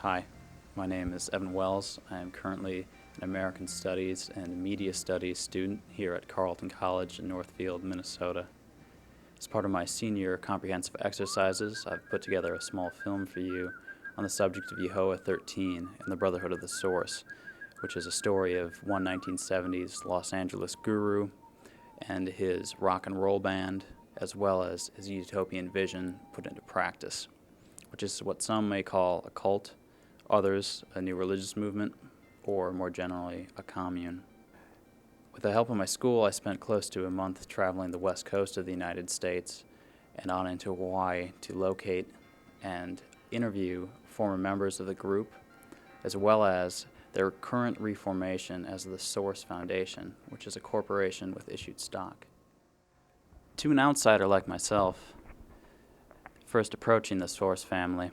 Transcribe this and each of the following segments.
Hi, my name is Evan Wells. I am currently an American Studies and Media Studies student here at Carleton College in Northfield, Minnesota. As part of my senior comprehensive exercises, I've put together a small film for you on the subject of Yehoah 13 and the Brotherhood of the Source, which is a story of one 1970s Los Angeles guru and his rock and roll band, as well as his utopian vision put into practice, which is what some may call a cult, others a new religious movement, or more generally, a commune. With the help of my school, I spent close to a month traveling the west coast of the United States and on into Hawaii to locate and interview former members of the group, as well as their current reformation as the Source Foundation, which is a corporation with issued stock. To an outsider like myself, first approaching the Source family,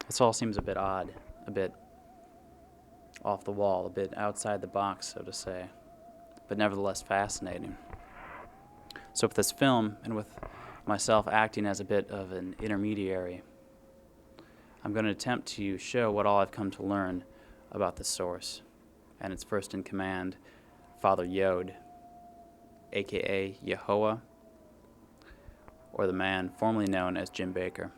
this all seems a bit odd, a bit off the wall, a bit outside the box, so to say, but nevertheless fascinating. So with this film, and with myself acting as a bit of an intermediary, I'm going to attempt to show what all I've come to learn about the Source, and its first in command, Father Yod, aka Yehoah, or the man formerly known as Jim Bakker.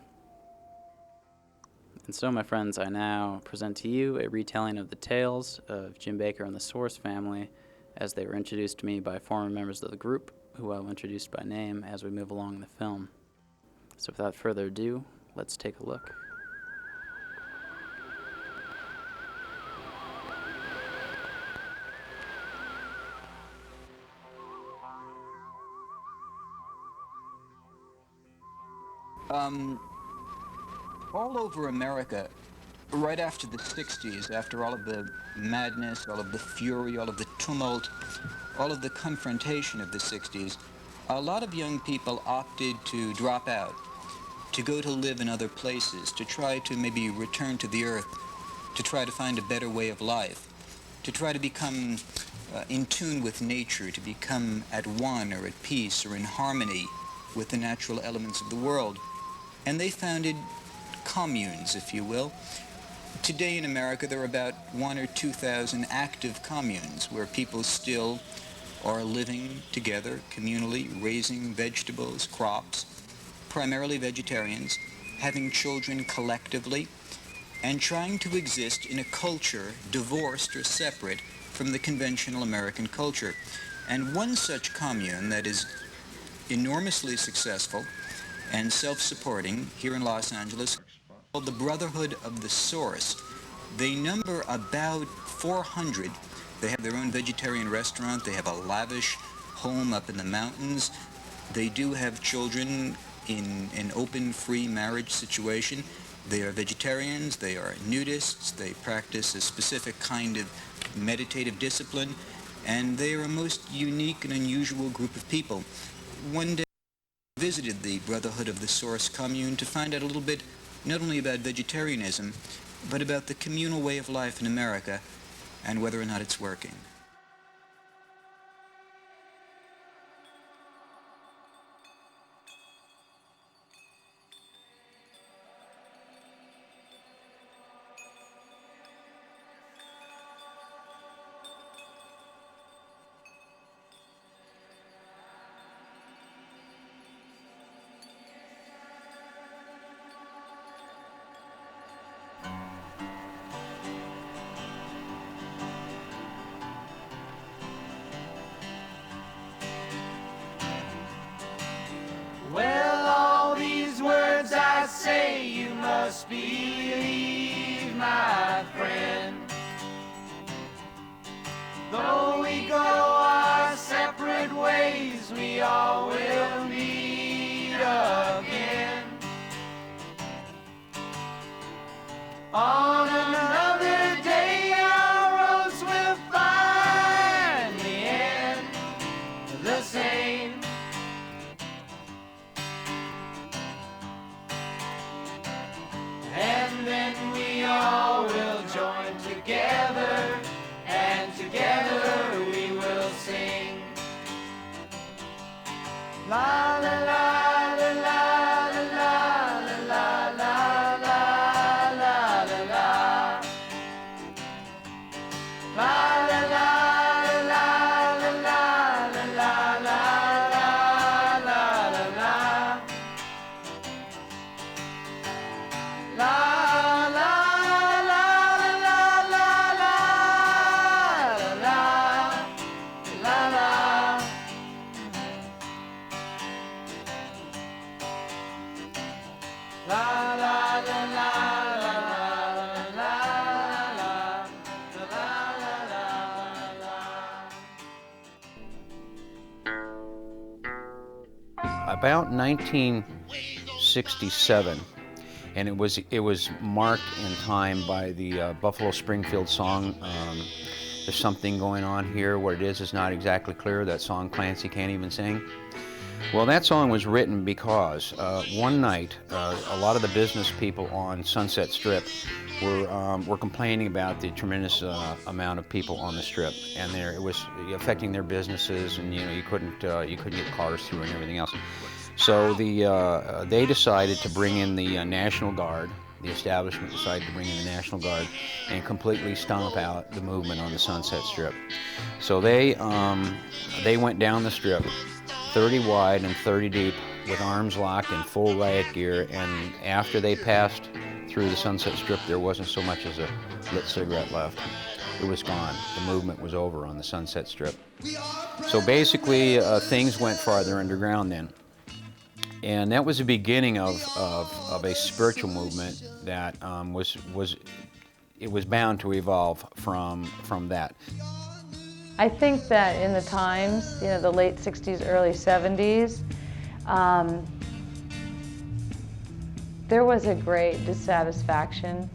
And so, my friends, I now present to you a retelling of the tales of Jim Bakker and the Source family as they were introduced to me by former members of the group, who I will introduce by name as we move along in the film. So without further ado, let's take a look. All over America, right after the 60s, after all of the madness, all of the fury, all of the tumult, all of the confrontation of the 60s, a lot of young people opted to drop out, to go to live in other places, to try to maybe return to the earth, to try to find a better way of life, to try to become in tune with nature, to become at one or at peace or in harmony with the natural elements of the world. And they founded communes, if you will. Today in America, there are about 1,000 or 2,000 active communes where people still are living together communally, raising vegetables, crops, primarily vegetarians, having children collectively, and trying to exist in a culture divorced or separate from the conventional American culture. And one such commune that is enormously successful and self-supporting here in Los Angeles, called the Brotherhood of the Source. They number about 400. They have their own vegetarian restaurant. They have a lavish home up in the mountains. They do have children in an open, free marriage situation. They are vegetarians. They are nudists. They practice a specific kind of meditative discipline. And they are a most unique and unusual group of people. One day I visited the Brotherhood of the Source commune to find out a little bit not only about vegetarianism, but about the communal way of life in America and whether or not it's working. Well, all these words I say you must believe, my friend. Though we go our separate ways, we all will meet again. On another day, our roads will finally end the same. And then we all will join together, and together we will sing. La la la la la la la la la la la la la. about 1967, and it was marked in time by the Buffalo Springfield song. There's something going on here. What it is not exactly clear. That song Clancy can't even sing. Well, that song was written because one night a lot of the business people on Sunset Strip were complaining about the tremendous amount of people on the strip, and it was affecting their businesses, and you couldn't get cars through and everything else. So they decided to bring in the National Guard. The establishment decided to bring in the National Guard and completely stomp out the movement on the Sunset Strip. So they went down the strip, 30 wide and 30 deep, with arms locked in full riot gear, and after they passed through the Sunset Strip, there wasn't so much as a lit cigarette left. It was gone. The movement was over on the Sunset Strip. So basically, things went farther underground then. And that was the beginning of a spiritual movement that was bound to evolve from that. I think that in the times, the late 60s, early 70s, there was a great dissatisfaction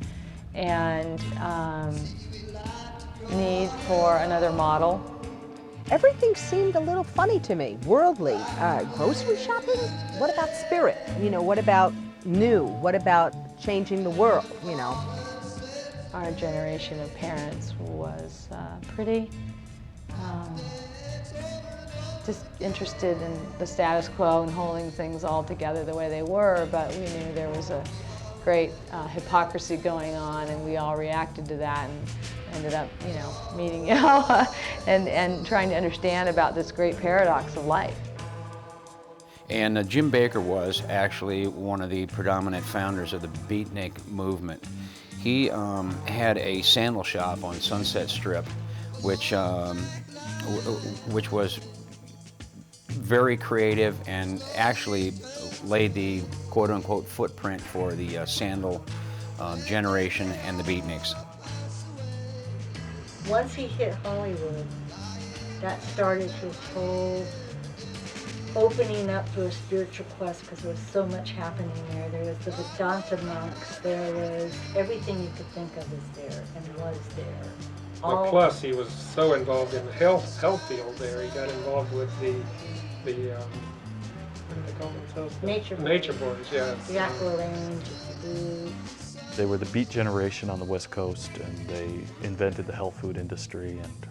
and need for another model. Everything seemed a little funny to me, worldly. Grocery shopping? What about spirit? What about new? What about changing the world, Our generation of parents was pretty just interested in the status quo and holding things all together the way they were, but we knew there was a great hypocrisy going on, and we all reacted to that and ended up, meeting and trying to understand about this great paradox of life. And Jim Bakker was actually one of the predominant founders of the beatnik movement. He had a sandal shop on Sunset Strip, which was very creative and actually laid the quote-unquote footprint for the sandal generation and the beatniks. Once he hit Hollywood, that started his whole opening up to a spiritual quest, because there was so much happening there. There was the Vedanta monks, there was everything you could think of is there and was there. Well, plus he was so involved in the health field there. He got involved with the what do they call themselves? Nature Boys, yeah. The Aqua Range, food. They were the beat generation on the West Coast, and they invented the health food industry, and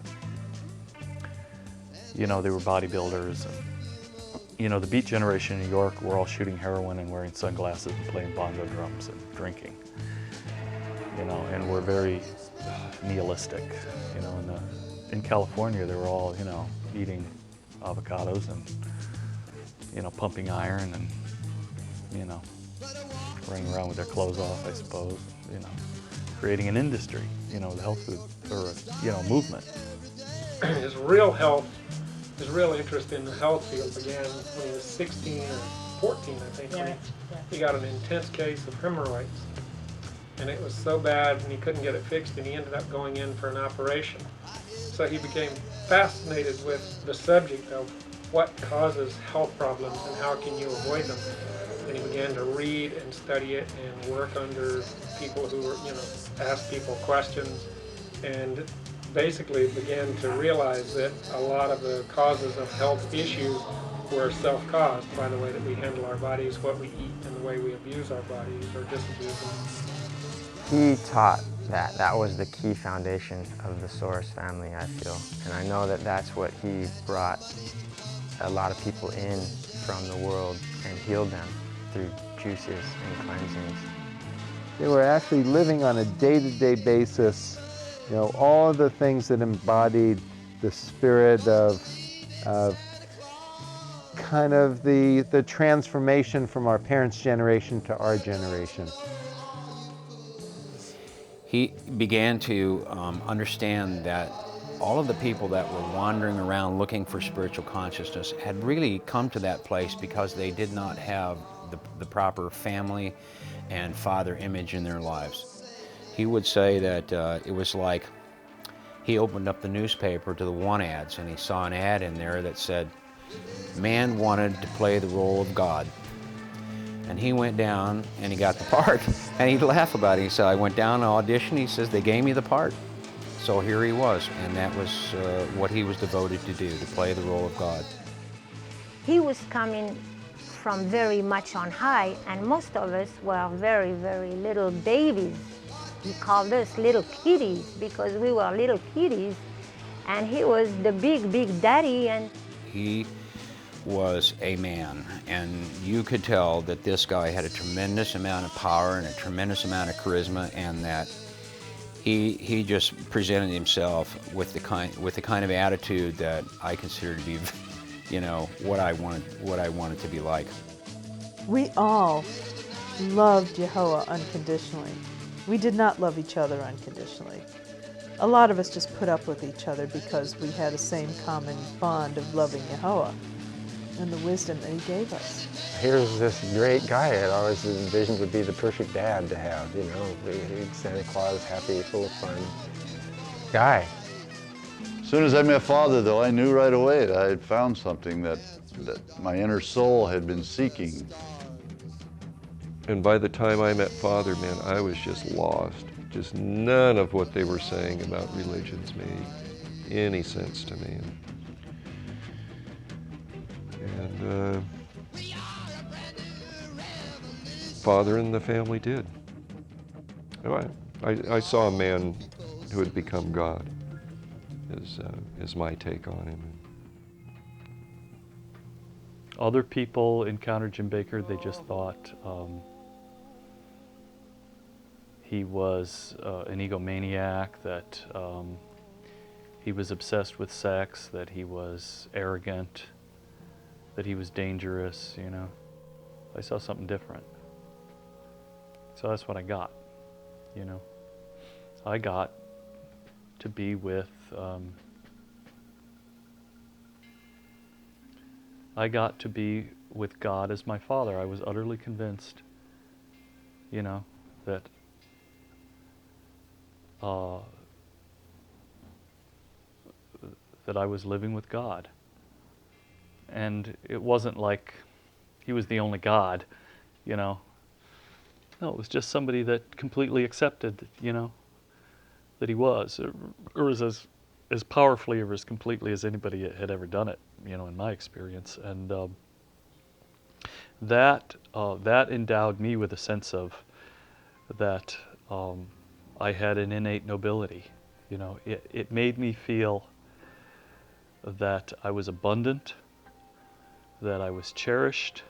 they were bodybuilders, and the beat generation in New York were all shooting heroin and wearing sunglasses and playing bongo drums and drinking, and were very nihilistic, in California they were all, eating avocados and, pumping iron and, running around with their clothes off, I suppose, creating an industry, the health food, or, movement. His real interest in the health field began when he was 16 or 14, I think, when he got an intense case of hemorrhoids. And it was so bad and he couldn't get it fixed, and he ended up going in for an operation. So he became fascinated with the subject of what causes health problems and how can you avoid them. And he began to read and study it and work under people who were, ask people questions, and basically began to realize that a lot of the causes of health issues were self-caused by the way that we handle our bodies, what we eat, and the way we abuse our bodies or disabuse them. He taught that was the key foundation of the Soros family, I feel. And I know that that's what he brought a lot of people in from the world and healed them through juices and cleansings. They were actually living on a day-to-day basis, all of the things that embodied the spirit of kind of the transformation from our parents' generation to our generation. He began to understand that all of the people that were wandering around looking for spiritual consciousness had really come to that place because they did not have the proper family and father image in their lives. He would say that it was like he opened up the newspaper to the want ads, and he saw an ad in there that said, man wanted to play the role of God. And he went down and he got the part. And he'd laugh about it. He said, I went down and auditioned. He says, they gave me the part. So here he was. And that was what he was devoted to do, to play the role of God. He was coming from very much on high, and most of us were very, very little babies. He called us little kiddies because we were little kiddies, and he was the big, big daddy. And he was a man, and you could tell that this guy had a tremendous amount of power and a tremendous amount of charisma, and that he just presented himself with the kind of attitude that I consider to be, you know, what I wanted to be like. We all loved Yehoah unconditionally. We did not love each other unconditionally. A lot of us just put up with each other because we had the same common bond of loving Yehoah and the wisdom that he gave us. Here's this great guy I had always envisioned would be the perfect dad to have, you know, big Santa Claus, happy, full of fun guy. As soon as I met Father, though, I knew right away that I had found something that my inner soul had been seeking. And by the time I met Father, man, I was just lost. Just none of what they were saying about religions made any sense to me. And Father and the family did. I saw a man who had become God, is my take on him. Other people encountered Jim Bakker, they just thought he was an egomaniac, that he was obsessed with sex, that he was arrogant, that he was dangerous, you know. I saw something different. So that's what I got, you know. I got to be with God as my Father. I was utterly convinced, you know, that that I was living with God. And it wasn't like he was the only God, you know. No, it was just somebody that completely accepted, you know, that he was, or was as powerfully or as completely as anybody had ever done it, you know, in my experience. And that endowed me with a sense of that I had an innate nobility. You know, it made me feel that I was abundant, that I was cherished,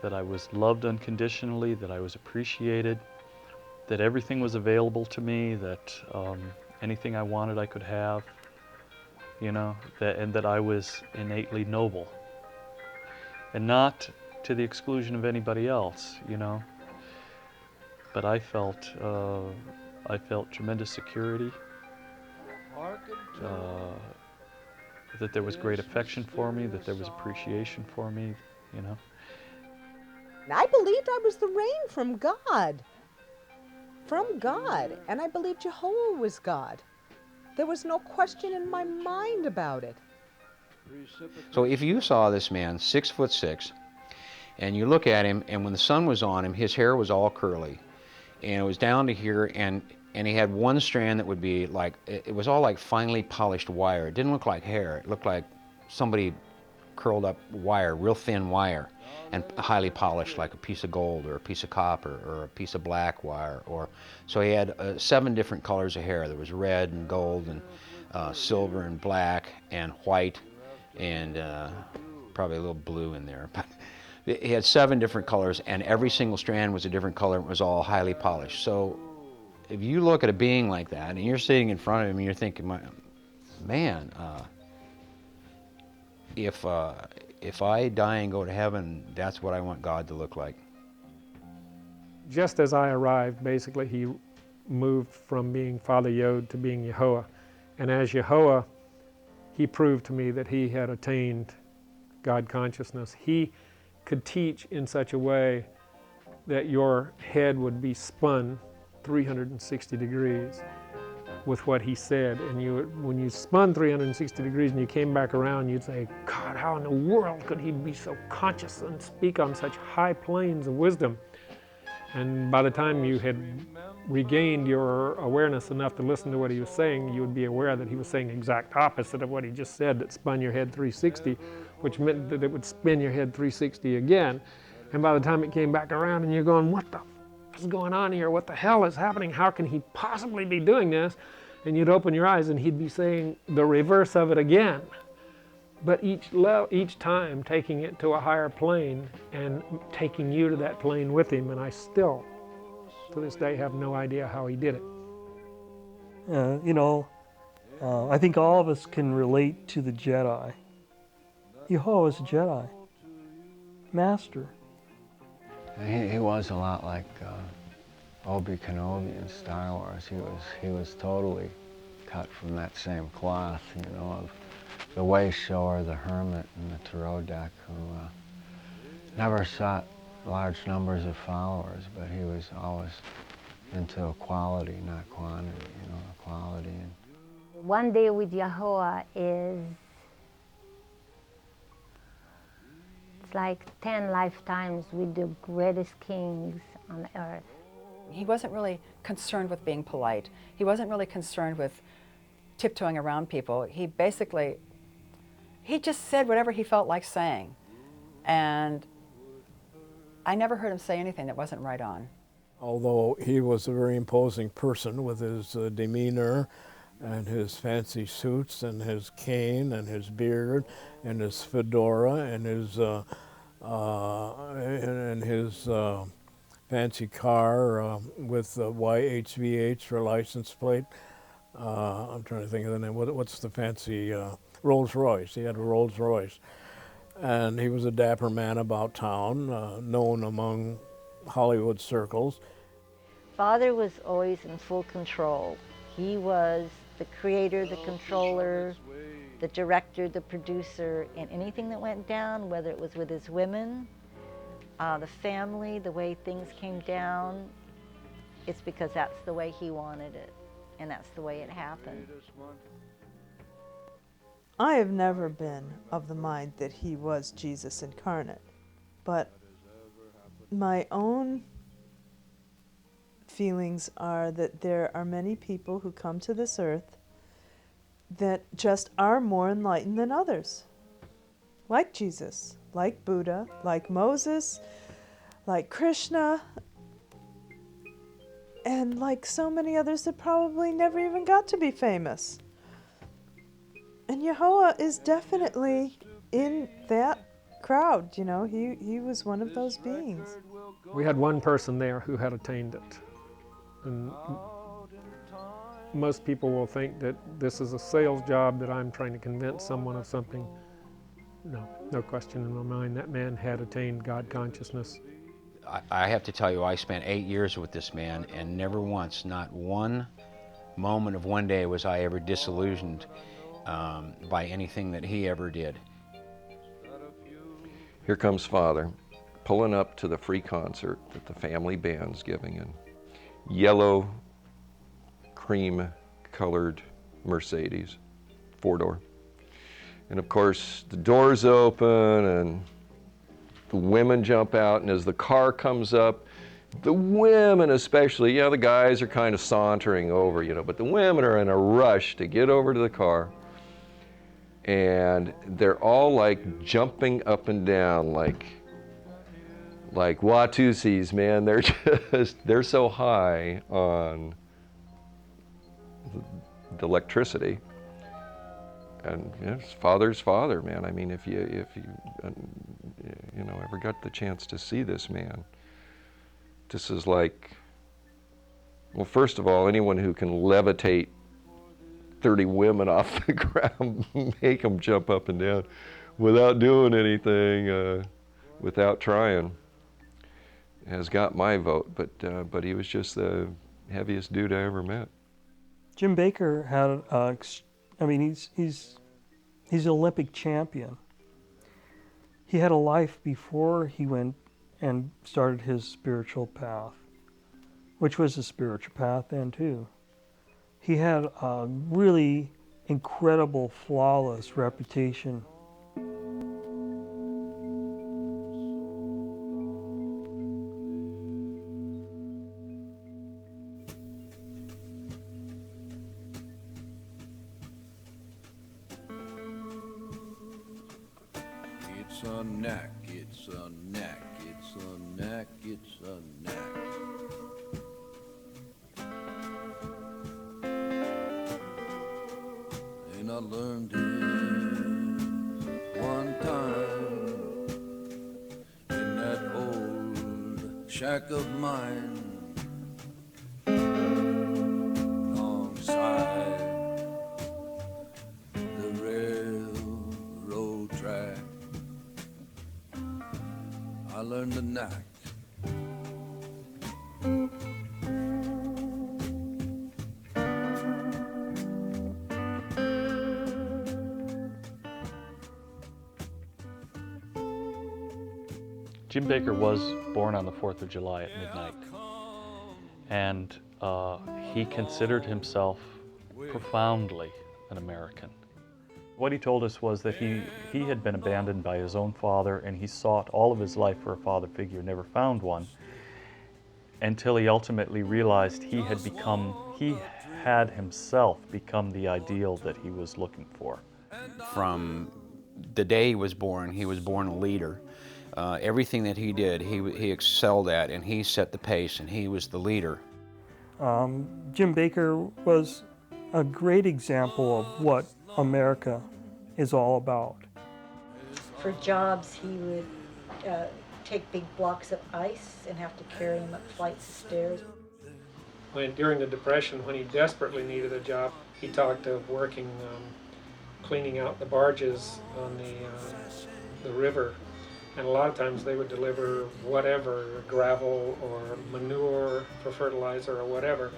that I was loved unconditionally, that I was appreciated, that everything was available to me, that anything I wanted I could have, you know, and that I was innately noble. And not to the exclusion of anybody else, you know. But I felt tremendous security, that there was great affection for me, that there was appreciation for me, you know. I believed I was the rain from God. From God. And I believed Jehovah was God. There was no question in my mind about it. So if you saw this man, 6'6", and you look at him, and when the sun was on him, his hair was all curly, and it was down to here, and he had one strand that would be like, it was all like finely polished wire. It didn't look like hair. It looked like somebody curled up wire, real thin wire, and highly polished, like a piece of gold or a piece of copper or a piece of black wire. So he had 7 different colors of hair. There was red and gold and silver and black and white and probably a little blue in there. But he had 7 different colors, and every single strand was a different color and was all highly polished. So if you look at a being like that and you're sitting in front of him and you're thinking, man, if I die and go to heaven, that's what I want God to look like. Just as I arrived, basically, he moved from being Father Yod to being Yehoah. And as Yehoah, he proved to me that he had attained God consciousness. He could teach in such a way that your head would be spun 360 degrees. with what he said. And when you spun 360 degrees and you came back around, you'd say, God, how in the world could he be so conscious and speak on such high planes of wisdom? And by the time you had regained your awareness enough to listen to what he was saying, you would be aware that he was saying the exact opposite of what he just said, that spun your head 360, which meant that it would spin your head 360 again. And by the time it came back around and you're going, what the f is going on here? What the hell is happening? How can he possibly be doing this? And you'd open your eyes and he'd be saying the reverse of it again. But each time taking it to a higher plane and taking you to that plane with him, and I still, to this day, have no idea how he did it. I think all of us can relate to the Jedi. Yahuwah was a Jedi, master. He was a lot like Obi Kenobi in Star Wars. He was totally cut from that same cloth, of the Wayshower, the Hermit, and the Tarodak, who never sought large numbers of followers, but he was always into equality, not quantity, equality. One day with Yahuwah is it's like 10 lifetimes with the greatest kings on earth. He wasn't really concerned with being polite. He wasn't really concerned with tiptoeing around people. He just said whatever he felt like saying. And I never heard him say anything that wasn't right on. Although he was a very imposing person with his demeanor and his fancy suits and his cane and his beard and his fedora and his fancy car with YHVH for license plate. I'm trying to think of the name. What's the fancy Rolls Royce? He had a Rolls Royce. And he was a dapper man about town, known among Hollywood circles. Father was always in full control. He was the creator, the controller, the director, the producer, and anything that went down, whether it was with his women, the family, the way things came down, it's because that's the way he wanted it, and that's the way it happened. I have never been of the mind that he was Jesus incarnate, but my own feelings are that there are many people who come to this earth that just are more enlightened than others, like Jesus, like Buddha, like Moses, like Krishna, and like so many others that probably never even got to be famous. And Yahuwah is definitely in that crowd, he was one of those beings. We had one person there who had attained it. And most people will think that this is a sales job, that I'm trying to convince someone of something. No question in my mind, that man had attained God consciousness. I have to tell you, I spent 8 years with this man, and never once, not one moment of one day was I ever disillusioned by anything that he ever did. Here comes Father, pulling up to the free concert that the family band's giving in yellow, cream-colored Mercedes, 4-door. And of course, the doors open and the women jump out, and as the car comes up, the women especially, the guys are kind of sauntering over, but the women are in a rush to get over to the car. And they're all like jumping up and down like Watusis, man. They're so high on the electricity. And Father's Father, man. I mean, if you ever got the chance to see this man, this is like, well, first of all, anyone who can levitate 30 women off the ground, make them jump up and down without doing anything, without trying, has got my vote. But he was just the heaviest dude I ever met. Jim Bakker had, he's an Olympic champion. He had a life before he went and started his spiritual path, which was a spiritual path then too. He had a really incredible, flawless reputation. It's a knack, it's a knack, it's a knack, it's a knack. And I learned it one time in that old shack of mine, alongside the railroad track. I learned the knack. Jim Bakker was born on the 4th of July at midnight, and he considered himself profoundly an American. What he told us was that he had been abandoned by his own father, and he sought all of his life for a father figure, never found one, until he ultimately realized he had himself become the ideal that he was looking for. From the day he was born a leader. Everything that he did, he excelled at, and he set the pace, and he was the leader. Jim Bakker was a great example of what America is all about. For jobs, he would take big blocks of ice and have to carry them up flights of stairs. During the Depression, when he desperately needed a job, he talked of working cleaning out the barges on the river. And a lot of times they would deliver whatever, gravel or manure for fertilizer or whatever.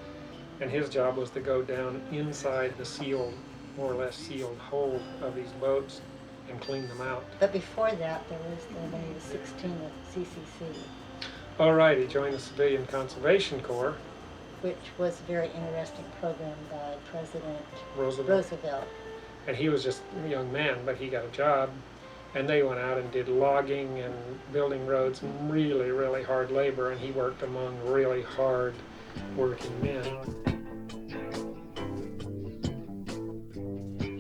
And his job was to go down inside the sealed, more or less sealed hold of these boats and clean them out. But before that, there was when he was 16 at CCC. All right, he joined the Civilian Conservation Corps. Which was a very interesting program by President Roosevelt. And he was just a young man, but he got a job. And they went out and did logging and building roads, really, really hard labor, and he worked among really hard working men.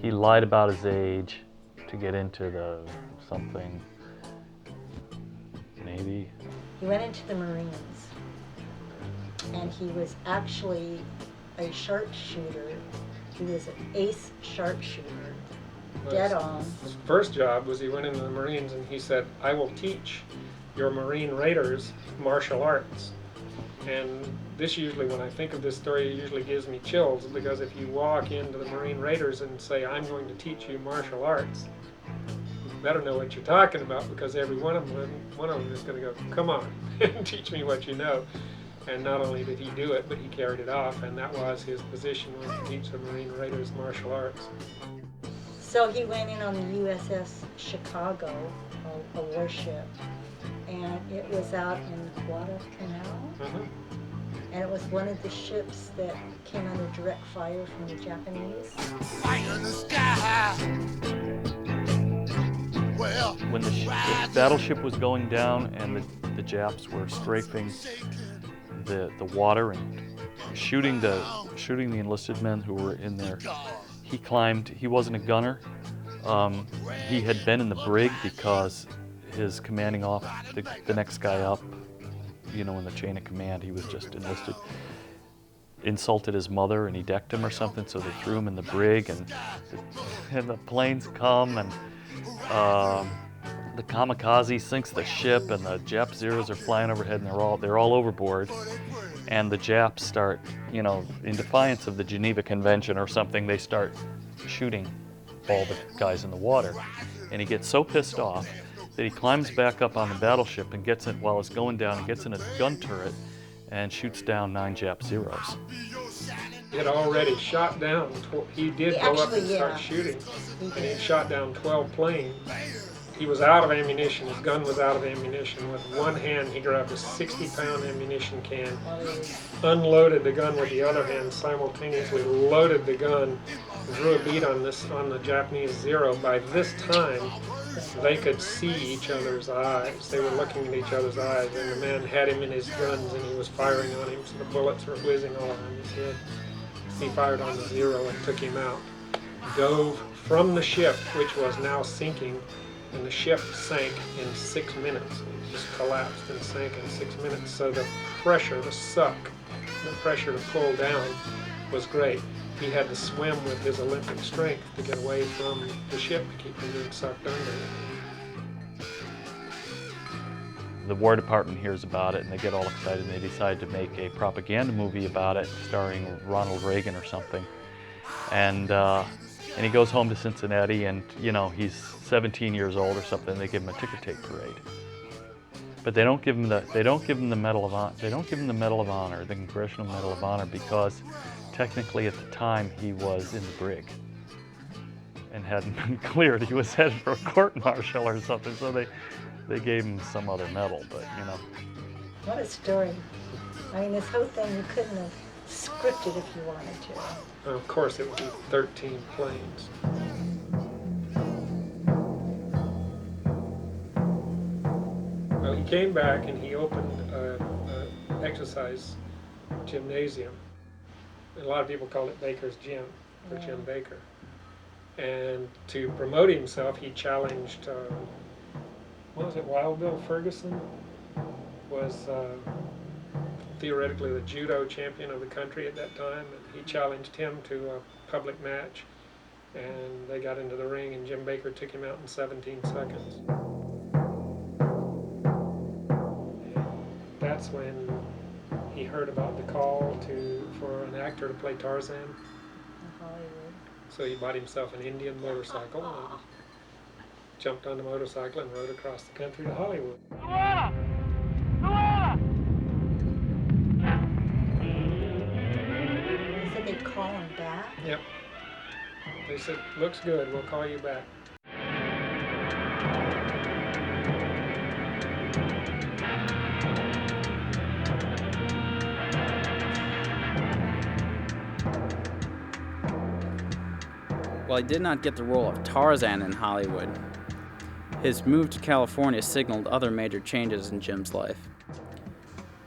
He lied about his age to get into the something, Navy. He went into the Marines, and he was actually a sharpshooter. He was an ace sharpshooter. Dead on. His first job was he went into the Marines and he said, I will teach your Marine Raiders martial arts. And this usually, when I think of this story, it usually gives me chills, because if you walk into the Marine Raiders and say, I'm going to teach you martial arts, you better know what you're talking about, because every one of them is going to go, come on, and teach me what you know. And not only did he do it, but he carried it off, and that was his position, was to teach the Marine Raiders martial arts. So he went in on the USS Chicago, a warship, and it was out in Guadalcanal. And it was one of the ships that came under direct fire from the Japanese. When the battleship was going down and the Japs were strafing the water and shooting the enlisted men who were in there, he climbed. He wasn't a gunner. He had been in the brig because his commanding officer, the next guy up, in the chain of command, he was just enlisted, insulted his mother, and he decked him or something, so they threw him in the brig, and the planes come, and the kamikaze sinks the ship, and the Jap Zeros are flying overhead, and they're all overboard. And the Japs start, in defiance of the Geneva Convention or something, they start shooting all the guys in the water. And he gets so pissed off that he climbs back up on the battleship and gets it while it's going down, and gets in a gun turret and shoots down 9 Jap Zeros. He had already shot down, he did go up and start shooting, and he shot down 12 planes. he was out of ammunition. His gun was out of ammunition. With one hand, he grabbed a 60-pound ammunition can, unloaded the gun with the other hand, simultaneously loaded the gun, drew a bead on the Japanese Zero. By this time, they could see each other's eyes. They were looking at each other's eyes, and the man had him in his guns, and he was firing on him, so the bullets were whizzing all around his head. He fired on the Zero and took him out. Dove from the ship, which was now sinking, and the ship sank in 6 minutes. It just collapsed and sank in 6 minutes. So the pressure, the suck, the pressure to pull down was great. He had to swim with his Olympic strength to get away from the ship to keep from being sucked under. The War Department hears about it and they get all excited and they decide to make a propaganda movie about it starring Ronald Reagan or something. And he goes home to Cincinnati and, you know, he's 17 years old or something. They give him a ticker tape parade. But they don't give him the Medal of Honor. They don't give him the Medal of Honor, the Congressional Medal of Honor, because technically at the time he was in the brig and hadn't been cleared. He was headed for a court-martial or something, so they gave him some other medal, but you know. What a story. I mean, this whole thing you couldn't have scripted if you wanted to. Of course, it would be 13 planes. Well, he came back and he opened an exercise gymnasium. A lot of people call it Baker's Gym, for Jim Baker. And to promote himself, he challenged, what was it, Wild Bill Ferguson? Was theoretically the judo champion of the country at that time. And he challenged him to a public match. And they got into the ring and Jim Baker took him out in 17 seconds. And that's when he heard about the call for an actor to play Tarzan. Hollywood. So he bought himself an Indian motorcycle and jumped on the motorcycle and rode across the country to Hollywood. They said they'd call him back? Yep. They said, looks good, we'll call you back. While he did not get the role of Tarzan in Hollywood, his move to California signaled other major changes in Jim's life.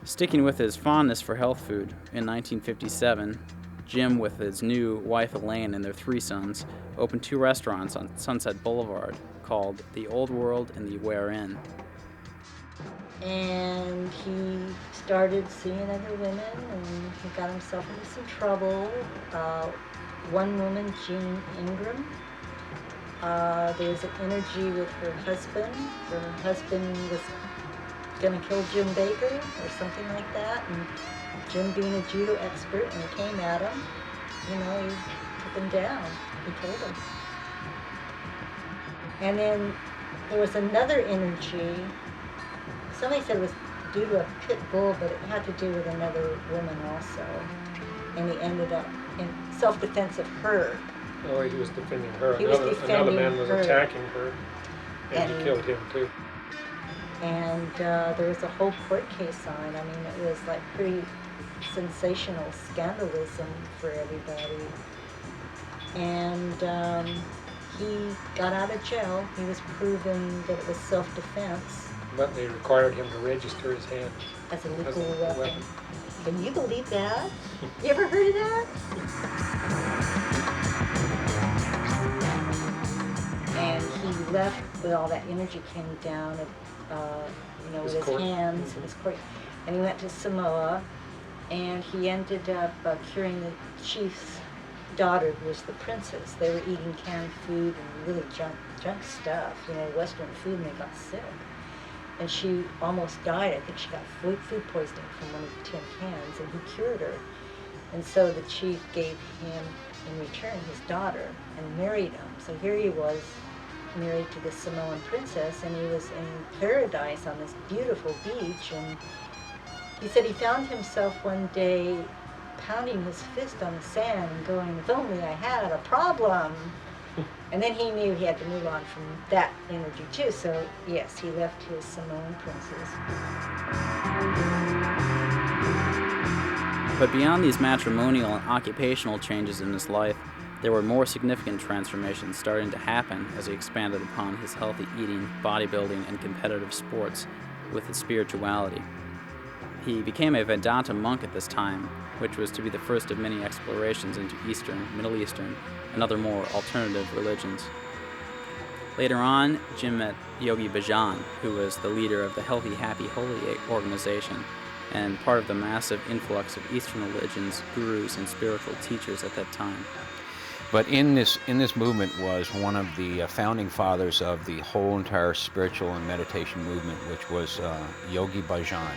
Sticking with his fondness for health food, in 1957, Jim, with his new wife Elaine and their 3 sons, opened 2 restaurants on Sunset Boulevard called The Old World and The Ware Inn. And he started seeing other women and he got himself into some trouble. One woman, Jean Ingram, there was an energy with her husband. Her husband was going to kill Jim Baker or something like that. And Jim, being a judo expert, and he came at him, you know, he took him down. He told him. And then there was another energy. Somebody said it was due to a pit bull, but it had to do with another woman also. And he ended up in self-defense of her. Oh, he was defending her. He was defending another man was her. attacking her, and he killed him too. And there was a whole court case on. I mean, it was like pretty sensational scandalism for everybody. And he got out of jail. He was proven that it was self-defense. But they required him to register his hand As a legal weapon. Can you believe that? You ever heard of that? And he left with all that energy came down, you know, with his hands and his court. And he went to Samoa, and he ended up curing the chief's daughter, who was the princess. They were eating canned food and really junk stuff, you know, Western food, and they got sick. And she almost died. I think she got food poisoning from one of the tin cans, and he cured her. And so the chief gave him, in return, his daughter and married him. So here he was, married to the Samoan princess, and he was in paradise on this beautiful beach. And he said he found himself one day pounding his fist on the sand and going, if only I had a problem. And then he knew he had to move on from that energy too, so yes, he left his Samoan princes. But beyond these matrimonial and occupational changes in his life, there were more significant transformations starting to happen as he expanded upon his healthy eating, bodybuilding, and competitive sports with his spirituality. He became a Vedanta monk at this time, which was to be the first of many explorations into Eastern, Middle Eastern, and other more alternative religions. Later on, Jim met Yogi Bhajan, who was the leader of the Healthy, Happy, Holy organization, and part of the massive influx of Eastern religions, gurus, and spiritual teachers at that time. But in this movement was one of the founding fathers of the whole entire spiritual and meditation movement, which was Yogi Bhajan.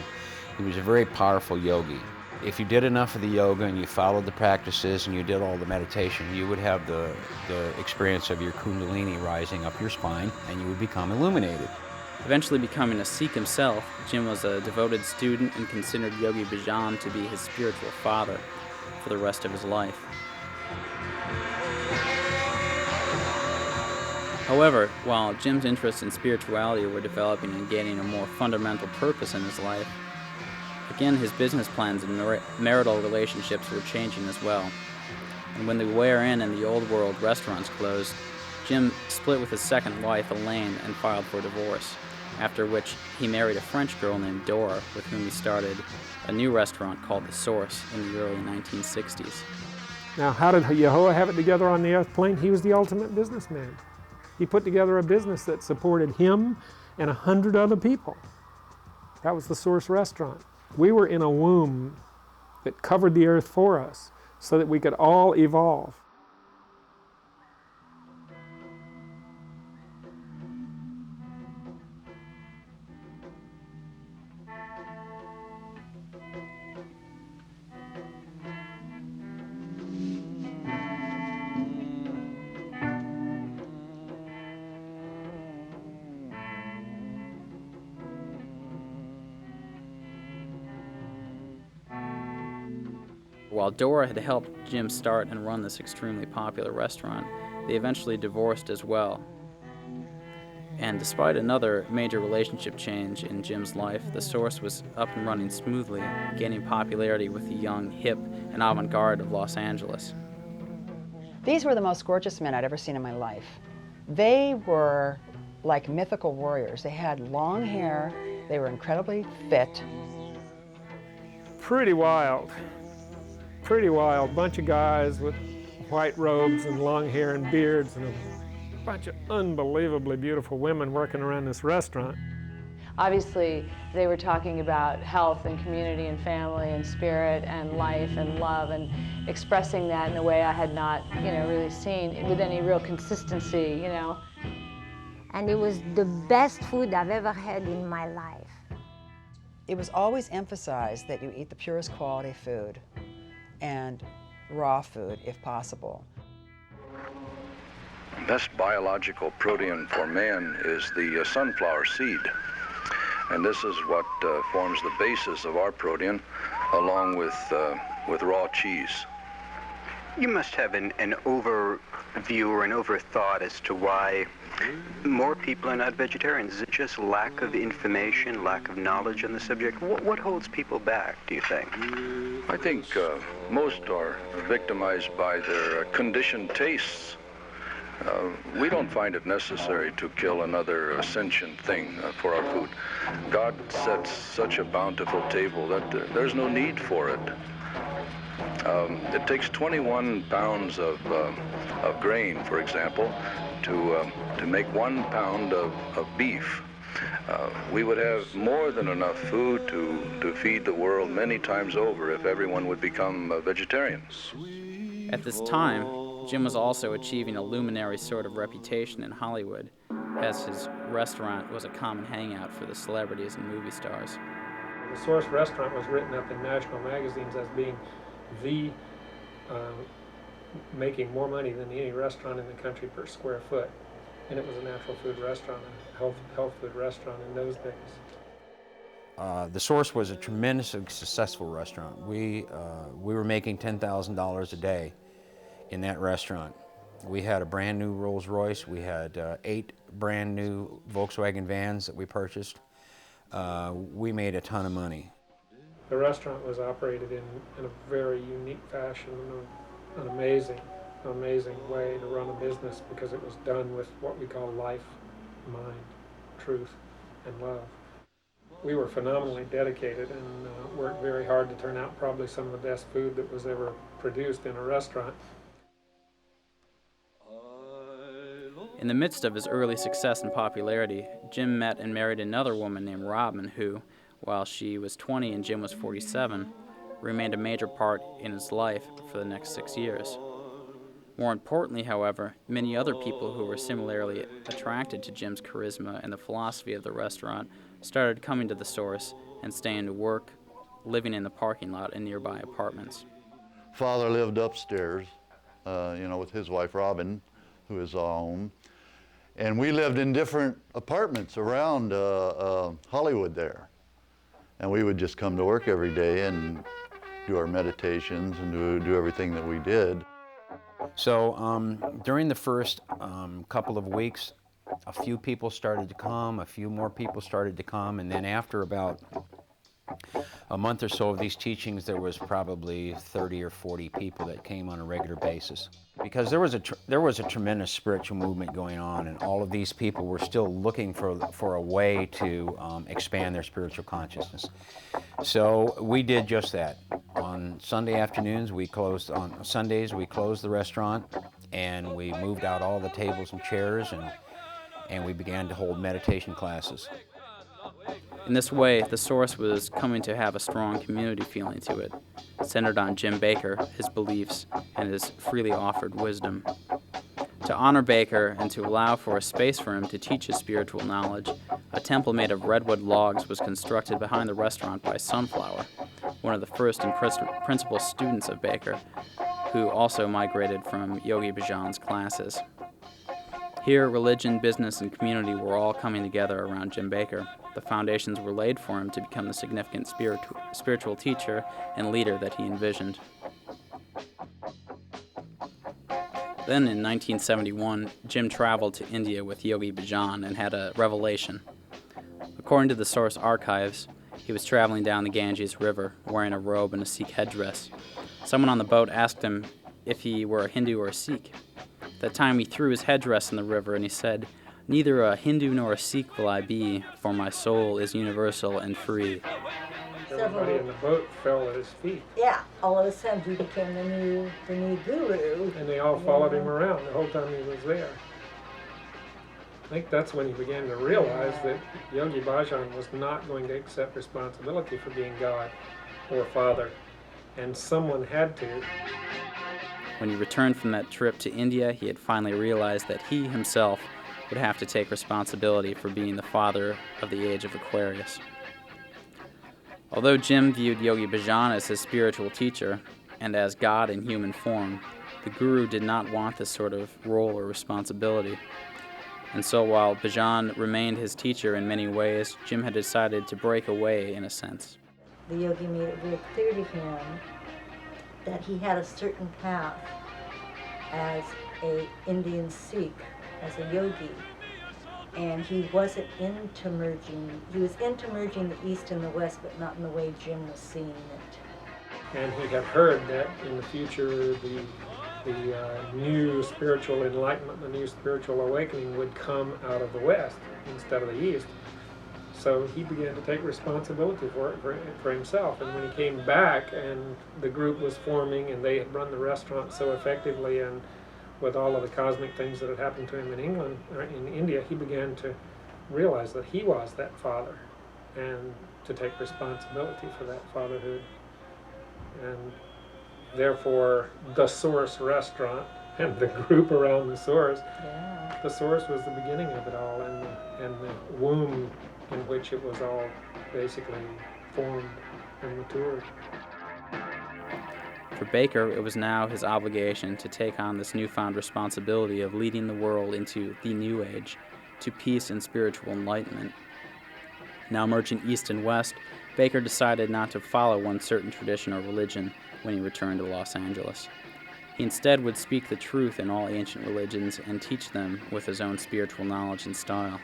He was a very powerful yogi. If you did enough of the yoga and you followed the practices and you did all the meditation, you would have the experience of your kundalini rising up your spine and you would become illuminated. Eventually becoming a Sikh himself, Jim was a devoted student and considered Yogi Bhajan to be his spiritual father for the rest of his life. However, while Jim's interests in spirituality were developing and gaining a more fundamental purpose in his life, again his business plans and marital relationships were changing as well. And when the Ware Inn and the Old World restaurants closed, Jim split with his second wife, Elaine, and filed for divorce, after which he married a French girl named Dora, with whom he started a new restaurant called The Source in the early 1960s. Now, how did Yehoah have it together on the earth plane? He was the ultimate businessman. He put together a business that supported him and 100 other people. That was the Source restaurant. We were in a womb that covered the earth for us so that we could all evolve. While Dora had helped Jim start and run this extremely popular restaurant, they eventually divorced as well. And despite another major relationship change in Jim's life, The Source was up and running smoothly, gaining popularity with the young, hip, and avant-garde of Los Angeles. These were the most gorgeous men I'd ever seen in my life. They were like mythical warriors. They had long hair, they were incredibly fit. Pretty wild. Pretty wild. Bunch of guys with white robes and long hair and beards and a bunch of unbelievably beautiful women working around this restaurant. Obviously, they were talking about health and community and family and spirit and life and love and expressing that in a way I had not, really seen with any real consistency, And it was the best food I've ever had in my life. It was always emphasized that you eat the purest quality food and raw food if possible. Best biological protein for man is the sunflower seed. And this is what forms the basis of our protein, along with raw cheese. You must have an overview or an overthought as to why more people are not vegetarians. Is it just lack of information, lack of knowledge on the subject? What holds people back, do you think? I think most are victimized by their conditioned tastes. We don't find it necessary to kill another sentient thing for our food. God sets such a bountiful table that there's no need for it. It takes 21 pounds of grain, for example, to make 1 pound of beef. We would have more than enough food to feed the world many times over if everyone would become vegetarian. At this time, Jim was also achieving a luminary sort of reputation in Hollywood, as his restaurant was a common hangout for the celebrities and movie stars. The Source restaurant was written up in national magazines as being making more money than any restaurant in the country per square foot. And it was a natural food restaurant, a health food restaurant in those days. The Source was a tremendously successful restaurant. We were making $10,000 a day in that restaurant. We had a brand new Rolls Royce. We had 8 brand new Volkswagen vans that we purchased. We made a ton of money. The restaurant was operated in a very unique fashion, an amazing way to run a business, because it was done with what we call life, mind, truth, and love. We were phenomenally dedicated and worked very hard to turn out probably some of the best food that was ever produced in a restaurant. In the midst of his early success and popularity, Jim met and married another woman named Robin who, while she was 20 and Jim was 47, remained a major part in his life for the next 6 years. More importantly, however, many other people who were similarly attracted to Jim's charisma and the philosophy of the restaurant started coming to the Source and staying to work, living in the parking lot in nearby apartments. Father lived upstairs, with his wife Robin, who is home. And we lived in different apartments around Hollywood there. And we would just come to work every day and do our meditations and do everything that we did. So during the first couple of weeks, a few people started to come, a few more people started to come, and then after about a month or so of these teachings, there was probably 30 or 40 people that came on a regular basis. Because there was a tremendous spiritual movement going on, and all of these people were still looking for a way to expand their spiritual consciousness. So we did just that. On Sunday afternoons, on Sundays we closed the restaurant, and we moved out all the tables and chairs, and we began to hold meditation classes. In this way, the Source was coming to have a strong community feeling to it, centered on Jim Bakker, his beliefs, and his freely offered wisdom. To honor Bakker and to allow for a space for him to teach his spiritual knowledge, a temple made of redwood logs was constructed behind the restaurant by Sunflower, one of the first and principal students of Bakker, who also migrated from Yogi Bhajan's classes. Here, religion, business, and community were all coming together around Jim Bakker. The foundations were laid for him to become the significant spiritual teacher and leader that he envisioned. Then in 1971, Jim traveled to India with Yogi Bhajan and had a revelation. According to the Source archives, he was traveling down the Ganges River wearing a robe and a Sikh headdress. Someone on the boat asked him if he were a Hindu or a Sikh. At that time he threw his headdress in the river and he said, "Neither a Hindu nor a Sikh will I be, for my soul is universal and free." Everybody in the boat fell at his feet. Yeah, all of a sudden he became the new guru. And they all followed him around the whole time he was there. I think that's when he began to realize that Yogi Bhajan was not going to accept responsibility for being God or Father, and someone had to. When he returned from that trip to India, he had finally realized that he himself would have to take responsibility for being the father of the age of Aquarius. Although Jim viewed Yogi Bhajan as his spiritual teacher and as God in human form, the guru did not want this sort of role or responsibility. And so while Bhajan remained his teacher in many ways, Jim had decided to break away in a sense. The yogi made it very clear to him that he had a certain path as a Indian Sikh, as a yogi, and he wasn't into merging. He was into merging the East and the West, but not in the way Jim was seeing it. And he had heard that in the future the new spiritual enlightenment, the new spiritual awakening would come out of the West instead of the East. So he began to take responsibility for himself. And when he came back and the group was forming and they had run the restaurant so effectively, and with all of the cosmic things that had happened to him in England or in India, he began to realize that he was that father and to take responsibility for that fatherhood. And therefore, the Source restaurant and the group around the Source, the Source was the beginning of it all, and the womb in which it was all basically formed and matured. For Bakker, it was now his obligation to take on this newfound responsibility of leading the world into the New Age, to peace and spiritual enlightenment. Now merging East and West, Bakker decided not to follow one certain tradition or religion when he returned to Los Angeles. He instead would speak the truth in all ancient religions and teach them with his own spiritual knowledge and style.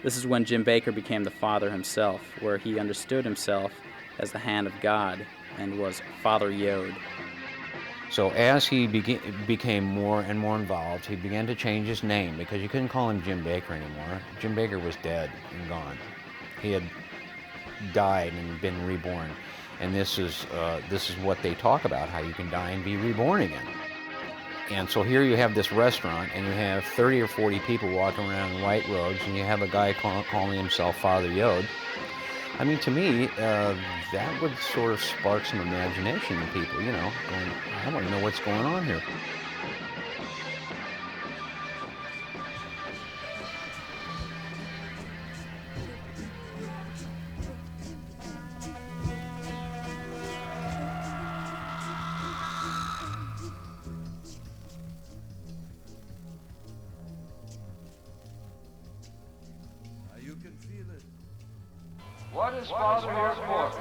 This is when Jim Bakker became the Father himself, where he understood himself as the hand of God and was Father Yod. So as he became more and more involved, he began to change his name because you couldn't call him Jim Bakker anymore. Jim Bakker was dead and gone. He had died and been reborn. And this is what they talk about, how you can die and be reborn again. And so here you have this restaurant, and you have 30 or 40 people walking around in white robes, and you have a guy calling himself Father Yod. I mean, to me, that would sort of spark some imagination in people, you know, going, I want to know what's going on here. What is Father here for?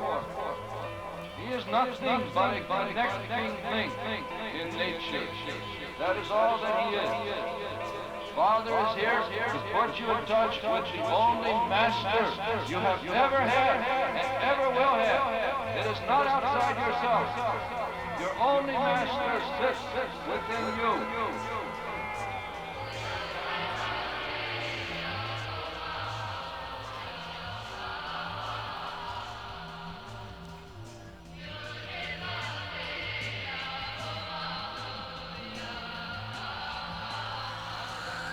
He is nothing but a connecting link in nature. That is all that he is. Father is here to put you in touch with the only master you have ever had and ever will have. It is not outside yourself. Your only master sits within you.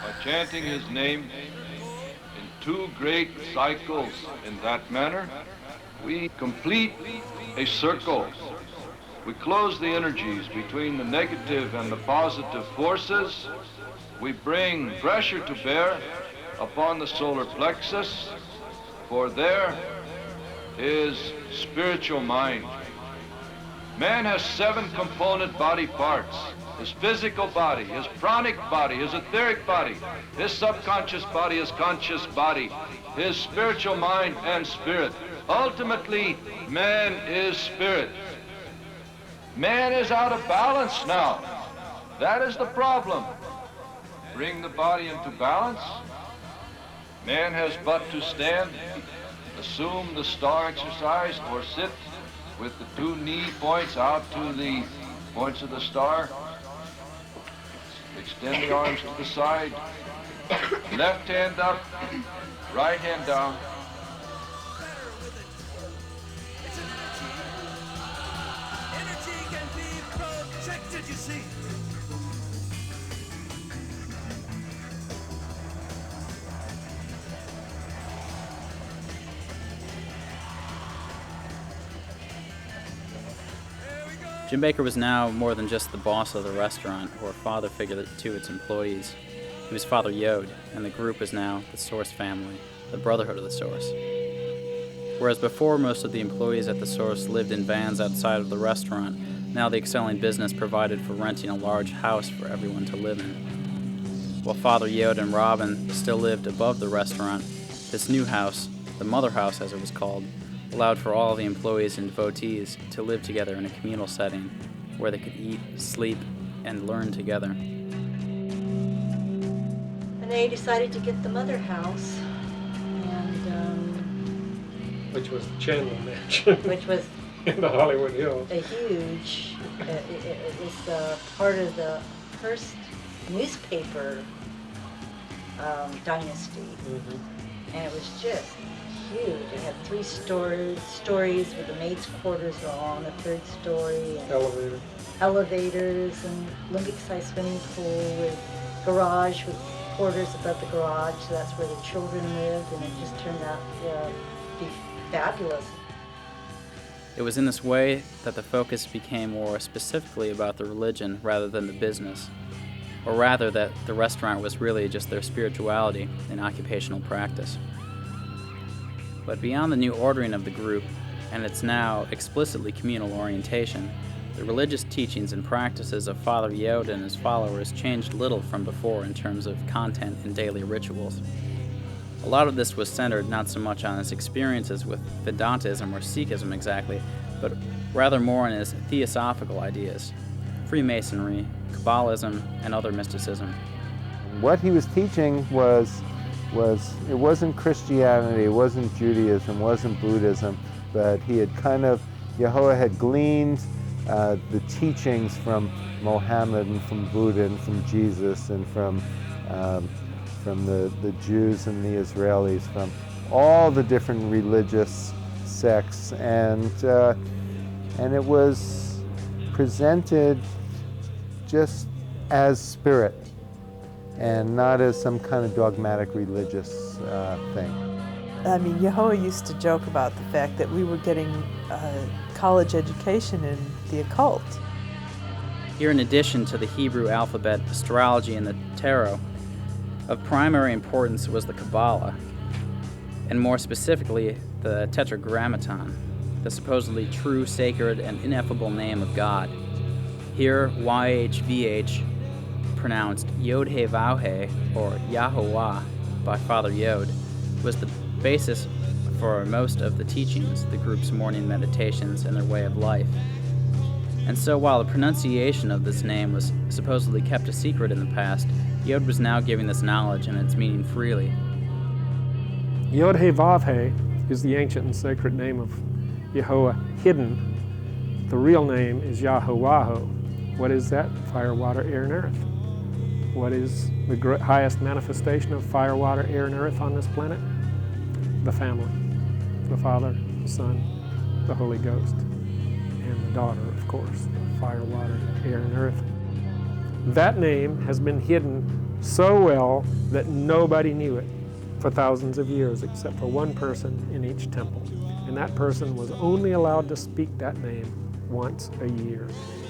By chanting his name in 2 great cycles in that manner, we complete a circle. We close the energies between the negative and the positive forces. We bring pressure to bear upon the solar plexus, for there is spiritual mind. Man has 7 component body parts. His physical body, his pranic body, his etheric body, his subconscious body, his conscious body, his spiritual mind and spirit. Ultimately, man is spirit. Man is out of balance now. That is the problem. Bring the body into balance. Man has but to stand, assume the star exercise, or sit with the 2 knee points out to the points of the star. Extend the arms to the side. Left hand up, right hand down. Energy can be projected, you see. Jim Bakker was now more than just the boss of the restaurant or father figure to its employees. He was Father Yod, and the group is now the Source family, the Brotherhood of the Source. Whereas before most of the employees at the Source lived in vans outside of the restaurant, now the excelling business provided for renting a large house for everyone to live in. While Father Yod and Robin still lived above the restaurant, this new house, the Mother House as it was called, allowed for all the employees and devotees to live together in a communal setting where they could eat, sleep, and learn together. And they decided to get the Mother House, and which was the Chandler Mansion. which was in the Hollywood Hills. a huge. It was part of the Hearst newspaper dynasty, and it was just huge. It had 3 stories with the maids' quarters were on the 3rd story. And elevators and Olympic-sized swimming pool with garage with quarters above the garage. So that's where the children lived, and it just turned out to be fabulous. It was in this way that the focus became more specifically about the religion rather than the business, or rather that the restaurant was really just their spirituality and occupational practice. But beyond the new ordering of the group and its now explicitly communal orientation, the religious teachings and practices of Father Yod and his followers changed little from before in terms of content and daily rituals. A lot of this was centered not so much on his experiences with Vedantism or Sikhism exactly, but rather more on his theosophical ideas. Freemasonry, Kabbalism, and other mysticism. What he was teaching was it wasn't Christianity, it wasn't Judaism, it wasn't Buddhism, but he had Yehoah had gleaned the teachings from Mohammed and from Buddha and from Jesus and from the Jews and the Israelis, from all the different religious sects, and it was presented just as spirit and not as some kind of dogmatic religious thing. I mean, Yehoah used to joke about the fact that we were getting a college education in the occult. Here, in addition to the Hebrew alphabet, astrology, and the tarot, of primary importance was the Kabbalah, and more specifically, the Tetragrammaton, the supposedly true, sacred, and ineffable name of God. Here, YHVH, pronounced Yod-He-Vav-He, or Yahuwah, by Father Yod, was the basis for most of the teachings, the group's morning meditations, and their way of life. And so while the pronunciation of this name was supposedly kept a secret in the past, Yod was now giving this knowledge and its meaning freely. Yod-He-Vav-He is the ancient and sacred name of Yehoah hidden. The real name is Yahuwah. What is that? Fire, water, air, and earth. What is the highest manifestation of fire, water, air, and earth on this planet? The family. The Father, the Son, the Holy Ghost, and the daughter, of course, fire, water, air, and earth. That name has been hidden so well that nobody knew it for thousands of years except for one person in each temple. And that person was only allowed to speak that name once a year.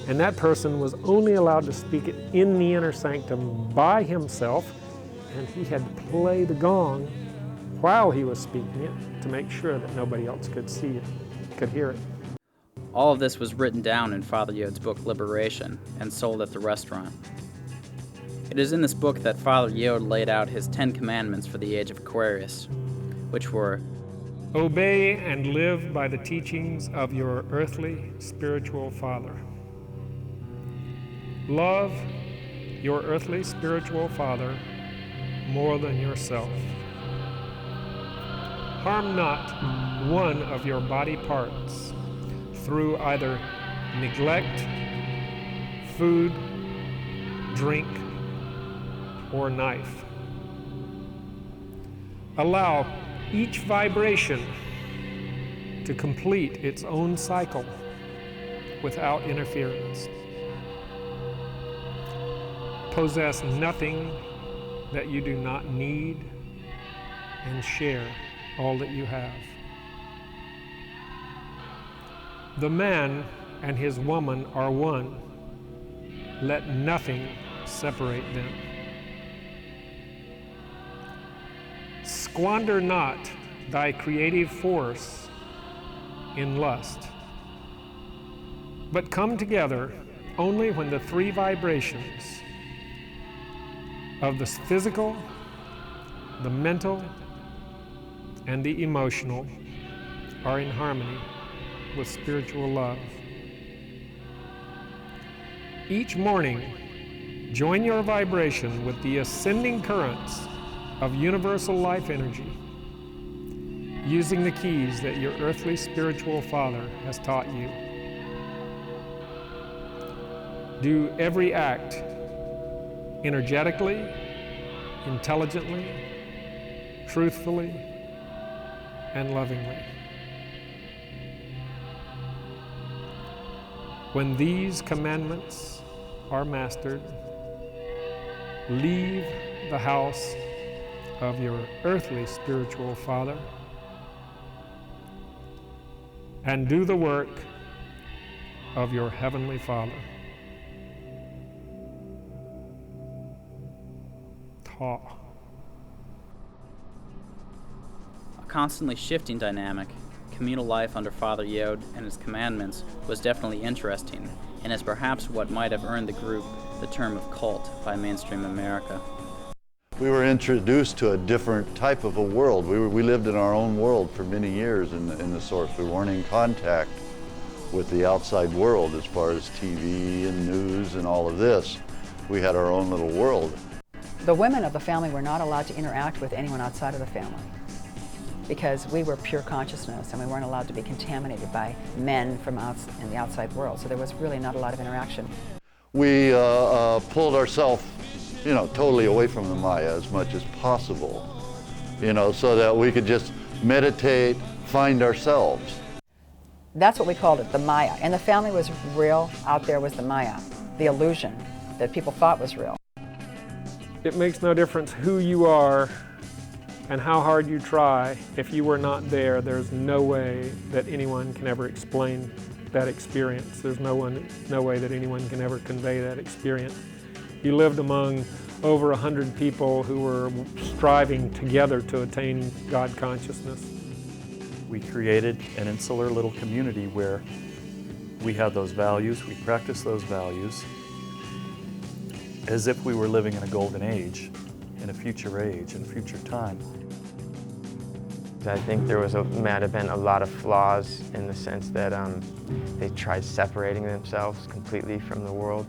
And that person was only allowed to speak it in the inner sanctum by himself, and he had to play the gong while he was speaking it to make sure that nobody else could see it, could hear it. All of this was written down in Father Yod's book Liberation and sold at the restaurant. It is in this book that Father Yod laid out his 10 commandments for the age of Aquarius, which were: obey and live by the teachings of your earthly spiritual father. Love your earthly spiritual father more than yourself. Harm not one of your body parts through either neglect, food, drink, or knife. Allow each vibration to complete its own cycle without interference. Possess nothing that you do not need, and share all that you have. The man and his woman are one. Let nothing separate them. Squander not thy creative force in lust, but come together only when the 3 vibrations of the physical, the mental, and the emotional are in harmony with spiritual love. Each morning, join your vibration with the ascending currents of universal life energy, using the keys that your earthly spiritual father has taught you. Do every act energetically, intelligently, truthfully, and lovingly. When these commandments are mastered, leave the house of your earthly spiritual father and do the work of your heavenly Father. Ta. A constantly shifting dynamic, communal life under Father Yod and his commandments was definitely interesting, and is perhaps what might have earned the group the term of cult by mainstream America. We were introduced to a different type of a world. We lived in our own world for many years in the source. We weren't in contact with the outside world as far as TV and news and all of this, we had our own little world. The women of the family were not allowed to interact with anyone outside of the family because we were pure consciousness and we weren't allowed to be contaminated by men from in the outside world. So there was really not a lot of interaction. We pulled ourselves, you know, totally away from the Maya as much as possible, you know, so that we could just meditate, find ourselves. That's what we called it, the Maya. And the family was real, out there was the Maya, the illusion that people thought was real. It makes no difference who you are and how hard you try. If you were not there, there's no way that anyone can ever explain that experience. There's no way that anyone can ever convey that experience. You lived among over 100 people who were striving together to attain God consciousness. We created an insular little community where we had those values, we practiced those values as if we were living in a golden age, in a future age, in a future time. I think there might have been a lot of flaws in the sense that they tried separating themselves completely from the world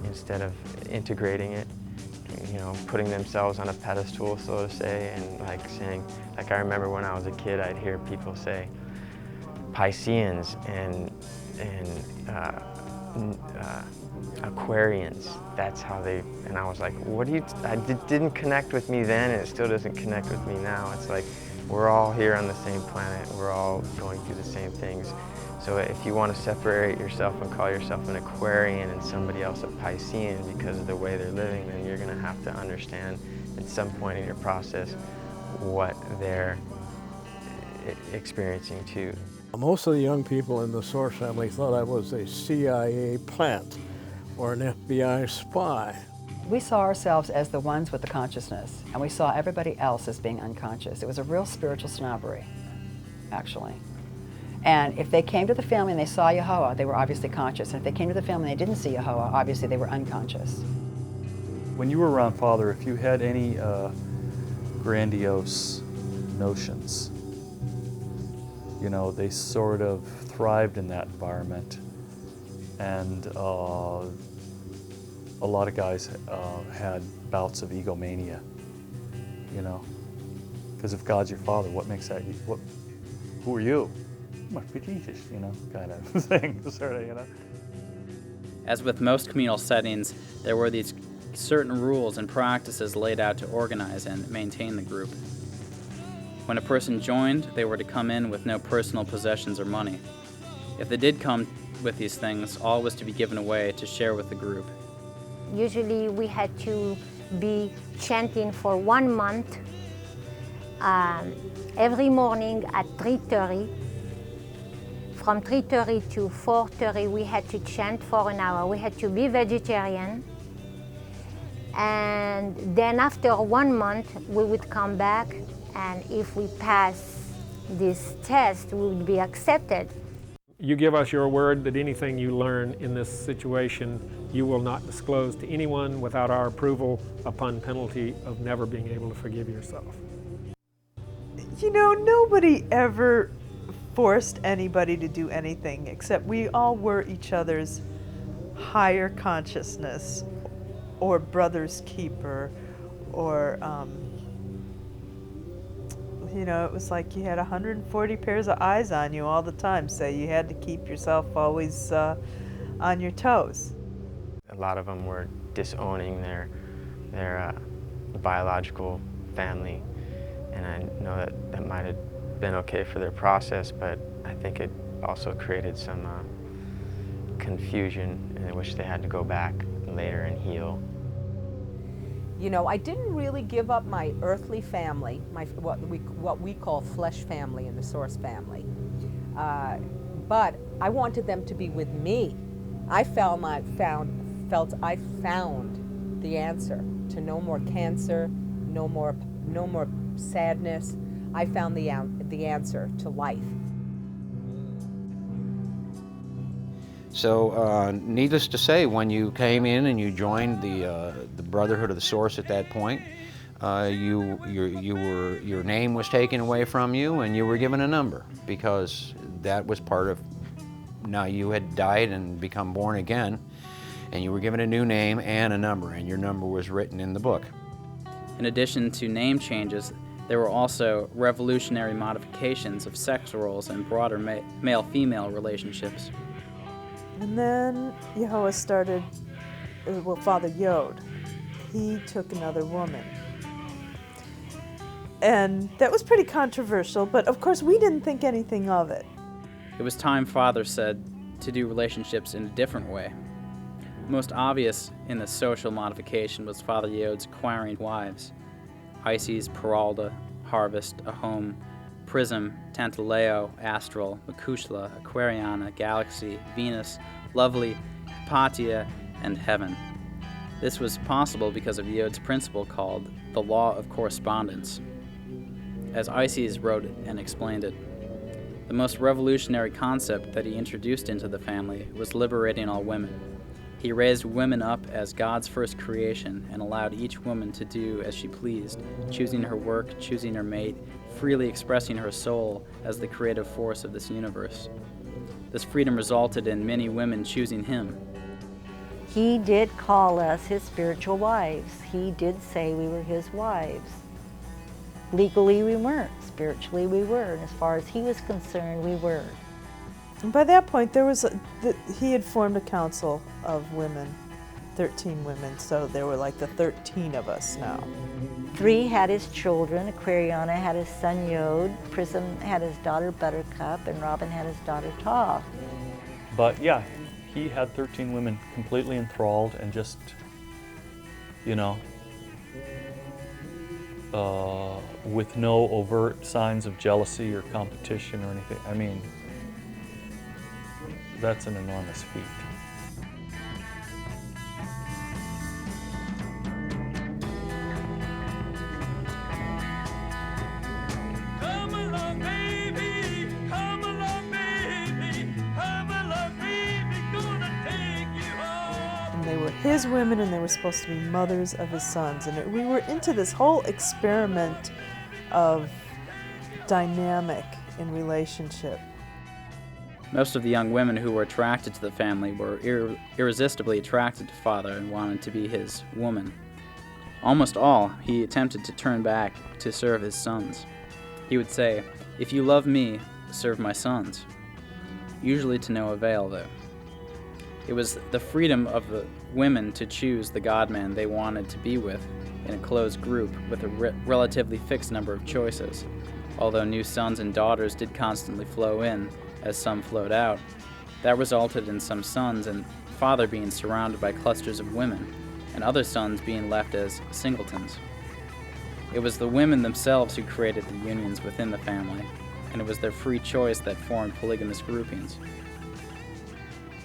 instead of integrating it, you know, putting themselves on a pedestal, so to say, and like saying, like I remember when I was a kid, I'd hear people say Pisceans and Aquarians. That's how they, and I was like, what do you, it didn't connect with me then, and it still doesn't connect with me now. It's like, we're all here on the same planet. We're all going through the same things. So if you want to separate yourself and call yourself an Aquarian and somebody else a Piscean because of the way they're living, then you're going to have to understand at some point in your process what they're experiencing too. Most of the young people in the Source family thought I was a CIA plant or an FBI spy. We saw ourselves as the ones with the consciousness, and we saw everybody else as being unconscious. It was a real spiritual snobbery, actually. And if they came to the family and they saw Yehoah, they were obviously conscious. And if they came to the family and they didn't see Yehoah, obviously they were unconscious. When you were around Father, if you had any grandiose notions, you know, they sort of thrived in that environment. And a lot of guys had bouts of egomania, you know, because if God's your father, what makes that you? Who are you? Must be Jesus, you know, kind of thing, sort of, you know. As with most communal settings, there were these certain rules and practices laid out to organize and maintain the group. When a person joined, they were to come in with no personal possessions or money. If they did come with these things, all was to be given away to share with the group. Usually we had to be chanting for 1 month every morning at 3:30. From 3:30 to 4:30 we had to chant for an hour. We had to be vegetarian. And then after 1 month we would come back, and if we pass this test we would be accepted. You give us your word that anything you learn in this situation you will not disclose to anyone without our approval, upon penalty of never being able to forgive yourself. You know, nobody ever forced anybody to do anything, except we all were each other's higher consciousness or brother's keeper, or you know, it was like you had 140 pairs of eyes on you all the time, so you had to keep yourself always on your toes. A lot of them were disowning their biological family, and I know that might have been okay for their process, but I think it also created some confusion in which they had to go back later and heal. You know, I didn't really give up my earthly family, what we call flesh family in the Source family, but I wanted them to be with me. I felt I found the answer to no more cancer, no more sadness. I found the answer to life. So, needless to say, when you came in and you joined the Brotherhood of the Source at that point, your name was taken away from you and you were given a number, because that was part of, now you had died and become born again, and you were given a new name and a number, and your number was written in the book. In addition to name changes, there were also revolutionary modifications of sex roles and broader male-female relationships. And then Yehoah started, well, Father Yod, he took another woman. And that was pretty controversial, but of course we didn't think anything of it. It was time, Father said, to do relationships in a different way. Most obvious in the social modification was Father Yod's acquiring wives: Isis, Peralta, Harvest, Ahom, Prism, Tantaleo, Astral, Macushla, Aquariana, Galaxy, Venus, Lovely, Hypatia, and Heaven. This was possible because of Yod's principle called the law of correspondence. As Isis wrote it and explained it, the most revolutionary concept that he introduced into the family was liberating all women. He raised women up as God's first creation and allowed each woman to do as she pleased, choosing her work, choosing her mate, freely expressing her soul as the creative force of this universe. This freedom resulted in many women choosing him. He did call us his spiritual wives. He did say we were his wives. Legally we weren't, spiritually we were, and as far as he was concerned, we were. And by that point, he had formed a council of women, 13 women, so there were like the 13 of us now. 3 had his children. Aquariana had his son Yod, Prism had his daughter Buttercup, and Robin had his daughter Toph. But yeah, he had 13 women completely enthralled and just, you know, with no overt signs of jealousy or competition or anything. I mean, that's an enormous feat. They were his women, and they were supposed to be mothers of his sons. And we were into this whole experiment of dynamic in relationship. Most of the young women who were attracted to the family were irresistibly attracted to Father and wanted to be his woman. Almost all he attempted to turn back to serve his sons. He would say, "If you love me, serve my sons." Usually to no avail, though. It was the freedom of the women to choose the God-man they wanted to be with in a closed group with a relatively fixed number of choices. Although new sons and daughters did constantly flow in, as some flowed out, that resulted in some sons and Father being surrounded by clusters of women, and other sons being left as singletons. It was the women themselves who created the unions within the family, and it was their free choice that formed polygamous groupings.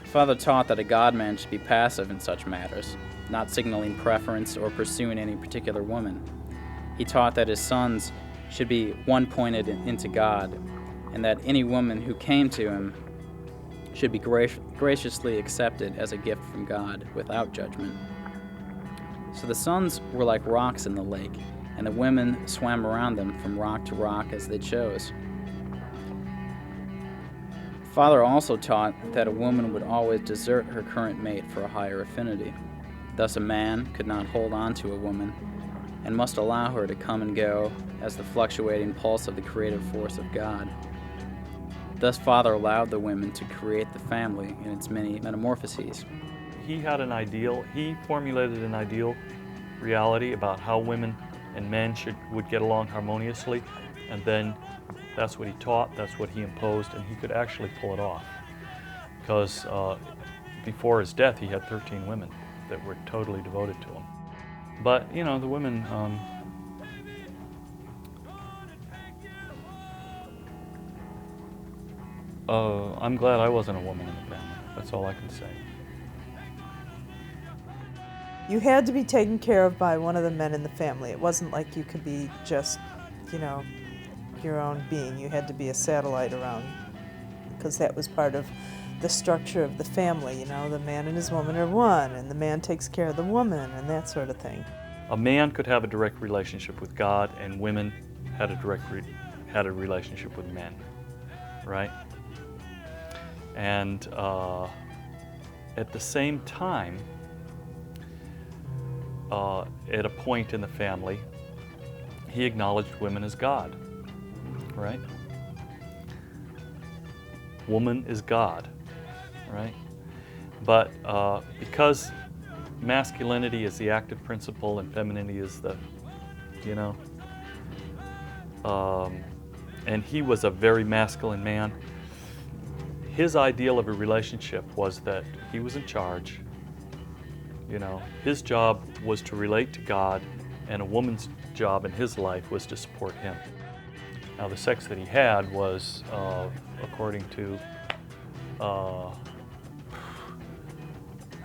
Father taught that a God-man should be passive in such matters, not signaling preference or pursuing any particular woman. He taught that his sons should be one-pointed into God, and that any woman who came to him should be graciously accepted as a gift from God without judgment. So the sons were like rocks in the lake, and the women swam around them from rock to rock as they chose. Father also taught that a woman would always desert her current mate for a higher affinity. Thus a man could not hold on to a woman and must allow her to come and go as the fluctuating pulse of the creative force of God. Thus Father allowed the women to create the family in its many metamorphoses. He had an ideal, he formulated an ideal reality about how women and men would get along harmoniously, and then that's what he taught, that's what he imposed, and he could actually pull it off. Because before his death, he had 13 women that were totally devoted to him. But, you know, the women, I'm glad I wasn't a woman in the family. That's all I can say. You had to be taken care of by one of the men in the family. It wasn't like you could be just, you know, your own being. You had to be a satellite around, because that was part of the structure of the family. You know, the man and his woman are one, and the man takes care of the woman, and that sort of thing. A man could have a direct relationship with God, and women had a relationship with men, right? And at the same time, at a point in the family, he acknowledged women as God, right? Woman is God, right? But because masculinity is the active principle and femininity is the, you know, and he was a very masculine man, his ideal of a relationship was that he was in charge. You know, his job was to relate to God, and a woman's job in his life was to support him. Now, the sex that he had was, according to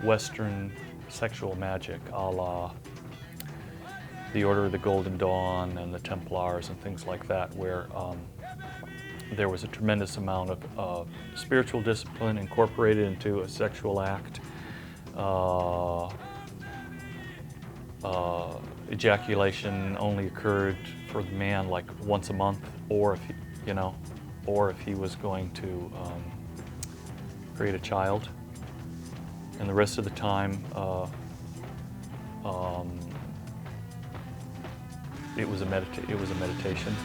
Western sexual magic, a la the Order of the Golden Dawn and the Templars and things like that, where there was a tremendous amount of spiritual discipline incorporated into a sexual act. Ejaculation only occurred for the man like once a month, or if he, you know, or if he was going to create a child, and the rest of the time it was a meditation.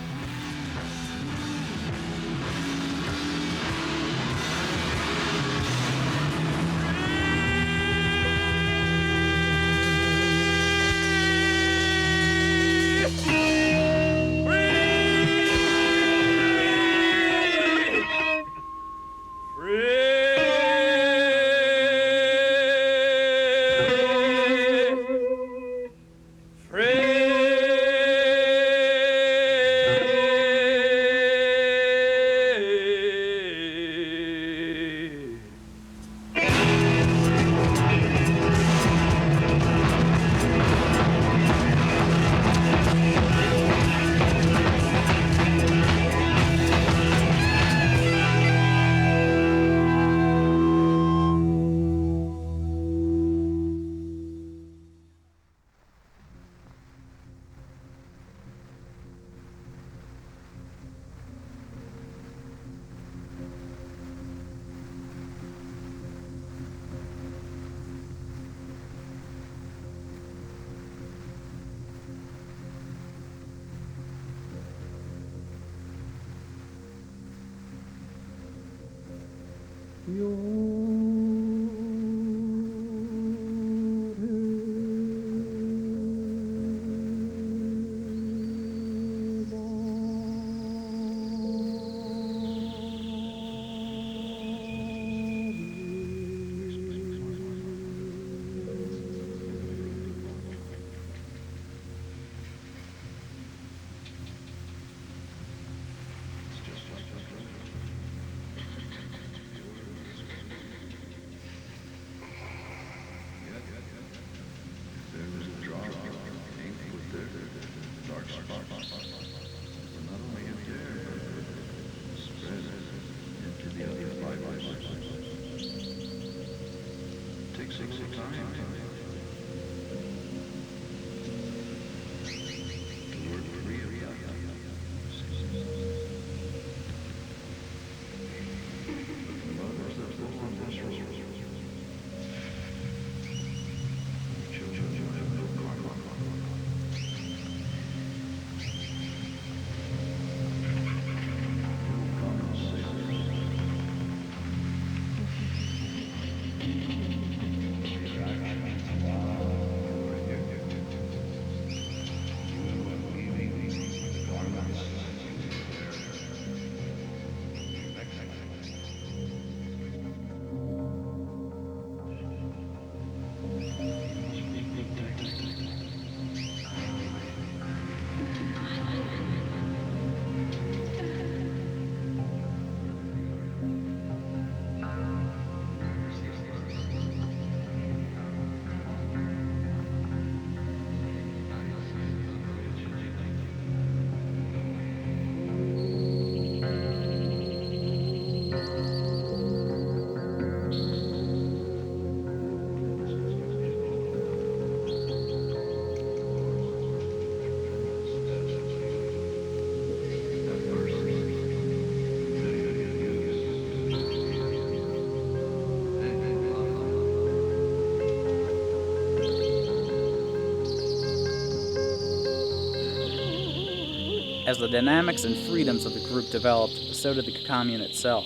As the dynamics and freedoms of the group developed, so did the commune itself,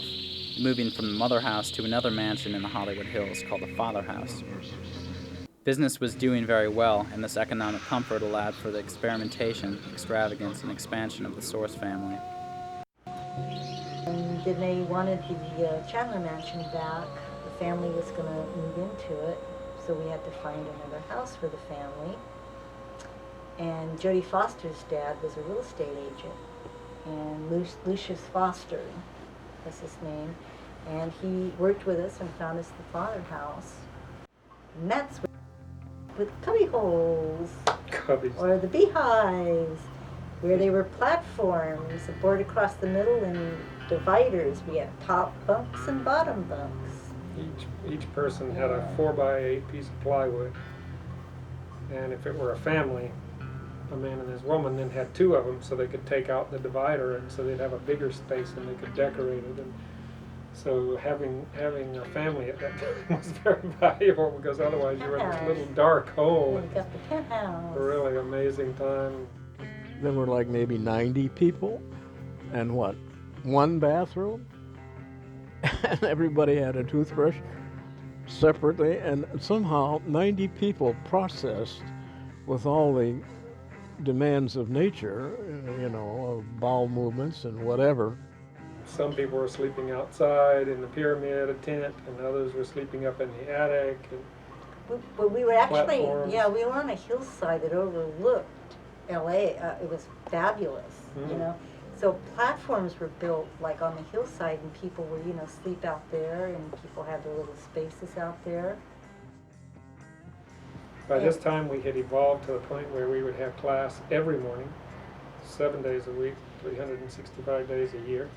moving from the mother house to another mansion in the Hollywood Hills called the Father House. Business was doing very well, and this economic comfort allowed for the experimentation, extravagance, and expansion of the Source family. And then they wanted the Chandler Mansion back. The family was going to move into it, so we had to find another house for the family. And Jodie Foster's dad was a real estate agent, and Lucius Foster was his name, and he worked with us and found us the Father House. And that's with cubby holes, or the beehives, where they were platforms, a board across the middle and dividers. We had top bunks and bottom bunks. Each person had a 4x8 piece of plywood, and if it were a family, a man and his woman then had two of them, so they could take out the divider, and so they'd have a bigger space and they could decorate it. And so having a family at that time was very valuable, because otherwise you were in this little dark hole. We got the penthouse. A really amazing time. There were like maybe 90 people, and what, one bathroom? And everybody had a toothbrush separately, and somehow 90 people processed with all the demands of nature, you know, of bowel movements and whatever. Some people were sleeping outside in the pyramid, a tent, and others were sleeping up in the attic. But we were actually, platforms. yeah, we were on a hillside that overlooked LA. It was fabulous, you know. So platforms were built like on the hillside, and people were, you know, sleep out there, and people had their little spaces out there. By this time, we had evolved to the point where we would have class every morning, 7 days a week, 365 days a year.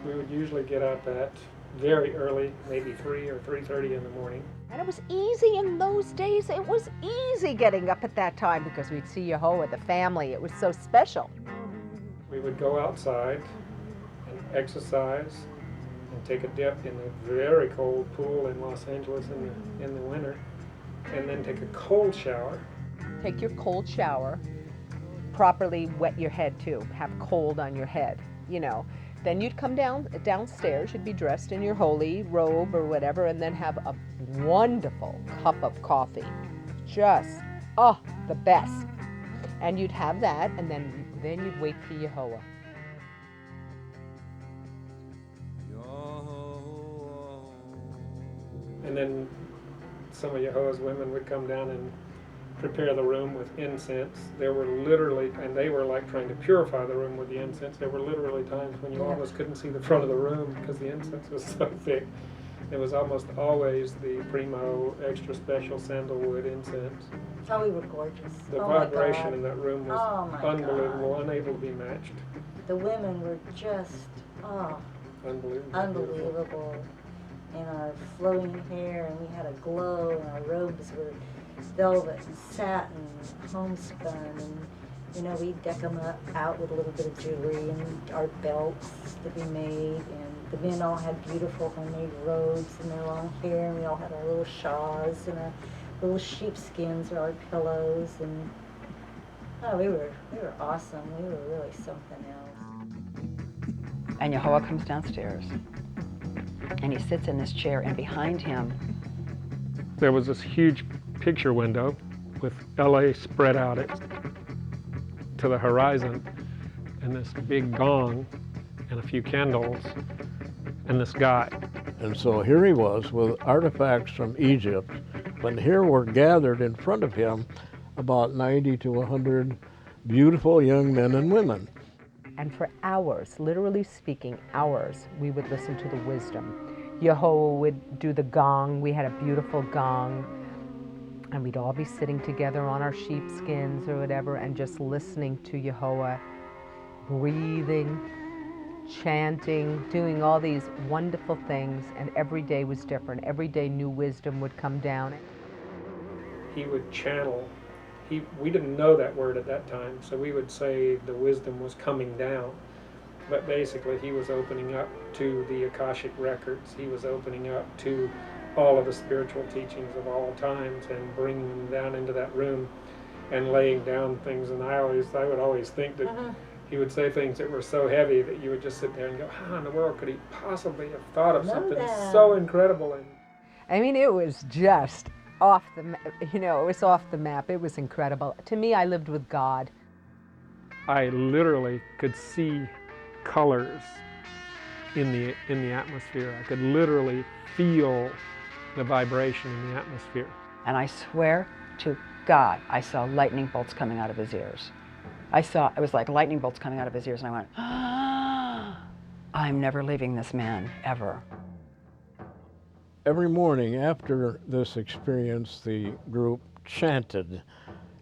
We would usually get up at very early, maybe 3 or 3:30 in the morning. And it was easy in those days. It was easy getting up at that time because we'd see Yehoah, the family. It was so special. We would go outside and exercise and take a dip in the very cold pool in Los Angeles in the winter, and then take a cold shower. Take your cold shower, properly wet your head too, have cold on your head, you know. Then you'd come downstairs, you'd be dressed in your holy robe or whatever, and then have a wonderful cup of coffee. Just, oh, the best. And you'd have that, and then you'd wait for Yehoah. And then some of Yehoah's women would come down and prepare the room with incense. There were literally, and they were like trying to purify the room with the incense. There were literally times when you almost couldn't see the front of the room because the incense was so thick. It was almost always the primo extra special sandalwood incense. Oh, we were gorgeous. The oh vibration in that room was unbelievable, unable to be matched. The women were just, unbelievable. And our flowing hair, and we had a glow, and our robes were velvet and satin, homespun, and you know, we'd deck them out with a little bit of jewelry and our belts that we made, and the men all had beautiful homemade robes and their long hair, and we all had our little shawls and our little sheepskins or our pillows, and we were awesome. We were really something else. And Yehoah comes downstairs, and he sits in this chair, and behind him there was this huge picture window with LA spread out to the horizon, and this big gong and a few candles and this guy. And so here he was with artifacts from Egypt, but here were gathered in front of him about 90 to 100 beautiful young men and women. And for hours, literally speaking, hours, we would listen to the wisdom. Yehoah would do the gong. We had a beautiful gong. And we'd all be sitting together on our sheepskins or whatever and just listening to Yehoah, breathing, chanting, doing all these wonderful things. And every day was different. Every day new wisdom would come down. He would channel. We didn't know that word at that time, so we would say the wisdom was coming down. But basically he was opening up to the Akashic records. He was opening up to all of the spiritual teachings of all times and bringing them down into that room and laying down things. And I would always think that he would say things that were so heavy that you would just sit there and go, how in the world could he possibly have thought of something so incredible? And I mean, it was just off the, it was off the map. It was incredible. To me, I lived with God. I literally could see colors in the atmosphere. I could literally feel the vibration in the atmosphere. And I swear to God, I saw lightning bolts coming out of his ears. It was like lightning bolts coming out of his ears, and I went, ah, I'm never leaving this man, ever. Every morning after this experience, the group chanted,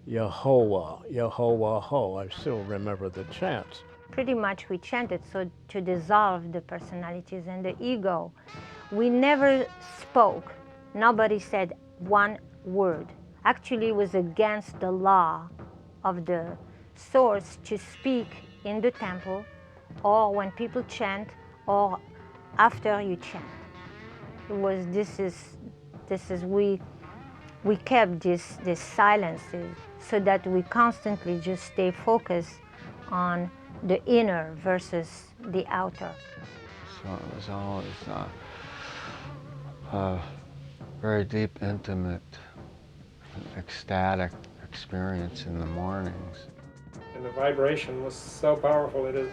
Yehovah, Yehovah Ho. I still remember the chants. Pretty much we chanted so to dissolve the personalities and the ego. We never spoke. Nobody said one word. Actually, it was against the law of the source to speak in the temple or when people chant or after you chant. It was, we kept this silence so that we constantly just stay focused on the inner versus the outer. So it was always a very deep, intimate, ecstatic experience in the mornings. And the vibration was so powerful it is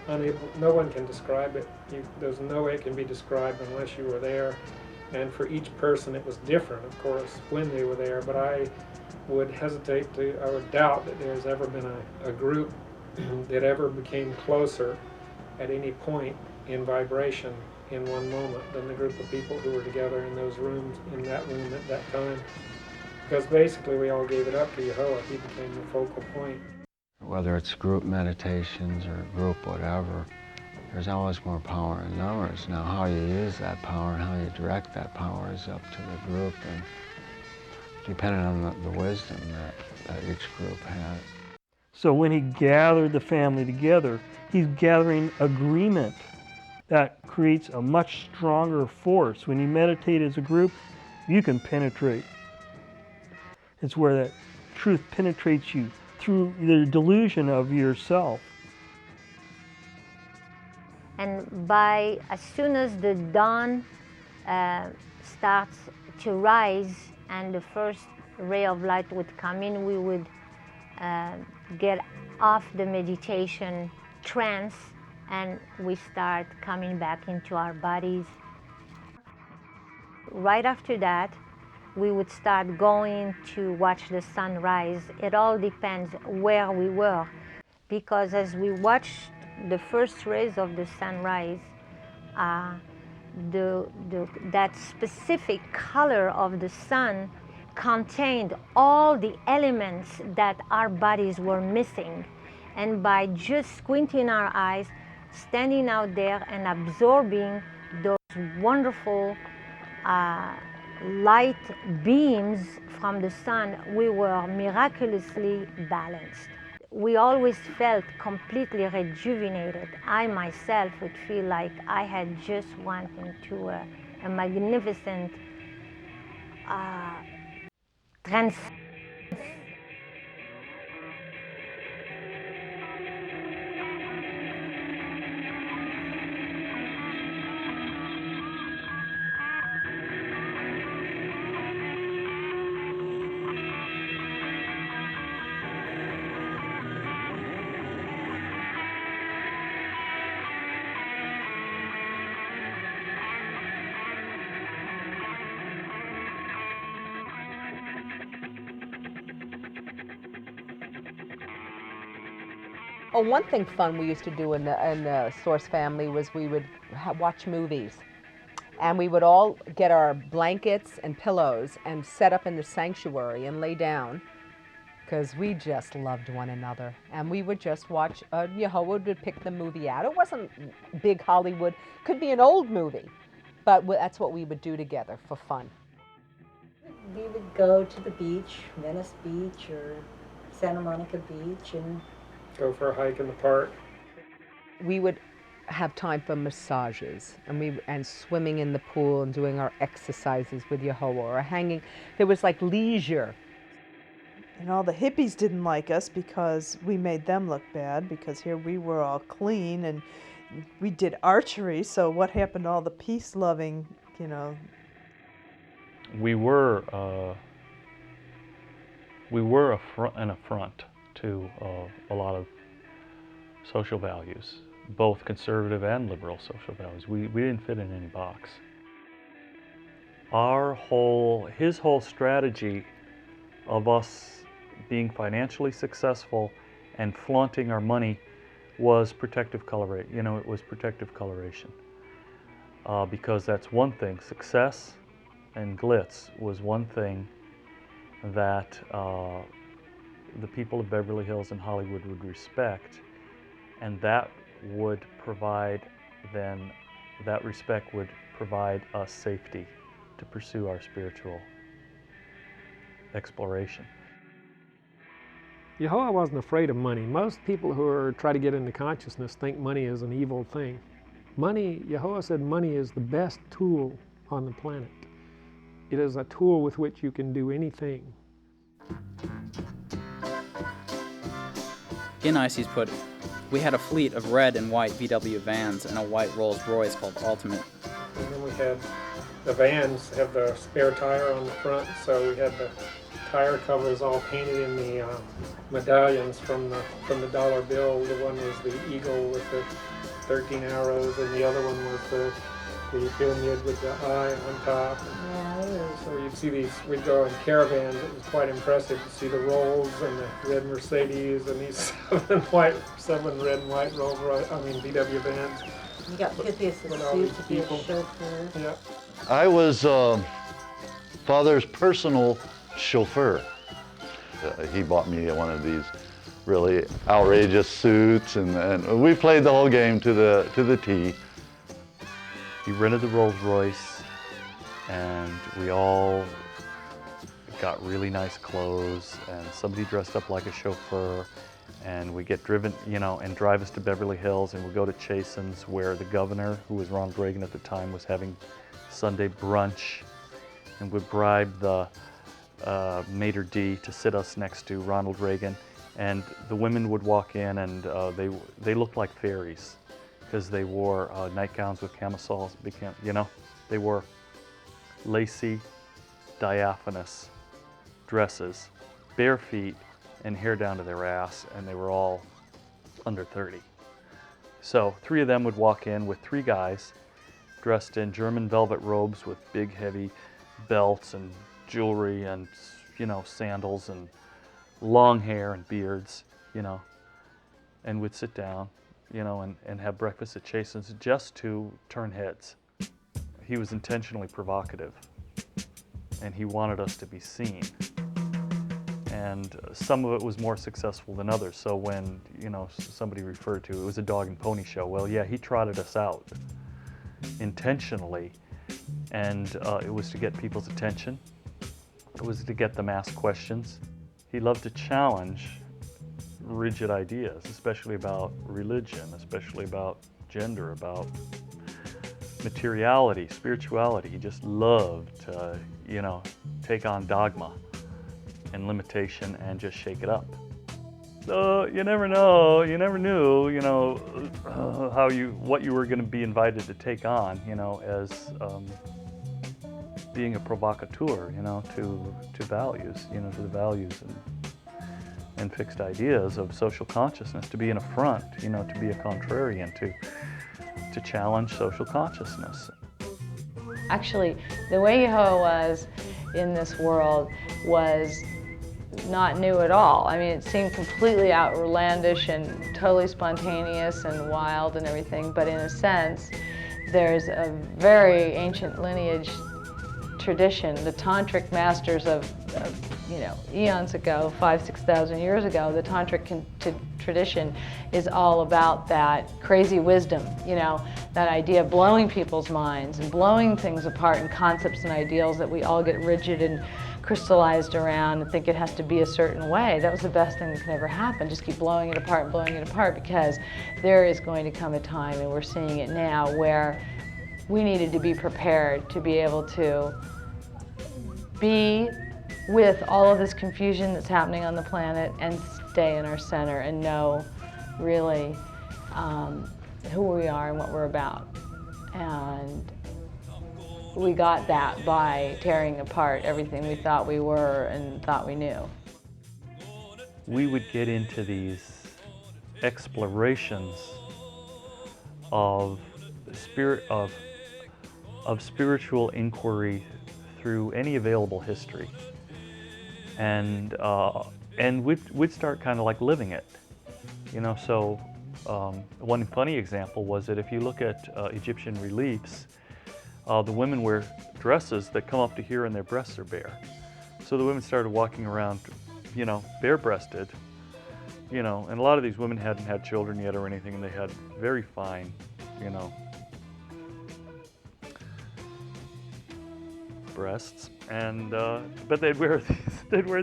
no one can describe it. There's no way it can be described unless you were there. And for each person it was different, of course, when they were there, but I would doubt that there's ever been a group that ever became closer at any point in vibration in one moment than the group of people who were together in those rooms, in that room at that time. Because basically we all gave it up to Yehovah. He became the focal point. Whether it's group meditations or group whatever, there's always more power in numbers. Now how you use that power and how you direct that power is up to the group, and depending on the wisdom that each group has. So when he gathered the family together, he's gathering agreement that creates a much stronger force. When you meditate as a group, you can penetrate. It's where that truth penetrates you through the delusion of yourself. And as soon as the dawn starts to rise and the first ray of light would come in, we would get off the meditation trance and we start coming back into our bodies. Right after that, we would start going to watch the sunrise. It all depends where we were, because as we watched the first rays of the sunrise, that specific color of the sun contained all the elements that our bodies were missing. And by just squinting our eyes, standing out there and absorbing those wonderful light beams from the sun, we were miraculously balanced. We always felt completely rejuvenated. I myself would feel like I had just went into a magnificent trance. Oh, one thing fun we used to do in the Source family was we would watch movies. And we would all get our blankets and pillows and set up in the sanctuary and lay down, because we just loved one another. And we would just watch, Yehovah would pick the movie out. It wasn't big Hollywood, could be an old movie, but that's what we would do together for fun. We would go to the beach, Venice Beach or Santa Monica Beach, and go for a hike in the park. We would have time for massages and swimming in the pool and doing our exercises with Yehovah, or hanging. There was like leisure. And all the hippies didn't like us because we made them look bad, because here we were all clean and we did archery, so what happened to all the peace-loving, you know? We were an affront to a lot of social values, both conservative and liberal social values. We didn't fit in any box. His whole strategy of us being financially successful and flaunting our money was protective coloration. You know, it was protective coloration. Because that's one thing. Success and glitz was one thing that the people of Beverly Hills and Hollywood would respect, and that would provide, then that respect would provide us safety to pursue our spiritual exploration. Yehoah wasn't afraid of money. Most people who try to get into consciousness think money is an evil thing. Money, Yehoah said, money is the best tool on the planet. It is a tool with which you can do anything. In Icy's put, we had a fleet of red and white VW vans and a white Rolls Royce called Ultimate. And then we had the vans have the spare tire on the front, so we had the tire covers all painted in the medallions from the dollar bill. The one was the eagle with the 13 arrows, and the other one was the pyramid with the eye on top. Yeah. So you'd see these, we'd go in caravans. It was quite impressive to see the Rolls and the red Mercedes and these seven red and white VW vans. You got Pythias in a suit to be a chauffeur. Yeah. I was Father's personal chauffeur. He bought me one of these really outrageous suits, and we played the whole game to the T. He rented the Rolls Royce, and we all got really nice clothes, and somebody dressed up like a chauffeur, and we get driven, you know, and drive us to Beverly Hills, and we go to Chasen's, where the governor, who was Ronald Reagan at the time, was having Sunday brunch, and would bribe the maitre d' to sit us next to Ronald Reagan, and the women would walk in, and they looked like fairies, because they wore nightgowns with camisoles, you know, they wore lacy, diaphanous dresses, bare feet, and hair down to their ass, and they were all under 30. So 3 of them would walk in with 3 guys dressed in German velvet robes with big heavy belts and jewelry and, you know, sandals and long hair and beards, you know, and would sit down, you know, and have breakfast at Chasen's just to turn heads. He was intentionally provocative, and he wanted us to be seen. And some of it was more successful than others. So when, you know, somebody referred to it was a dog and pony show, well, yeah, he trotted us out intentionally, and it was to get people's attention. It was to get them asked questions. He loved to challenge rigid ideas, especially about religion, especially about gender, about materiality, spirituality. He just loved to, you know, take on dogma and limitation and just shake it up. So you never know, you never knew, you know, what you were going to be invited to take on, you know, as being a provocateur, you know, to values, you know, to the values and fixed ideas of social consciousness, to be an affront, you know, to be a contrarian, to challenge social consciousness. Actually, the way Yehoah was in this world was not new at all. I mean, it seemed completely outlandish and totally spontaneous and wild and everything, but in a sense, there's a very ancient lineage tradition. The tantric masters of you know, eons ago, 5,000–6,000 years ago, the tantric tradition is all about that crazy wisdom, you know, that idea of blowing people's minds and blowing things apart in concepts and ideals that we all get rigid and crystallized around and think it has to be a certain way. That was the best thing that could ever happen. Just keep blowing it apart and blowing it apart, because there is going to come a time, and we're seeing it now, where we needed to be prepared to be able to be with all of this confusion that's happening on the planet and stay in our center and know really who we are and what we're about. And we got that by tearing apart everything we thought we were and thought we knew. We would get into these explorations of spiritual inquiry through any available history, and we'd start kind of like living it, you know. So one funny example was that if you look at Egyptian reliefs, the women wear dresses that come up to here and their breasts are bare. So the women started walking around, you know, bare-breasted, you know, and a lot of these women hadn't had children yet or anything, and they had very fine, you know, breasts, and but they'd wear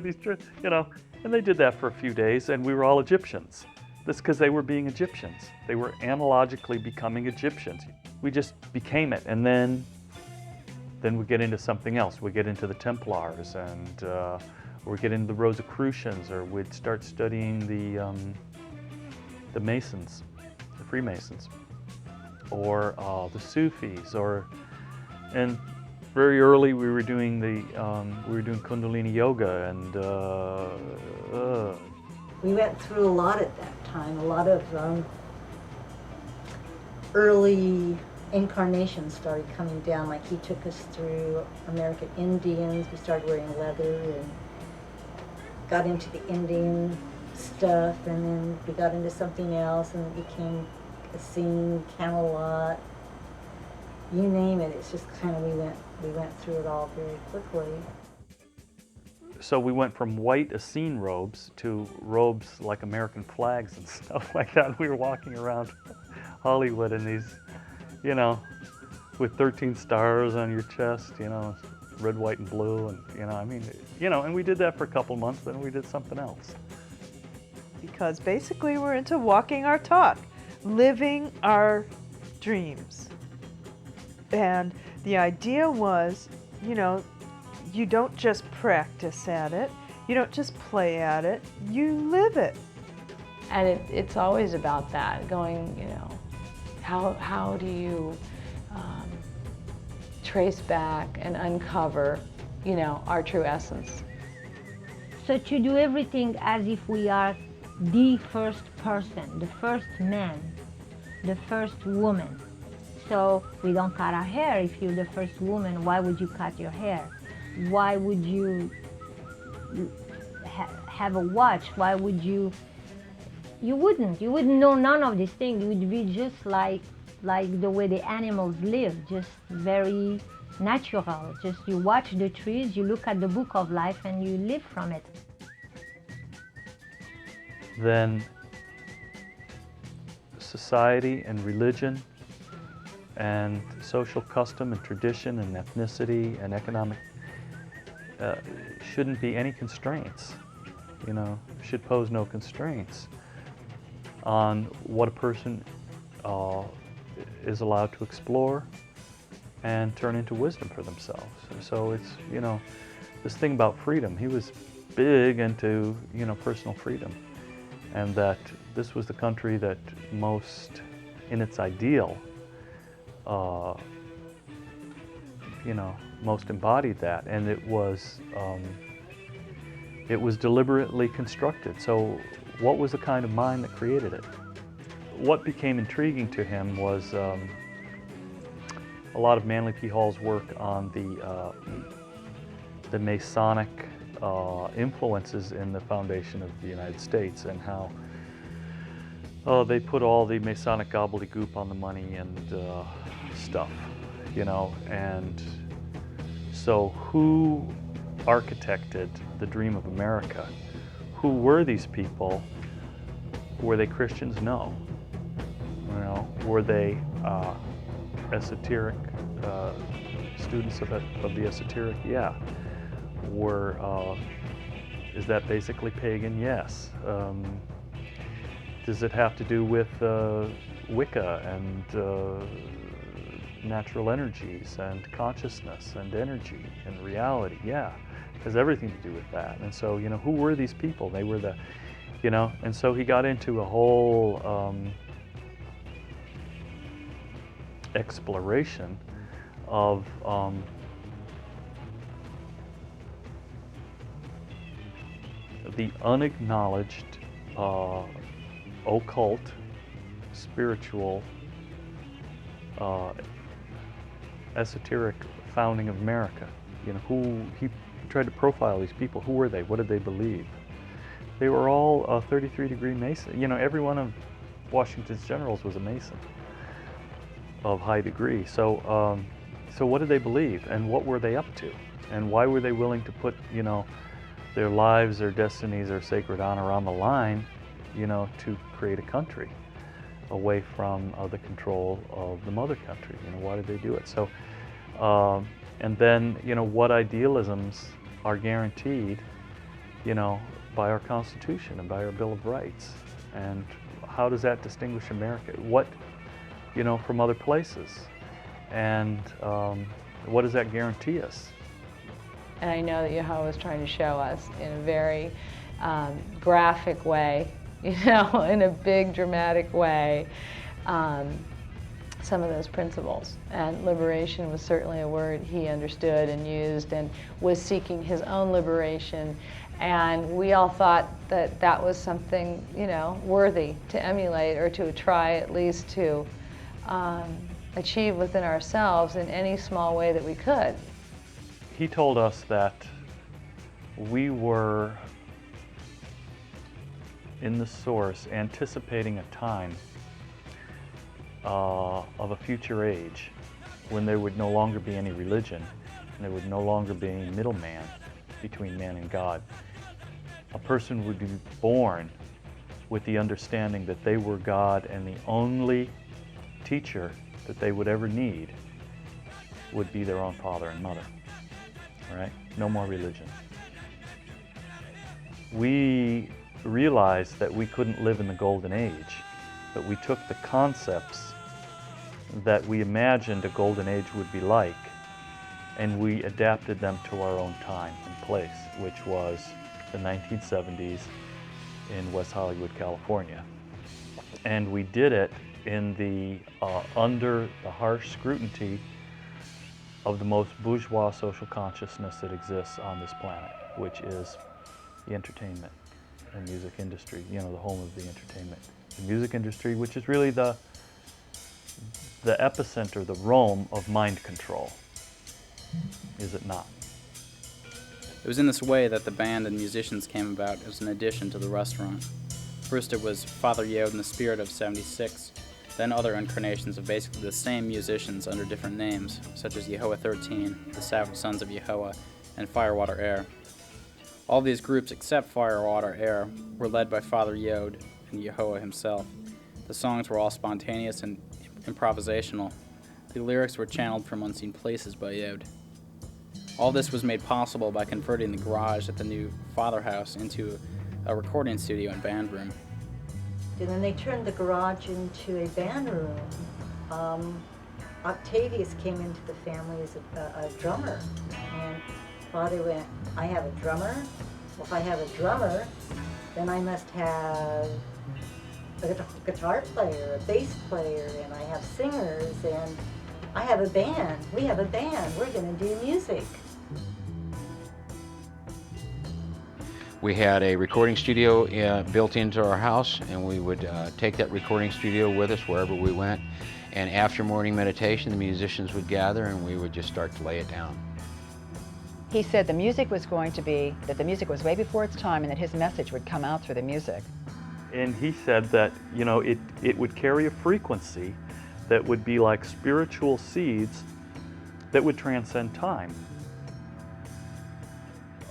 these, you know, and they did that for a few days, and we were all Egyptians. That's because they were being Egyptians. They were analogically becoming Egyptians. We just became it, and then we get into something else. We get into the Templars, and or we get into the Rosicrucians, or we'd start studying the Masons, the Freemasons, or the Sufis, and very early we were doing Kundalini yoga, and we went through a lot at that time, a lot of early incarnations started coming down. Like he took us through American Indians. We started wearing leather and got into the Indian stuff, and then we got into something else, and it became Essene, Camelot, you name it. It's just kind of we went through it all very quickly. So we went from white Essene robes to robes like American flags and stuff like that. We were walking around Hollywood in these, you know, with 13 stars on your chest, you know, red, white, and blue, and, you know, I mean, you know, and we did that for a couple months, then we did something else. Because basically we're into walking our talk, living our dreams. And the idea was, you know, you don't just practice at it, you don't just play at it, you live it. And it's always about that, going, you know, how do you trace back and uncover, you know, our true essence. So to do everything as if we are the first person, the first man, the first woman. So we don't cut our hair. If you're the first woman, why would you cut your hair? Why would you have a watch? Why would you wouldn't know none of these things. You would be just like the way the animals live, just very natural. Just you watch the trees, you look at the book of life, and you live from it. Then society and religion and social custom and tradition and ethnicity and economic shouldn't be any constraints, you know, should pose no constraints on what a person is allowed to explore and turn into wisdom for themselves. So it's, you know, this thing about freedom, he was big into, you know, personal freedom, and that this was the country that most, in its ideal, you know, most embodied that, and it was deliberately constructed. So what was the kind of mind that created it? What became intriguing to him was a lot of Manly P. Hall's work on the Masonic influences in the foundation of the United States, and how they put all the Masonic gobbledygook on the money and stuff, you know. And so who architected the dream of America? Who were these people? Were they Christians? No. You know, were they esoteric students of the esoteric? Yeah. Is that basically pagan? Yes. Does it have to do with Wicca and natural energies and consciousness and energy and reality. Yeah, it has everything to do with that. And so, you know, who were these people? They were the, you know, and so he got into a whole exploration of the unacknowledged occult, spiritual, esoteric founding of America. You know, who he tried to profile these people. Who were they? What did they believe? They were all 33-degree Mason. You know, every one of Washington's generals was a Mason of high degree. So, so what did they believe, and what were they up to, and why were they willing to put, you know, their lives, their destinies, their sacred honor on the line, you know, to create a country away from the control of the mother country? You know, why did they do it? So, and then, you know, what idealisms are guaranteed, you know, by our Constitution and by our Bill of Rights, and how does that distinguish America? What, you know, from other places, and what does that guarantee us? And I know that Yehovah is trying to show us in a very graphic way, you know, in a big dramatic way, some of those principles. And liberation was certainly a word he understood and used, and was seeking his own liberation. And we all thought that that was something, you know, worthy to emulate, or to try at least to achieve within ourselves in any small way that we could. He told us that we were in the source anticipating a time of a future age when there would no longer be any religion, and there would no longer be any middleman between man and God. A person would be born with the understanding that they were God, and the only teacher that they would ever need would be their own father and mother. All right? No more religion. We realized that we couldn't live in the golden age, but we took the concepts that we imagined a golden age would be like, and we adapted them to our own time and place, which was the 1970s in West Hollywood, California. And we did it in the under the harsh scrutiny of the most bourgeois social consciousness that exists on this planet, which is the entertainment and music industry, you know, the home of the entertainment. The music industry, which is really the epicenter, the Rome of mind control, is it not? It was in this way that the band and musicians came about as an addition to the restaurant. First it was Father Yod and the Spirit of 76, then other incarnations of basically the same musicians under different names, such as Yehovah 13, the Savage Sons of Yehovah, and Firewater Air. All these groups except Firewater Air were led by Father Yod and Yehovah himself. The songs were all spontaneous and improvisational. The lyrics were channeled from unseen places by Yod. All this was made possible by converting the garage at the new Father House into a recording studio and band room. And then they turned the garage into a band room. Octavius came into the family as a drummer, and Father went, I have a drummer? Well, if I have a drummer, then I must have a guitar player, a bass player, and I have singers, and I have a band. We have a band. We're going to do music. We had a recording studio built into our house, and we would take that recording studio with us wherever we went. And after morning meditation, the musicians would gather, and we would just start to lay it down. He said the music was going to be, that the music was way before its time, and that his message would come out through the music. And he said that, you know, it would carry a frequency that would be like spiritual seeds that would transcend time.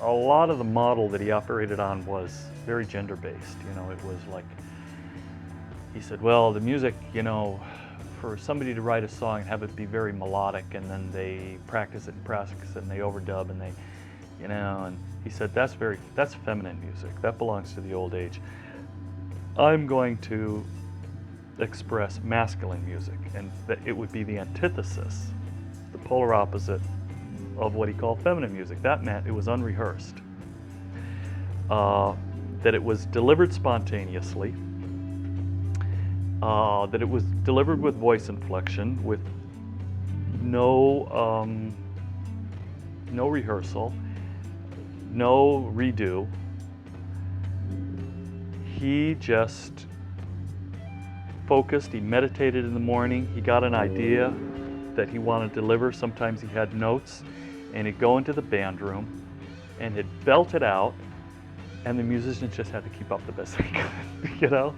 A lot of the model that he operated on was very gender-based. You know, it was like, he said, well, the music, you know, for somebody to write a song and have it be very melodic, and then they practice it and practice it and they overdub and they, you know, and he said that's feminine music. That belongs to the old age. I'm going to express masculine music, and that it would be the antithesis, the polar opposite of what he called feminine music. That meant it was unrehearsed, that it was delivered spontaneously, that it was delivered with voice inflection, with no rehearsal, no redo. He just focused, he meditated in the morning, he got an idea that he wanted to deliver. Sometimes he had notes, and he'd go into the band room and he'd belt it out, and the musicians just had to keep up the best they could, you know?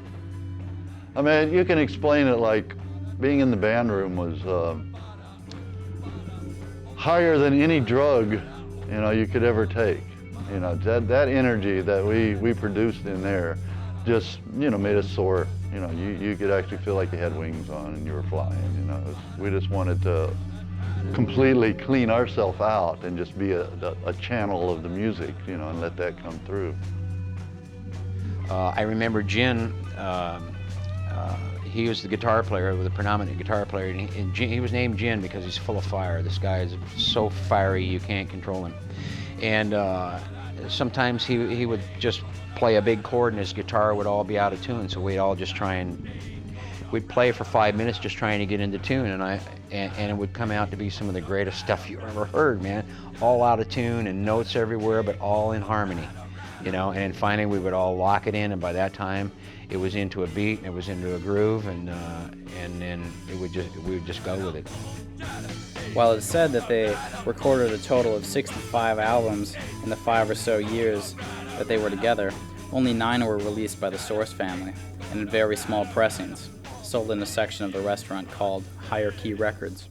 I mean, you can explain it like being in the band room was higher than any drug, you know, you could ever take. You know, that energy that we produced in there just, you know, made us soar. You know, you could actually feel like you had wings on and you were flying, you know. We just wanted to completely clean ourselves out and just be a channel of the music, you know, and let that come through. I remember Gin, he was the guitar player, the predominant guitar player, and Gin, he was named Gin because he's full of fire. This guy is so fiery you can't control him. And sometimes he would just play a big chord and his guitar would all be out of tune, so we'd all just we'd play for 5 minutes just trying to get into tune, and it would come out to be some of the greatest stuff you ever heard, man. All out of tune and notes everywhere, but all in harmony, you know. And then finally we would all lock it in, and by that time it was into a beat and it was into a groove, and then we would just go with it. While it's said that they recorded a total of 65 albums in the 5 or so years that they were together, only 9 were released by the Source family, and in very small pressings, sold in a section of the restaurant called Higher Key Records.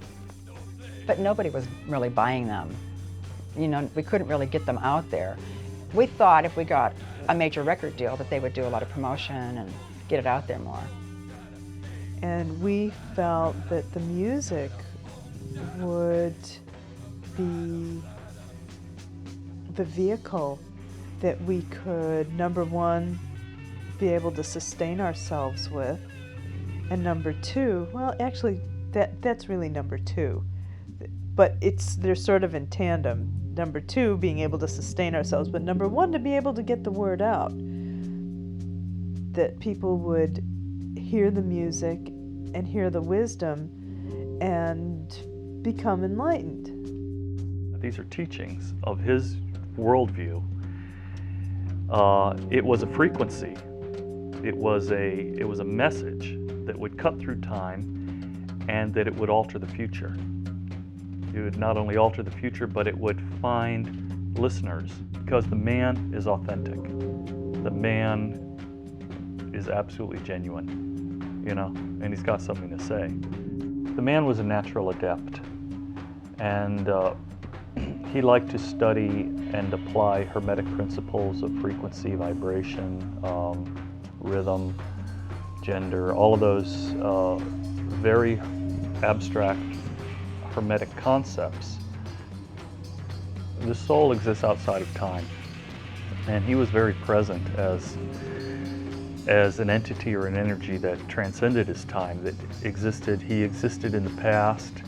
But nobody was really buying them. You know, we couldn't really get them out there. We thought if we got a major record deal that they would do a lot of promotion and get it out there more. And we felt that the music would be the vehicle that we could, number one, be able to sustain ourselves with, and number two, well, actually, that's really number two, but they're sort of in tandem. Number two, being able to sustain ourselves, but number one, to be able to get the word out, that people would hear the music and hear the wisdom and become enlightened. These are teachings of his worldview. It was a frequency. It was a message that would cut through time, and that it would alter the future. It would not only alter the future, but it would find listeners, because the man is authentic. The man is absolutely genuine, you know, and he's got something to say. The man was a natural adept, and he liked to study and apply hermetic principles of frequency, vibration, rhythm, gender, all of those very abstract hermetic concepts. The soul exists outside of time, and he was very present as an entity or an energy that transcended his time, that existed. He existed in the past.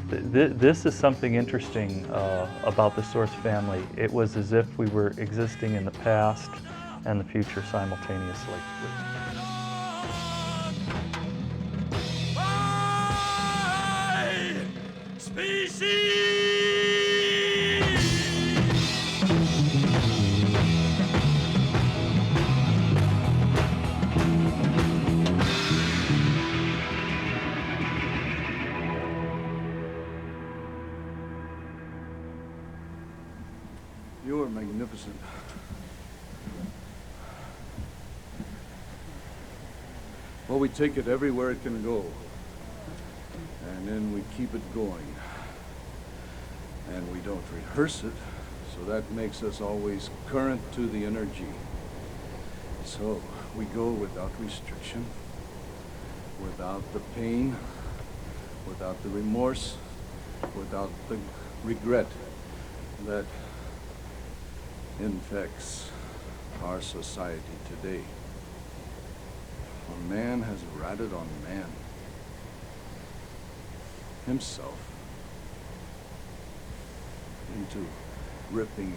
This is something interesting about the Source family. It was as if we were existing in the past and the future simultaneously. You are magnificent. Well, we take it everywhere it can go, and then we keep it going. And we don't rehearse it, so that makes us always current to the energy. So we go without restriction, without the pain, without the remorse, without the regret that infects our society today. man has ratted on man. Himself. Into ripping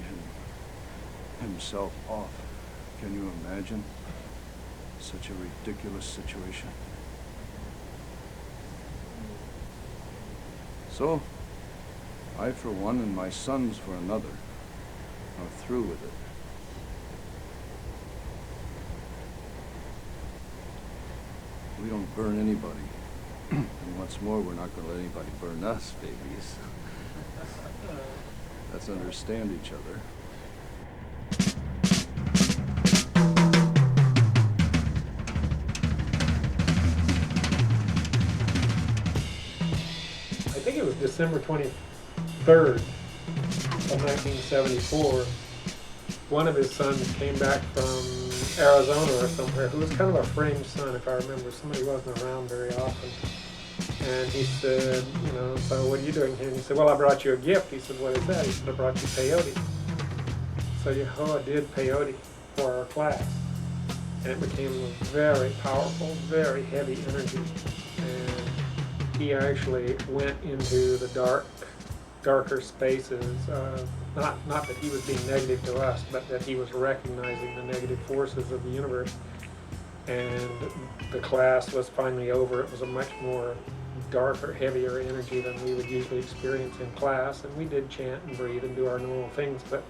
himself off. Can you imagine such a ridiculous situation? So, I for one and my sons for another are through with it. We don't burn anybody. And what's more, we're not going to let anybody burn us, babies. Let's understand each other. I think it was December 23rd of 1974. One of his sons came back from Arizona or somewhere, who was kind of a framed son, if I remember. Somebody who wasn't around very often. And he said, you know, so what are you doing here? And he said, well, I brought you a gift. He said, what is that? He said, I brought you peyote. So Yehoah did peyote for our class. And it became a very powerful, very heavy energy. And he actually went into the darker spaces. Not that he was being negative to us, but that he was recognizing the negative forces of the universe. And the class was finally over. It was a much more darker, heavier energy than we would usually experience in class. And we did chant and breathe and do our normal things. But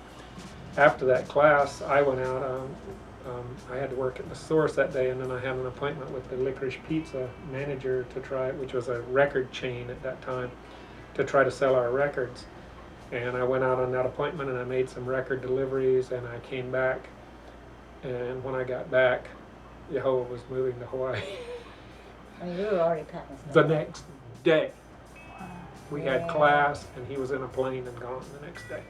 after that class, I went out. I had to work at the Source that day, and then I had an appointment with the Licorice Pizza manager to try, which was a record chain at that time, to try to sell our records. And I went out on that appointment and I made some record deliveries, and I came back. And when I got back, Yehoah was moving to Hawaii. I mean, you were already packing stuff. The next day. We had class, and he was in a plane and gone the next day.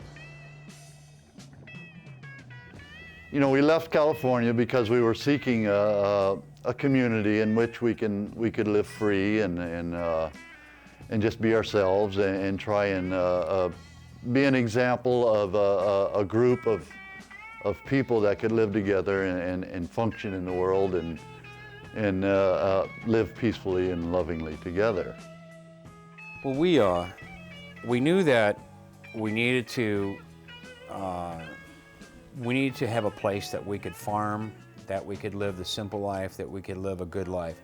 You know, we left California because we were seeking a community in which we could live free and just be ourselves and try and be an example of a group of people that could live together and function in the world and live peacefully and lovingly together. Well, we knew that we needed to have a place that we could farm, that we could live the simple life, that we could live a good life.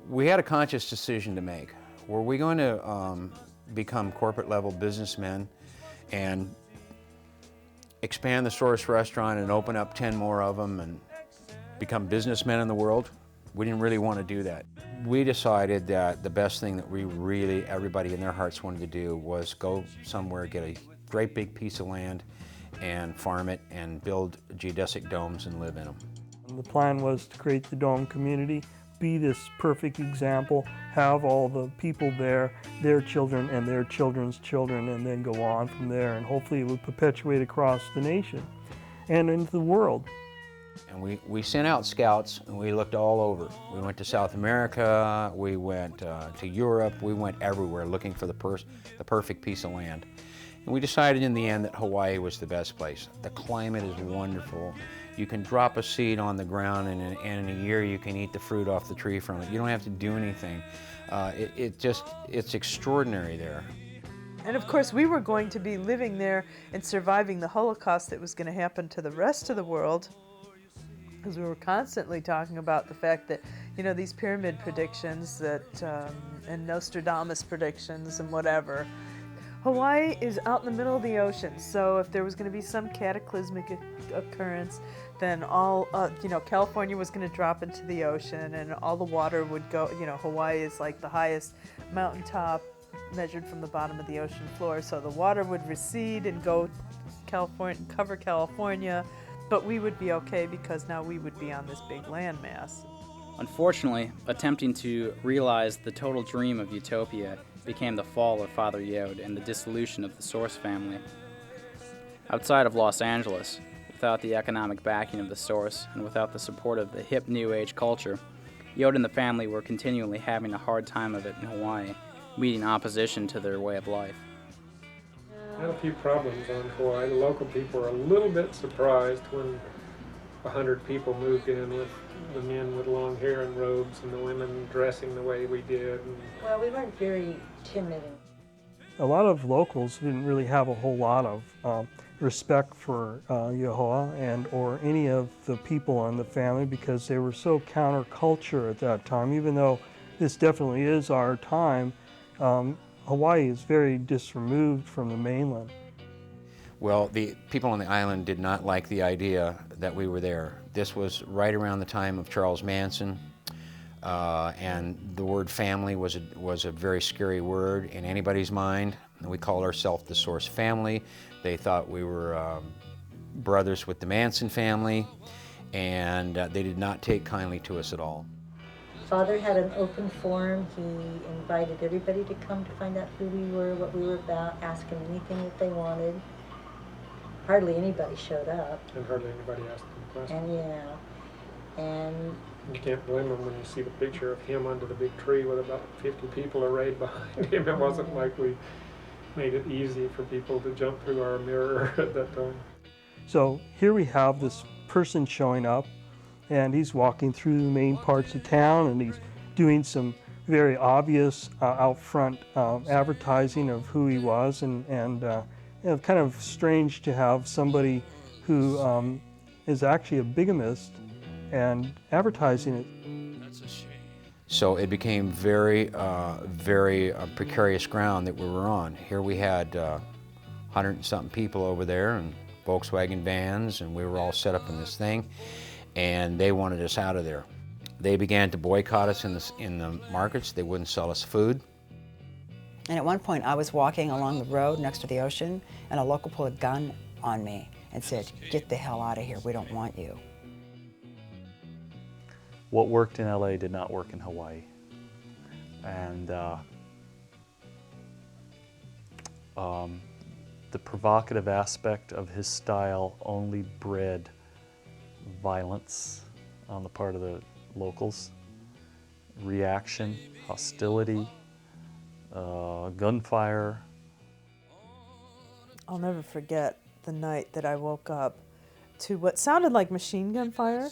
We had a conscious decision to make. Were we going to become corporate level businessmen and expand the Source restaurant and open up 10 more of them and become businessmen in the world? We didn't really want to do that. We decided that the best thing that everybody in their hearts wanted to do was go somewhere, get a great big piece of land and farm it and build geodesic domes and live in them. The plan was to create the dome community, be this perfect example, have all the people there, their children and their children's children, and then go on from there. And hopefully it would perpetuate across the nation and into the world. And we sent out scouts and we looked all over. We went to South America, we went to Europe, we went everywhere looking for the perfect piece of land. And we decided in the end that Hawaii was the best place. The climate is wonderful. You can drop a seed on the ground and in a year you can eat the fruit off the tree from it. You don't have to do anything. It's extraordinary there. And of course we were going to be living there and surviving the Holocaust that was going to happen to the rest of the world. Because we were constantly talking about the fact that, you know, these pyramid predictions that, and Nostradamus predictions and whatever. Hawaii is out in the middle of the ocean, so if there was going to be some cataclysmic occurrence, then all, California was going to drop into the ocean and all the water would go, Hawaii is like the highest mountaintop measured from the bottom of the ocean floor, so the water would recede and go cover California, but we would be okay because now we would be on this big landmass. Unfortunately, attempting to realize the total dream of utopia became the fall of Father Yod and the dissolution of the Source family. Outside of Los Angeles, without the economic backing of the Source and without the support of the hip New Age culture, Yod and the family were continually having a hard time of it in Hawaii, meeting opposition to their way of life. I had a few problems on Hawaii. The local people were a little bit surprised when 100 people moved in, with the men with long hair and robes and the women dressing the way we did. And Well, we weren't very timid. A lot of locals didn't really have a whole lot of respect for Yahoa and or any of the people in the family because they were so counterculture at that time. Even though this definitely is our time, Hawaii is very disremoved from the mainland. Well, the people on the island did not like the idea that we were there. This was right around the time of Charles Manson, and the word family was a very scary word in anybody's mind. We called ourselves the Source family. They thought we were brothers with the Manson family, and they did not take kindly to us at all. Father had an open forum. He invited everybody to come to find out who we were, what we were about, ask him anything that they wanted. Hardly anybody showed up. And hardly anybody asked him questions. And and you can't blame him when you see the picture of him under the big tree with about 50 people arrayed behind him. It wasn't like we made it easy for people to jump through our mirror at that time. So here we have this person showing up, and he's walking through the main parts of town, and he's doing some very obvious out front advertising of who he was, and you know, kind of strange to have somebody who is actually a bigamist and advertising it. That's a shame. So it became very precarious ground that we were on. Here we had 100 and something people over there and Volkswagen vans, and we were all set up in this thing, and they wanted us out of there. They began to boycott us in the markets. They wouldn't sell us food. And at one point, I was walking along the road next to the ocean, and a local pulled a gun on me and said, "Get the hell out of here, we don't want you." What worked in LA did not work in Hawaii. And the provocative aspect of his style only bred violence on the part of the locals, reaction, hostility, gunfire. I'll never forget the night that I woke up to what sounded like machine gun fire.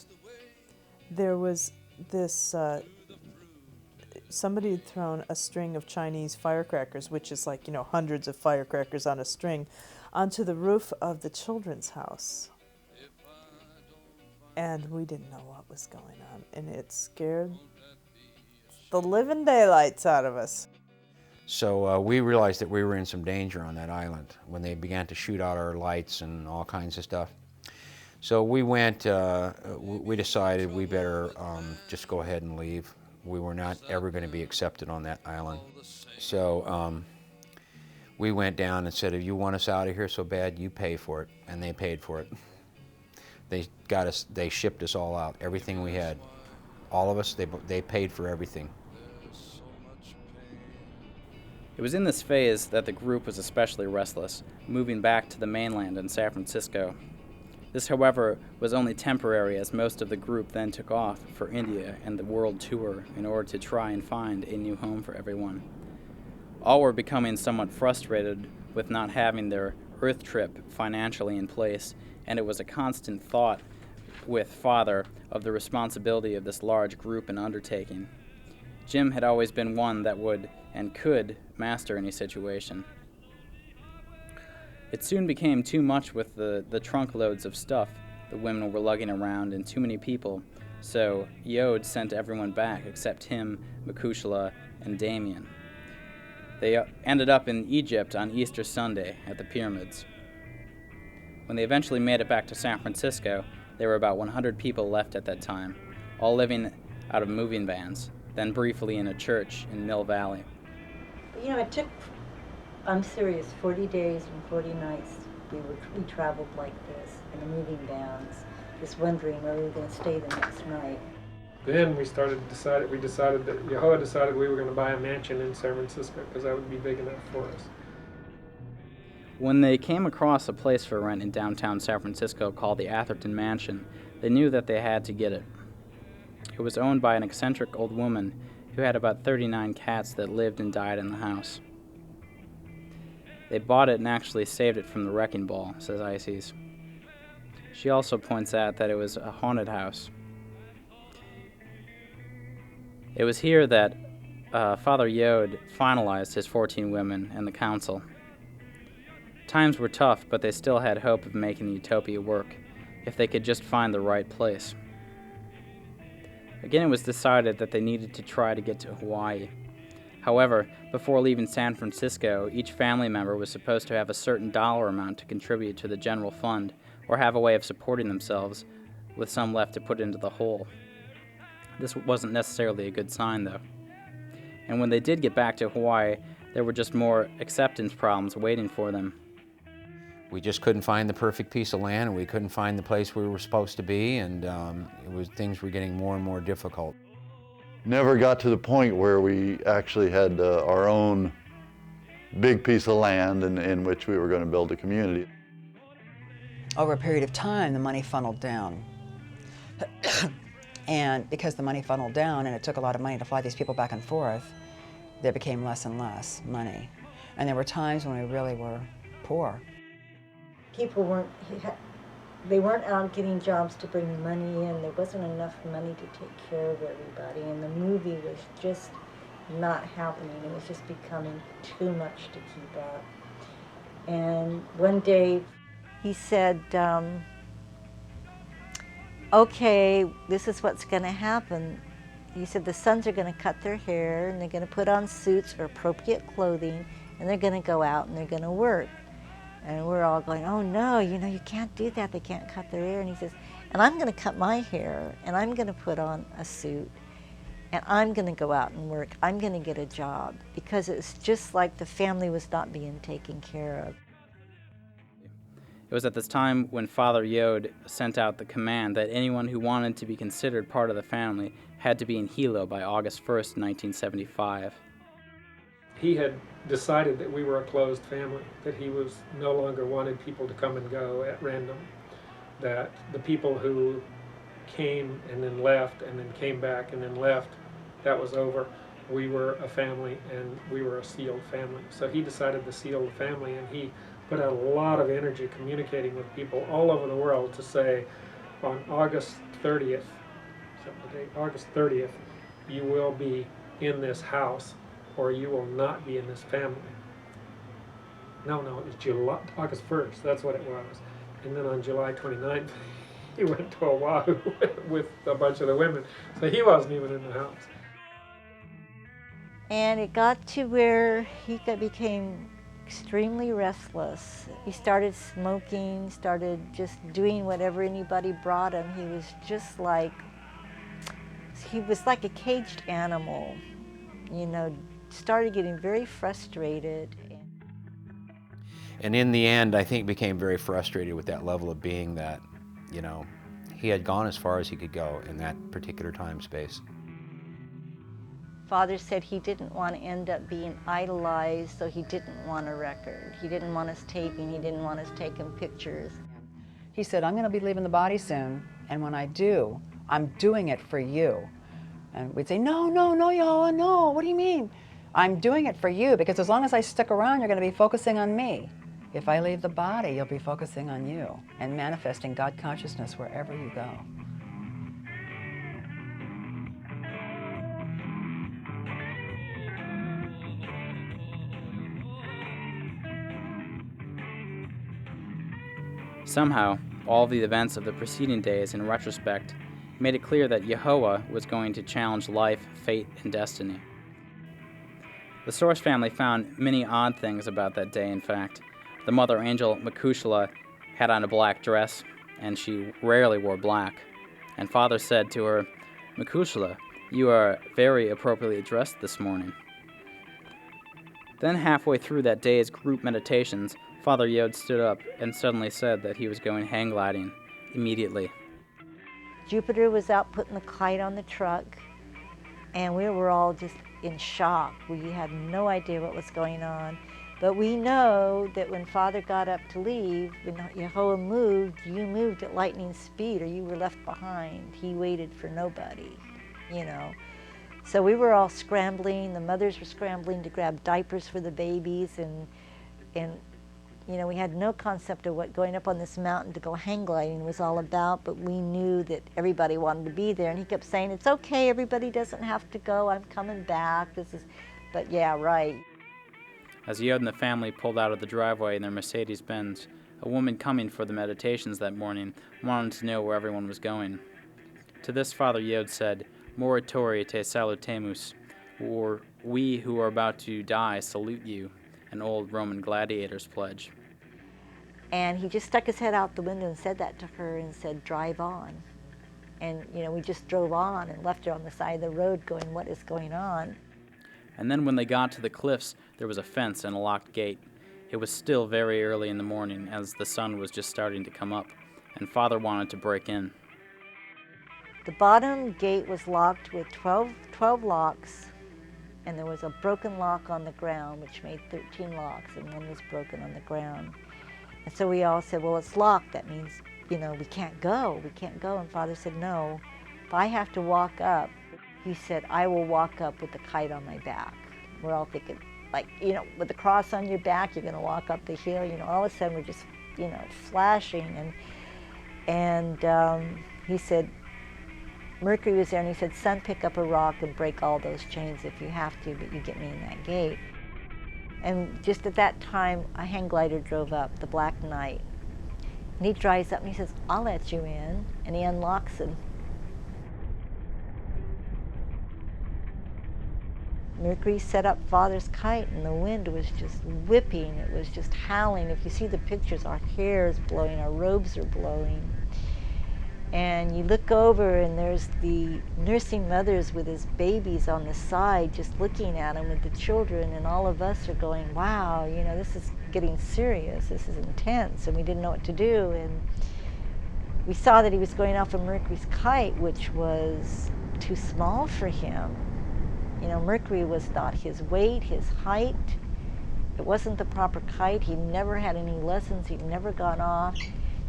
There was this, somebody had thrown a string of Chinese firecrackers, which is like, you know, hundreds of firecrackers on a string, onto the roof of the children's house. And we didn't know what was going on, and it scared the living daylights out of us. So we realized that we were in some danger on that island when they began to shoot out our lights and all kinds of stuff. So we went, we decided we better just go ahead and leave. We were not ever going to be accepted on that island. So we went down and said, if you want us out of here so bad, you pay for it. And they paid for it. They got us, they shipped us all out, everything we had. All of us, they paid for everything. It was in this phase that the group was especially restless, moving back to the mainland in San Francisco. This, however, was only temporary, as most of the group then took off for India and the world tour in order to try and find a new home for everyone. All were becoming somewhat frustrated with not having their Earth trip financially in place, and it was a constant thought with Father of the responsibility of this large group and undertaking. Jim had always been one that would and could master any situation. It soon became too much with the trunk loads of stuff the women were lugging around and too many people, so Yod sent everyone back except him, Makushla, and Damien. They ended up in Egypt on Easter Sunday at the pyramids. When they eventually made it back to San Francisco, there were about 100 people left at that time, all living out of moving vans, then briefly in a church in Mill Valley. You know, it took, I'm serious, 40 days and 40 nights we traveled like this in the moving vans, just wondering where we were going to stay the next night. Then we decided that Yahoa decided we were going to buy a mansion in San Francisco because that would be big enough for us. When they came across a place for rent in downtown San Francisco called the Atherton Mansion, they knew that they had to get it. It was owned by an eccentric old woman who had about 39 cats that lived and died in the house. They bought it and actually saved it from the wrecking ball, says Ices. She also points out that it was a haunted house. It was here that Father Yod finalized his 14 women and the council. Times were tough, but they still had hope of making the utopia work, if they could just find the right place. Again, it was decided that they needed to try to get to Hawaii. However, before leaving San Francisco, each family member was supposed to have a certain dollar amount to contribute to the general fund, or have a way of supporting themselves, with some left to put into the hole. This wasn't necessarily a good sign, though. And when they did get back to Hawaii, there were just more acceptance problems waiting for them. We just couldn't find the perfect piece of land, and we couldn't find the place we were supposed to be, and things were getting more and more difficult. Never got to the point where we actually had our own big piece of land in which we were going to build a community. Over a period of time, the money funneled down. And because the money funneled down and it took a lot of money to fly these people back and forth, there became less and less money. And there were times when we really were poor. People weren't out getting jobs to bring money in. There wasn't enough money to take care of everybody, and the movie was just not happening. It was just becoming too much to keep up. And one day he said, okay, this is what's going to happen. He said the sons are going to cut their hair, and they're going to put on suits or appropriate clothing, and they're going to go out and they're going to work. And we're all going, oh no, you can't do that. They can't cut their hair. And he says, and I'm going to cut my hair, and I'm going to put on a suit, and I'm going to go out and work. I'm going to get a job, because it's just like the family was not being taken care of. It was at this time when Father Yod sent out the command that anyone who wanted to be considered part of the family had to be in Hilo by August 1st, 1975. He had decided that we were a closed family, that he was no longer wanted people to come and go at random, that the people who came and then left and then came back and then left, that was over. We were a family, and we were a sealed family. So he decided to seal the family, and he put out a lot of energy communicating with people all over the world to say, on August 30th, August 30th, you will be in this house, or you will not be in this family. No, it was August 1st, that's what it was. And then on July 29th, he went to Oahu with a bunch of the women, so he wasn't even in the house. And it got to where he became extremely restless. He started smoking, started just doing whatever anybody brought him. He was just like, he was like a caged animal, started getting very frustrated. And in the end, I think became very frustrated with that level of being that, he had gone as far as he could go in that particular time space. Father said he didn't want to end up being idolized, so he didn't want a record. He didn't want us taping, he didn't want us taking pictures. He said, I'm going to be leaving the body soon, and when I do, I'm doing it for you. And we'd say, no, Yehoah, no, what do you mean? I'm doing it for you, because as long as I stick around, you're going to be focusing on me. If I leave the body, you'll be focusing on you and manifesting God consciousness wherever you go. Somehow, all the events of the preceding days, in retrospect, made it clear that Yehoah was going to challenge life, fate, and destiny. The Source family found many odd things about that day, in fact. The mother angel, Mekushla, had on a black dress, and she rarely wore black. And Father said to her, Mekushla, you are very appropriately dressed this morning. Then halfway through that day's group meditations, Father Yod stood up and suddenly said that he was going hang gliding immediately. Jupiter was out putting the kite on the truck, and we were all just in shock. We had no idea what was going on. But we know that when Father got up to leave, when Yehoah moved, you moved at lightning speed or you were left behind. He waited for nobody, So we were all scrambling. The mothers were scrambling to grab diapers for the babies, and You know, we had no concept of what going up on this mountain to go hang gliding was all about, but we knew that everybody wanted to be there. And he kept saying, it's okay, everybody doesn't have to go, I'm coming back. But yeah, right. As Yod and the family pulled out of the driveway in their Mercedes-Benz, a woman coming for the meditations that morning wanted to know where everyone was going. To this, Father Yod said, Morituri te salutemus, or we who are about to die salute you, an old Roman gladiator's pledge. And he just stuck his head out the window and said that to her and said, drive on. And, you know, we just drove on and left her on the side of the road going, what is going on? And then when they got to the cliffs, there was a fence and a locked gate. It was still very early in the morning, as the sun was just starting to come up, and Father wanted to break in. The bottom gate was locked with 12 locks, and there was a broken lock on the ground, which made 13 locks, and one was broken on the ground. And so we all said, well, it's locked. That means, you know, we can't go. And Father said, no, if I have to walk up, he said, I will walk up with the kite on my back. We're all thinking, like, you know, with the cross on your back, you're going to walk up the hill. You know, all of a sudden we're just, you know, flashing. And he said, Mercury was there, and he said, son, pick up a rock and break all those chains if you have to, but you get me in that gate. And just at that time, a hang glider drove up, the Black Knight. And he drives up and he says, I'll let you in. And he unlocks it. Mercury set up Father's kite, and the wind was just whipping. It was just howling. If you see the pictures, our hair is blowing, our robes are blowing. And you look over, and there's the nursing mothers with his babies on the side, just looking at him with the children, and all of us are going, wow, you know, this is getting serious, this is intense, and we didn't know what to do. And we saw that he was going off of Mercury's kite, which was too small for him. You know, Mercury was not his weight, his height. It wasn't the proper kite. He never had any lessons. He'd never gone off.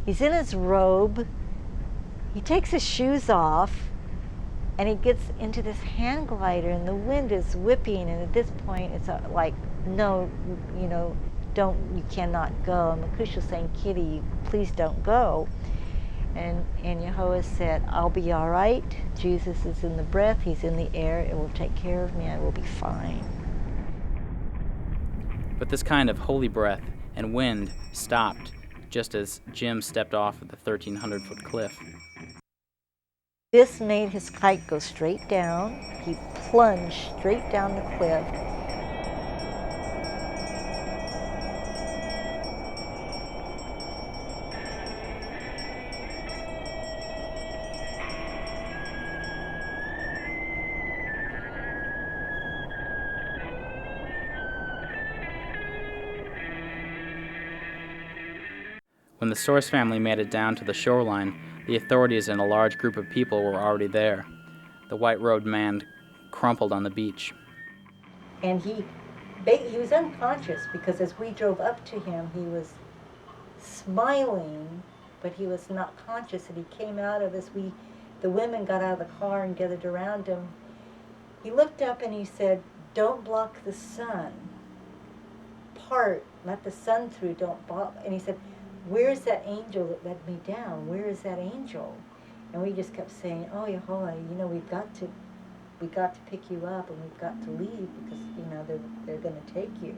He's in his robe. He takes his shoes off, and he gets into this hang glider, and the wind is whipping, and at this point, it's like, no, you know, you cannot go. And Makush was saying, Kitty, please don't go. And Yehoah said, I'll be all right. Jesus is in the breath, he's in the air, it will take care of me, I will be fine. But this kind of holy breath and wind stopped just as Jim stepped off of the 1,300-foot cliff. This made his kite go straight down. He plunged straight down the cliff. When the Source family made it down to the shoreline, the authorities and a large group of people were already there. The white-robed man crumpled on the beach. And he was unconscious, because as we drove up to him, he was smiling, but he was not conscious. And he came out of us. The women got out of the car and gathered around him. He looked up and he said, don't block the sun. Let the sun through, don't block. And he said, where's that angel that led me down? Where is that angel? And we just kept saying, oh, Yehoah, you know, we got to pick you up, and we've got to leave, because, you know, they're going to take you.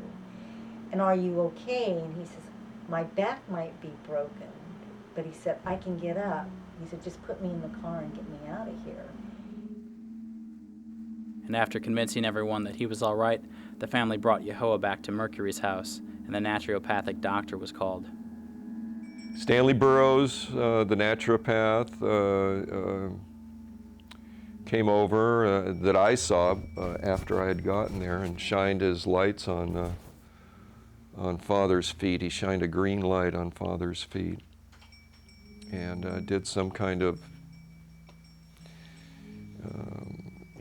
And are you okay? And he says, my back might be broken. But he said, I can get up. He said, just put me in the car and get me out of here. And after convincing everyone that he was all right, the family brought Yehoah back to Mercury's house, and the naturopathic doctor was called. Stanley Burroughs, the naturopath, came over that I saw after I had gotten there, and shined his lights on Father's feet. He shined a green light on Father's feet, and did some kind of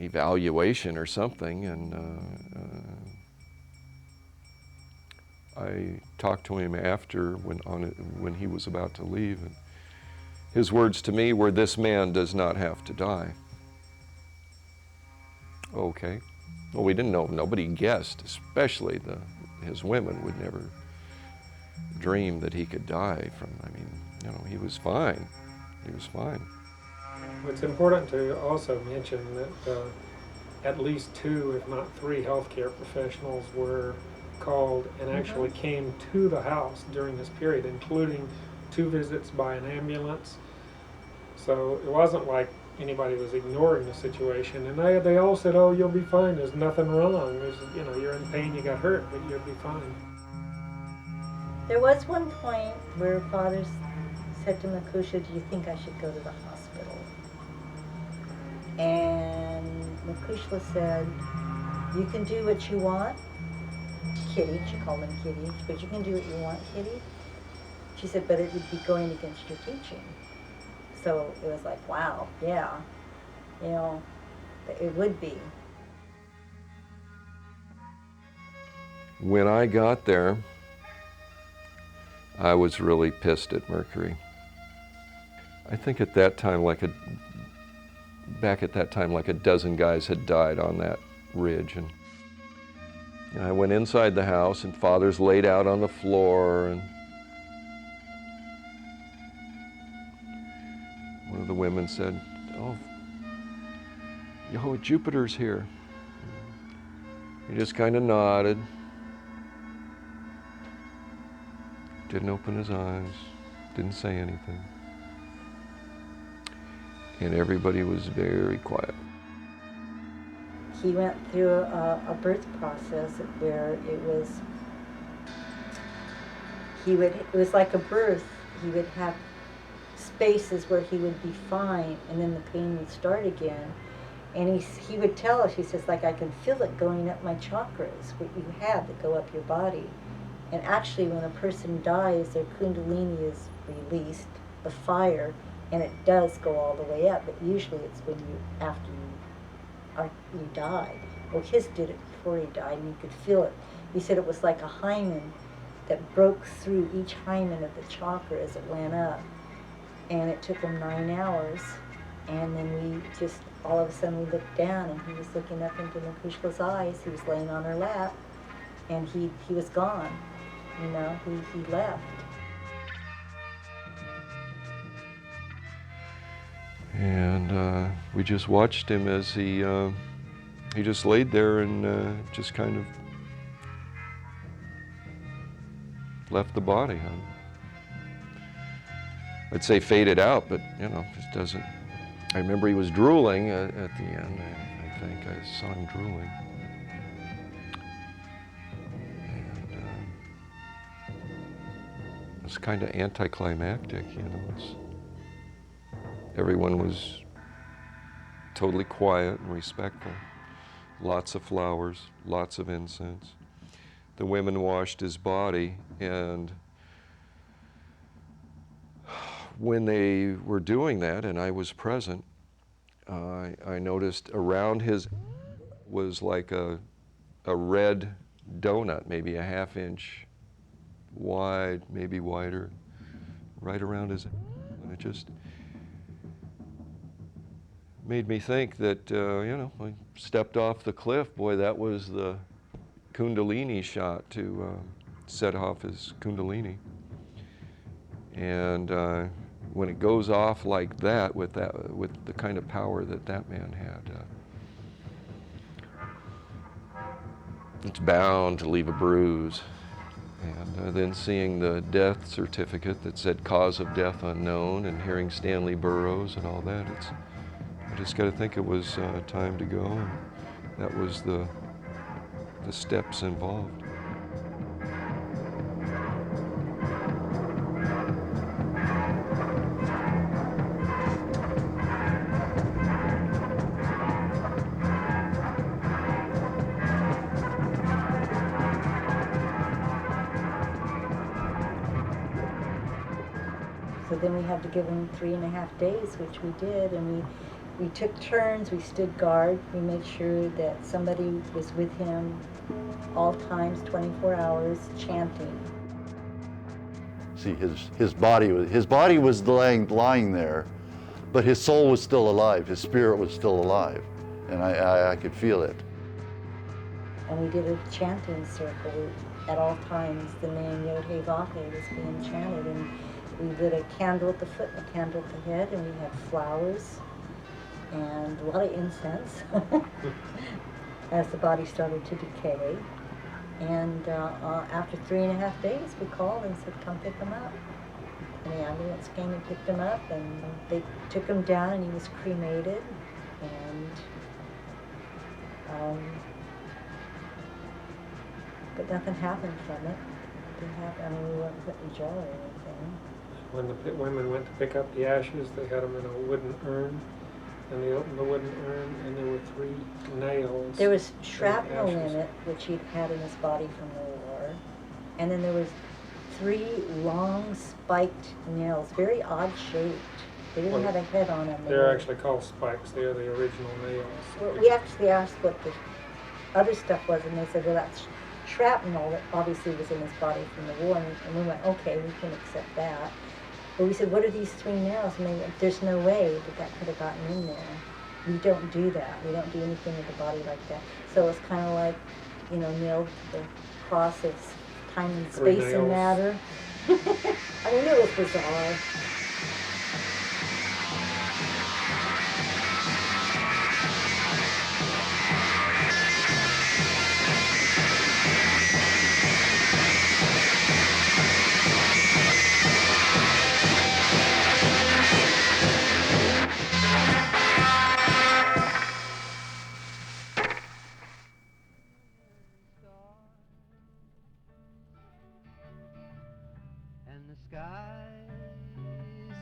evaluation or something, and I talked to him after when he was about to leave, and his words to me were, this man does not have to die. Okay. Well, we didn't know. Nobody guessed, especially his women would never dream that he could die from. I mean, you know, he was fine. He was fine. It's important to also mention that at least 2, if not 3, healthcare professionals were called and actually came to the house during this period, including 2 visits by an ambulance. So it wasn't like anybody was ignoring the situation, and they all said, "Oh, you'll be fine. There's nothing wrong. There's, you know, you're in pain. You got hurt, but you'll be fine." There was one point where Father said to Makusha, "Do you think I should go to the hospital?" And Makusha said, "You can do what you want, Kitty." She called him Kitty, but you can do what you want, Kitty. She said, "But it would be going against your teaching." So it was like, wow, yeah, you know, it would be. When I got there, I was really pissed at Mercury. I think at that time, back at that time, like a dozen guys had died on that ridge. And I went inside the house, and Father's laid out on the floor, and one of the women said, "Oh, Yehovah Jupiter's here." He just kind of nodded. Didn't open his eyes, didn't say anything. And everybody was very quiet. He went through a birth process where it was like a birth. He would have spaces where he would be fine, and then the pain would start again. And he would tell us, he says, like, "I can feel it going up my chakras, what you have that go up your body." And actually, when a person dies, their kundalini is released, the fire, and it does go all the way up. But usually it's after you die. Well, his did it before he died, and you could feel it. He said it was like a hymen that broke through each hymen of the chakra as it went up. And it took him 9 hours. And then we just, all of a sudden, we looked down, and he was looking up into Makushka's eyes. He was laying on her lap, and he was gone. You know, he left. And we just watched him as he just laid there and just kind of left the body. I'd say faded out, but you know, just doesn't. I remember he was drooling at the end. I think I saw him drooling. And it was kind of anticlimactic, you know. Everyone was totally quiet and respectful. Lots of flowers, lots of incense. The women washed his body, and when they were doing that, and I was present, I noticed around his was like a red donut, maybe a ½ inch wide, maybe wider, right around his, and it just made me think that, you know, I stepped off the cliff. Boy, that was the Kundalini shot to set off his Kundalini. And when it goes off like that, with the kind of power that that man had, it's bound to leave a bruise. And then seeing the death certificate that said cause of death unknown, and hearing Stanley Burroughs and all that, I just got to think it was time to go. And that was the steps involved. So then we had to give him 3.5 days, which we did, and we took turns, we stood guard, we made sure that somebody was with him all times, 24 hours, chanting. See, his body was lying there, but his soul was still alive, his spirit was still alive, and I could feel it. And we did a chanting circle. at all times the name Yod-Heh Vah-Heh was being chanted, and we lit a candle at the foot and a candle at the head, and we had flowers and a lot of incense as the body started to decay. And after 3.5 days, we called and said, come pick him up. And the ambulance came and picked him up, and they took him down, and he was cremated. And but nothing happened from it. Didn't happen. I mean, we weren't put in jail or anything. When the women went to pick up the ashes, they had them in a wooden urn, and they opened the wooden urn, and there were 3 nails. There was shrapnel in it, which he'd had in his body from the war, and then there was 3 long spiked nails, very odd shaped. They didn't have a head on them. They're actually called spikes. They are the original nails. Well, we actually asked what the other stuff was, and they said, well, that's shrapnel that obviously was in his body from the war, and we went, okay, we can accept that. But we said, what are these 3 nails? And they went, there's no way that could have gotten in there. We don't do that. We don't do anything with the body like that. So it's kind of like, you know, nailed to the cross of time and space and matter. I mean, it was bizarre.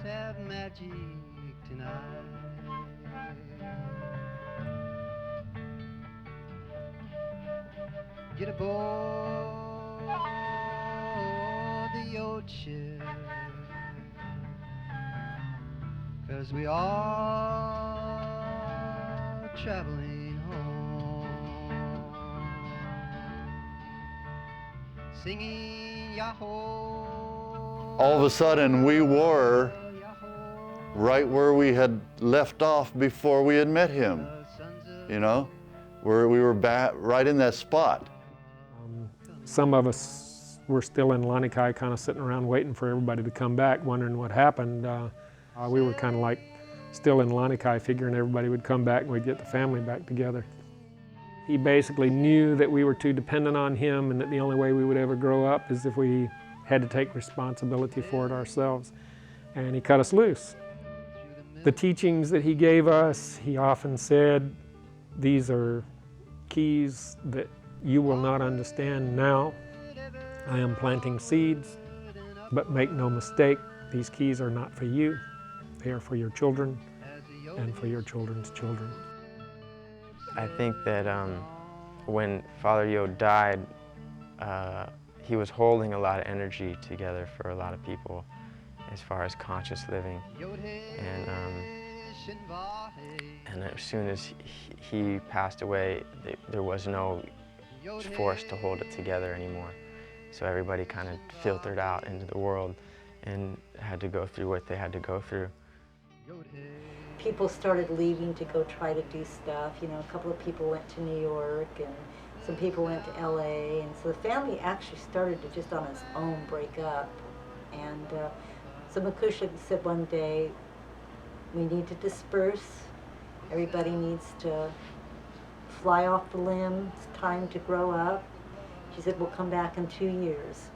Have magic tonight. Get aboard the ocean, 'cause we are traveling home, singing Yahoo. All of a sudden, we were right where we had left off before we had met him, you know, where we were back right in that spot. Some of us were still in Lanikai, kind of sitting around waiting for everybody to come back, wondering what happened. We were kind of like still in Lanikai, figuring everybody would come back and we'd get the family back together. He basically knew that we were too dependent on him, and that the only way we would ever grow up is if we had to take responsibility for it ourselves. And he cut us loose. The teachings that he gave us, he often said, these are keys that you will not understand now. I am planting seeds, but make no mistake, these keys are not for you. They are for your children and for your children's children. I think that when Father Yod died, he was holding a lot of energy together for a lot of people as far as conscious living. And as soon as he passed away, there was no force to hold it together anymore. So everybody kind of filtered out into the world and had to go through what they had to go through. People started leaving to go try to do stuff. You know, a couple of people went to New York, and some people went to LA, and so the family actually started to just on its own break up. And so Makusha said one day, we need to disperse. Everybody needs to fly off the limb. It's time to grow up. She said, we'll come back in 2 years.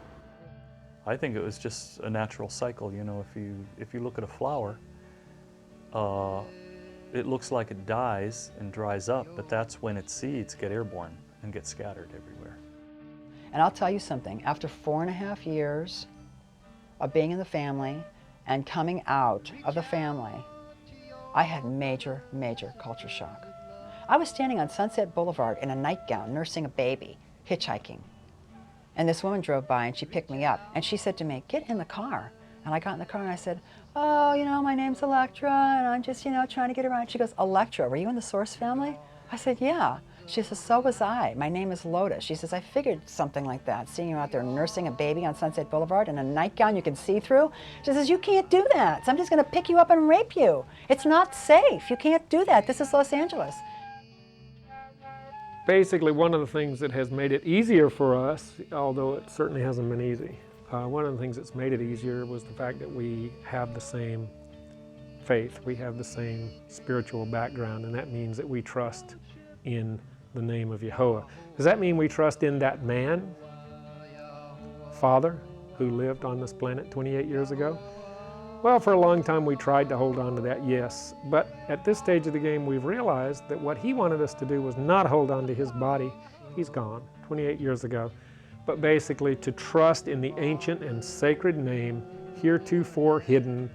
I think it was just a natural cycle. You know, if you look at a flower, it looks like it dies and dries up, but that's when its seeds get airborne and get scattered everywhere. And I'll tell you something, after 4.5 years of being in the family and coming out of the family, I had major, major culture shock. I was standing on Sunset Boulevard in a nightgown, nursing a baby, hitchhiking. And this woman drove by and she picked me up and she said to me, get in the car. And I got in the car and I said, oh, you know, my name's Electra and I'm just, you know, trying to get around. She goes, Electra, were you in the Source family? I said, yeah. She says, so was I. My name is Lotus. She says, I figured something like that, seeing you out there nursing a baby on Sunset Boulevard in a nightgown you can see through. She says, you can't do that. Somebody's going to pick you up and rape you. It's not safe. You can't do that. This is Los Angeles. basically one of the things that has made it easier for us, although it certainly hasn't been easy. One of the things that's made it easier was the fact that we have the same faith, we have the same spiritual background, and that means that we trust in the name of Yehovah. Does that mean we trust in that man, Father, who lived on this planet 28 years ago? Well, for a long time we tried to hold on to that, yes. But at this stage of the game, we've realized that what he wanted us to do was not hold on to his body. He's gone 28 years ago. But basically to trust in the ancient and sacred name, heretofore hidden,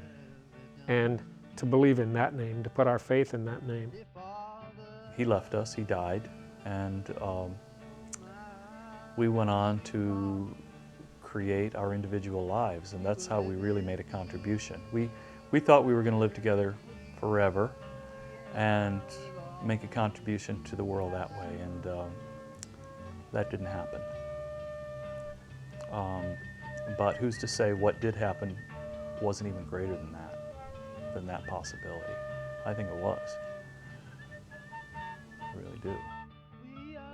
and to believe in that name, to put our faith in that name. He left us, he died, and we went on to create our individual lives, and that's how we really made a contribution. We thought we were going to live together forever and make a contribution to the world that way, and that didn't happen. But who's to say what did happen wasn't even greater than that possibility? I think it was. I really do.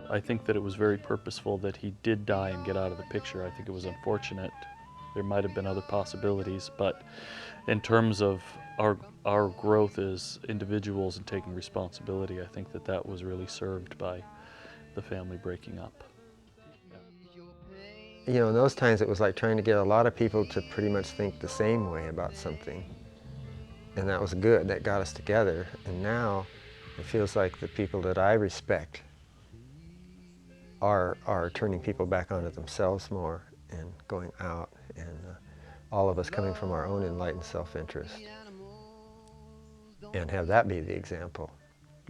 I think that it was very purposeful that he did die and get out of the picture. I think it was unfortunate. There might have been other possibilities, but in terms of our growth as individuals and taking responsibility, I think that was really served by the family breaking up. You know, in those times it was like trying to get a lot of people to pretty much think the same way about something. And that was good, that got us together. And now it feels like the people that I respect are turning people back onto themselves more and going out, and all of us coming from our own enlightened self-interest. And have that be the example.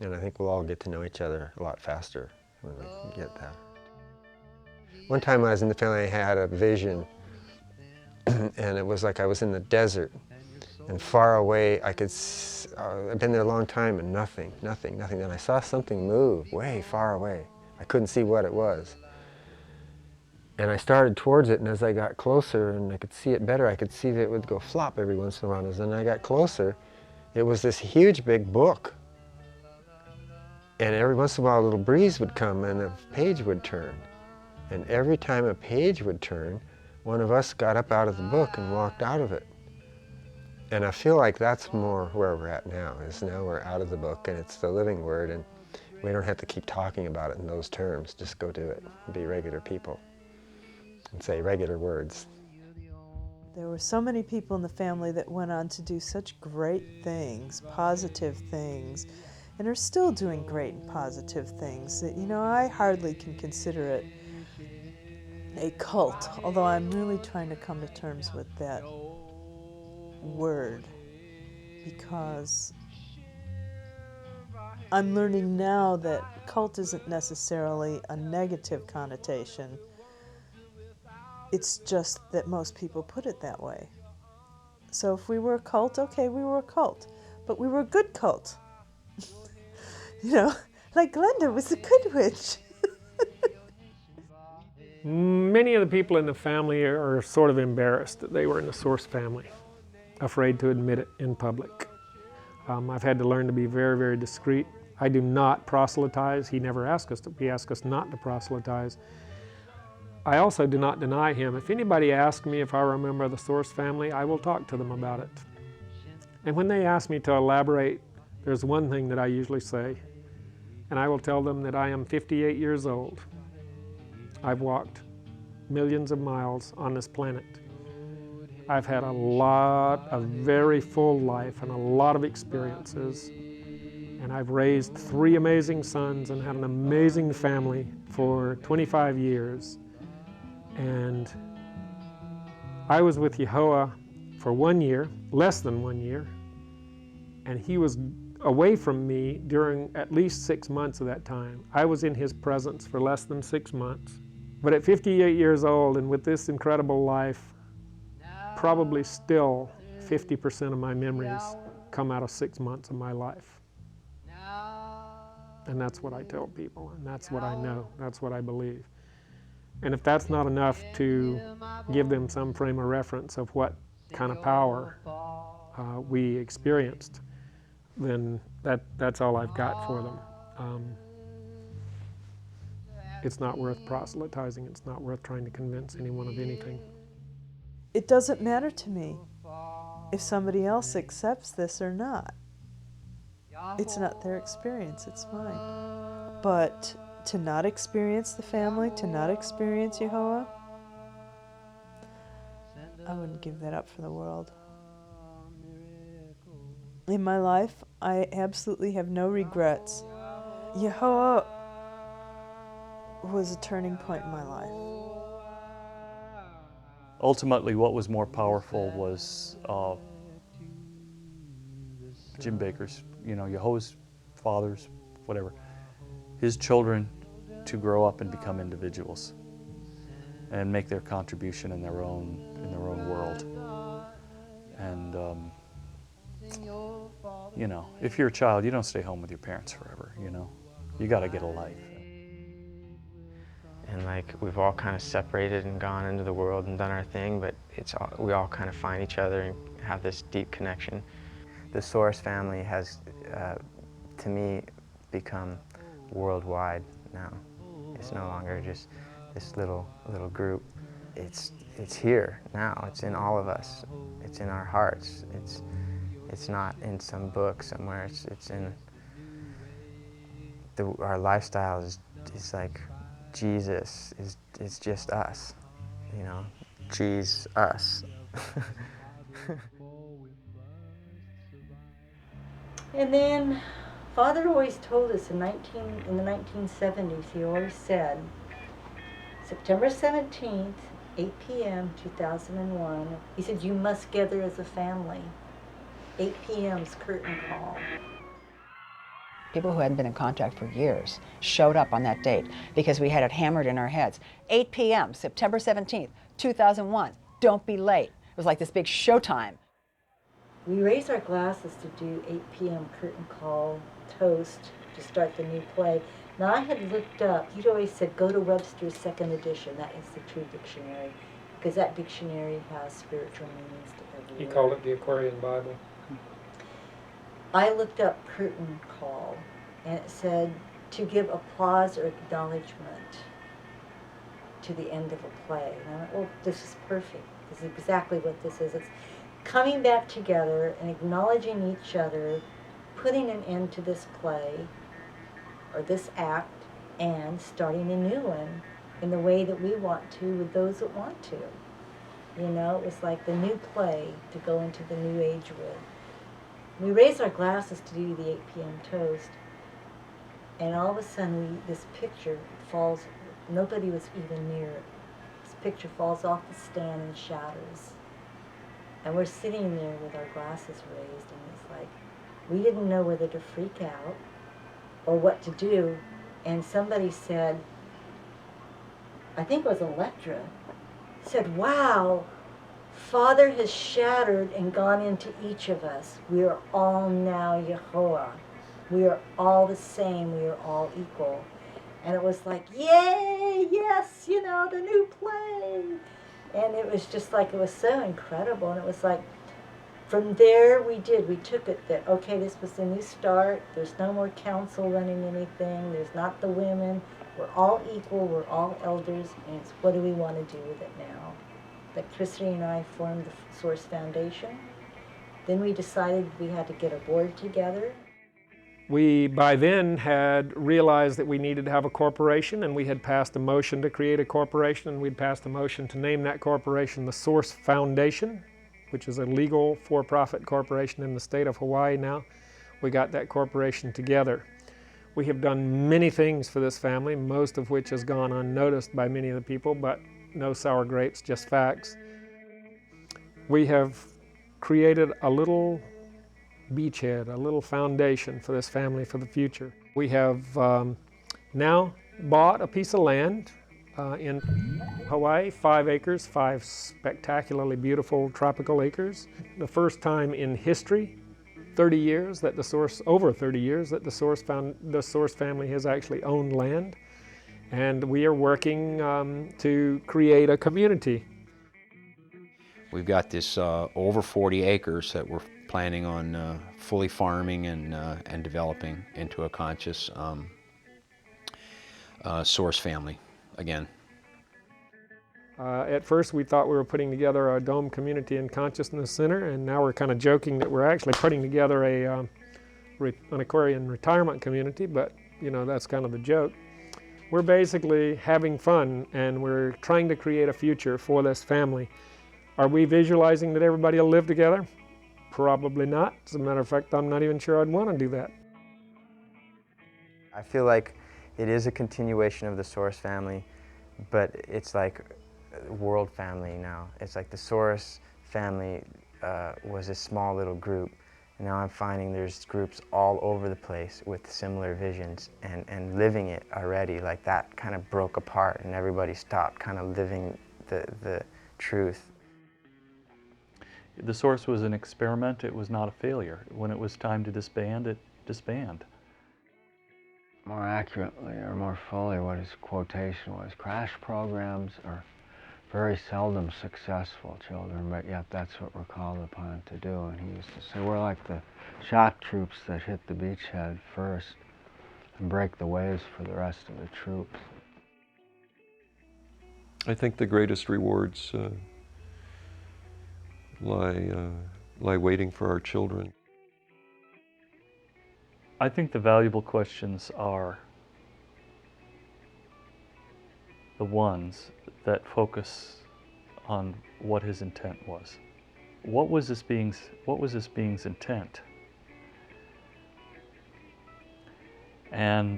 And I think we'll all get to know each other a lot faster when we get that. One time when I was in the family, I had a vision, and it was like I was in the desert, and far away I could, I'd been there a long time and nothing. Then I saw something move way far away. I couldn't see what it was. And I started towards it, and as I got closer and I could see it better, I could see that it would go flop every once in a while. As then I got closer, it was this huge big book. And every once in a while a little breeze would come and a page would turn. And every time a page would turn, one of us got up out of the book and walked out of it. And I feel like that's more where we're at now, is now we're out of the book and it's the living word, and we don't have to keep talking about it in those terms. Just go do it. Be regular people and say regular words. There were so many people in the family that went on to do such great things, positive things, and are still doing great and positive things that, you know, I hardly can consider it a cult, although I'm really trying to come to terms with that word, because I'm learning now that cult isn't necessarily a negative connotation. It's just that most people put it that way. So if we were a cult, okay, we were a cult, but we were a good cult. You know, like Glenda was a good witch. Many of the people in the family are sort of embarrassed that they were in the Source family, afraid to admit it in public. I've had to learn to be very, very discreet. I do not proselytize. He never asked us to. He asked us not to proselytize. I also do not deny him. If anybody asks me if I were a member of the Source family, I will talk to them about it. And when they ask me to elaborate, there's one thing that I usually say, and I will tell them that I am 58 years old. I've walked millions of miles on this planet. I've had a very full life and a lot of experiences. And I've raised 3 amazing sons and had an amazing family for 25 years. And I was with Yehovah for 1 year, less than 1 year, and he was away from me during at least 6 months of that time. I was in his presence for less than 6 months. But at 58 years old and with this incredible life, probably still 50% of my memories come out of 6 months of my life. And that's what I tell people, and that's what I know, that's what I believe. And if that's not enough to give them some frame of reference of what kind of power we experienced, then that's all I've got for them. It's not worth proselytizing. It's not worth trying to convince anyone of anything. It doesn't matter to me if somebody else accepts this or not. It's not their experience, it's mine. But to not experience the family, to not experience Yehovah, I wouldn't give that up for the world. In my life, I absolutely have no regrets. Yehovah was a turning point in my life. Ultimately, what was more powerful was Jim Bakker's, Yehovah's fathers, whatever, his children to grow up and become individuals and make their contribution in their own world. And if you're a child, you don't stay home with your parents forever. You got to get a life. And we've all kind of separated and gone into the world and done our thing, but we all kind of find each other and have this deep connection. The Source family has, to me, become worldwide now. It's no longer just this little group. It's here now. It's in all of us. It's in our hearts. It's not in some book somewhere. It's in our lifestyle is like Jesus is just us, Jesus us. And then Father always told us in the 1970s, he always said, September 17th, 8 p.m., 2001, he said, you must gather as a family. 8 p.m.'s curtain call. People who hadn't been in contact for years showed up on that date because we had it hammered in our heads. 8 p.m., September 17th, 2001. Don't be late. It was like this big showtime. We raised our glasses to do 8 p.m. curtain call toast to start the new play. Now I had looked up, he'd always said, go to Webster's second edition. That is the true dictionary, because that dictionary has spiritual meanings to every He word. called it the Aquarian Bible. I looked up curtain call, and it said to give applause or acknowledgement to the end of a play. And I went, oh, this is perfect. This is exactly what this is. It's coming back together and acknowledging each other, putting an end to this play or this act, and starting a new one in the way that we want to with those that want to. It was like the new play to go into the new age with. We raised our glasses to do the 8 p.m. toast, and all of a sudden this picture falls, nobody was even near it. This picture falls off the stand and shatters. And we're sitting there with our glasses raised, and it's like, we didn't know whether to freak out or what to do. And somebody said, I think it was Electra, said, wow, Father has shattered and gone into each of us. We are all now Yehovah. We are all the same. We are all equal. And it was like, yay, yes, the new play. And it was just like, it was so incredible. And it was like, from there we took it that, okay, this was the new start. There's no more council running anything. There's not the women. We're all equal. We're all elders. And it's, what do we want to do with it now? Electricity and I formed the Source Foundation. Then we decided we had to get a board together. We, by then, had realized that we needed to have a corporation, and we had passed a motion to create a corporation, and we'd passed a motion to name that corporation the Source Foundation, which is a legal for-profit corporation in the state of Hawaii now. We got that corporation together. We have done many things for this family, most of which has gone unnoticed by many of the people, but no sour grapes, just facts. We have created a little beachhead, a little foundation for this family for the future. We have now bought a piece of land in Hawaii, 5 acres, 5 spectacularly beautiful tropical acres. The first time in history, 30 years that over 30 years that the Source family has actually owned land. And we are working to create a community. We've got this over 40 acres that we're planning on fully farming and developing into a conscious source family again? At first we thought we were putting together a Dome Community and Consciousness Center, and now we're kind of joking that we're actually putting together an Aquarian retirement community, but you know, that's kind of the joke. We're basically having fun, and we're trying to create a future for this family. Are we visualizing that everybody will live together? Probably not. As a matter of fact, I'm not even sure I'd want to do that. I feel like it is a continuation of the Source family, but it's like a world family now. It's like the Source family was a small little group, and now I'm finding there's groups all over the place with similar visions and living it already. Like that kind of broke apart and everybody stopped kind of living the truth. The Source was an experiment. It was not a failure. When it was time to disband, it disbanded. More accurately, or more fully, what his quotation was, crash programs are very seldom successful, children, but yet that's what we're called upon to do. And he used to say, we're like the shock troops that hit the beachhead first and break the waves for the rest of the troops. I think the greatest rewards lie waiting for our children. I think the valuable questions are the ones that focus on what his intent was. What was this being's intent? And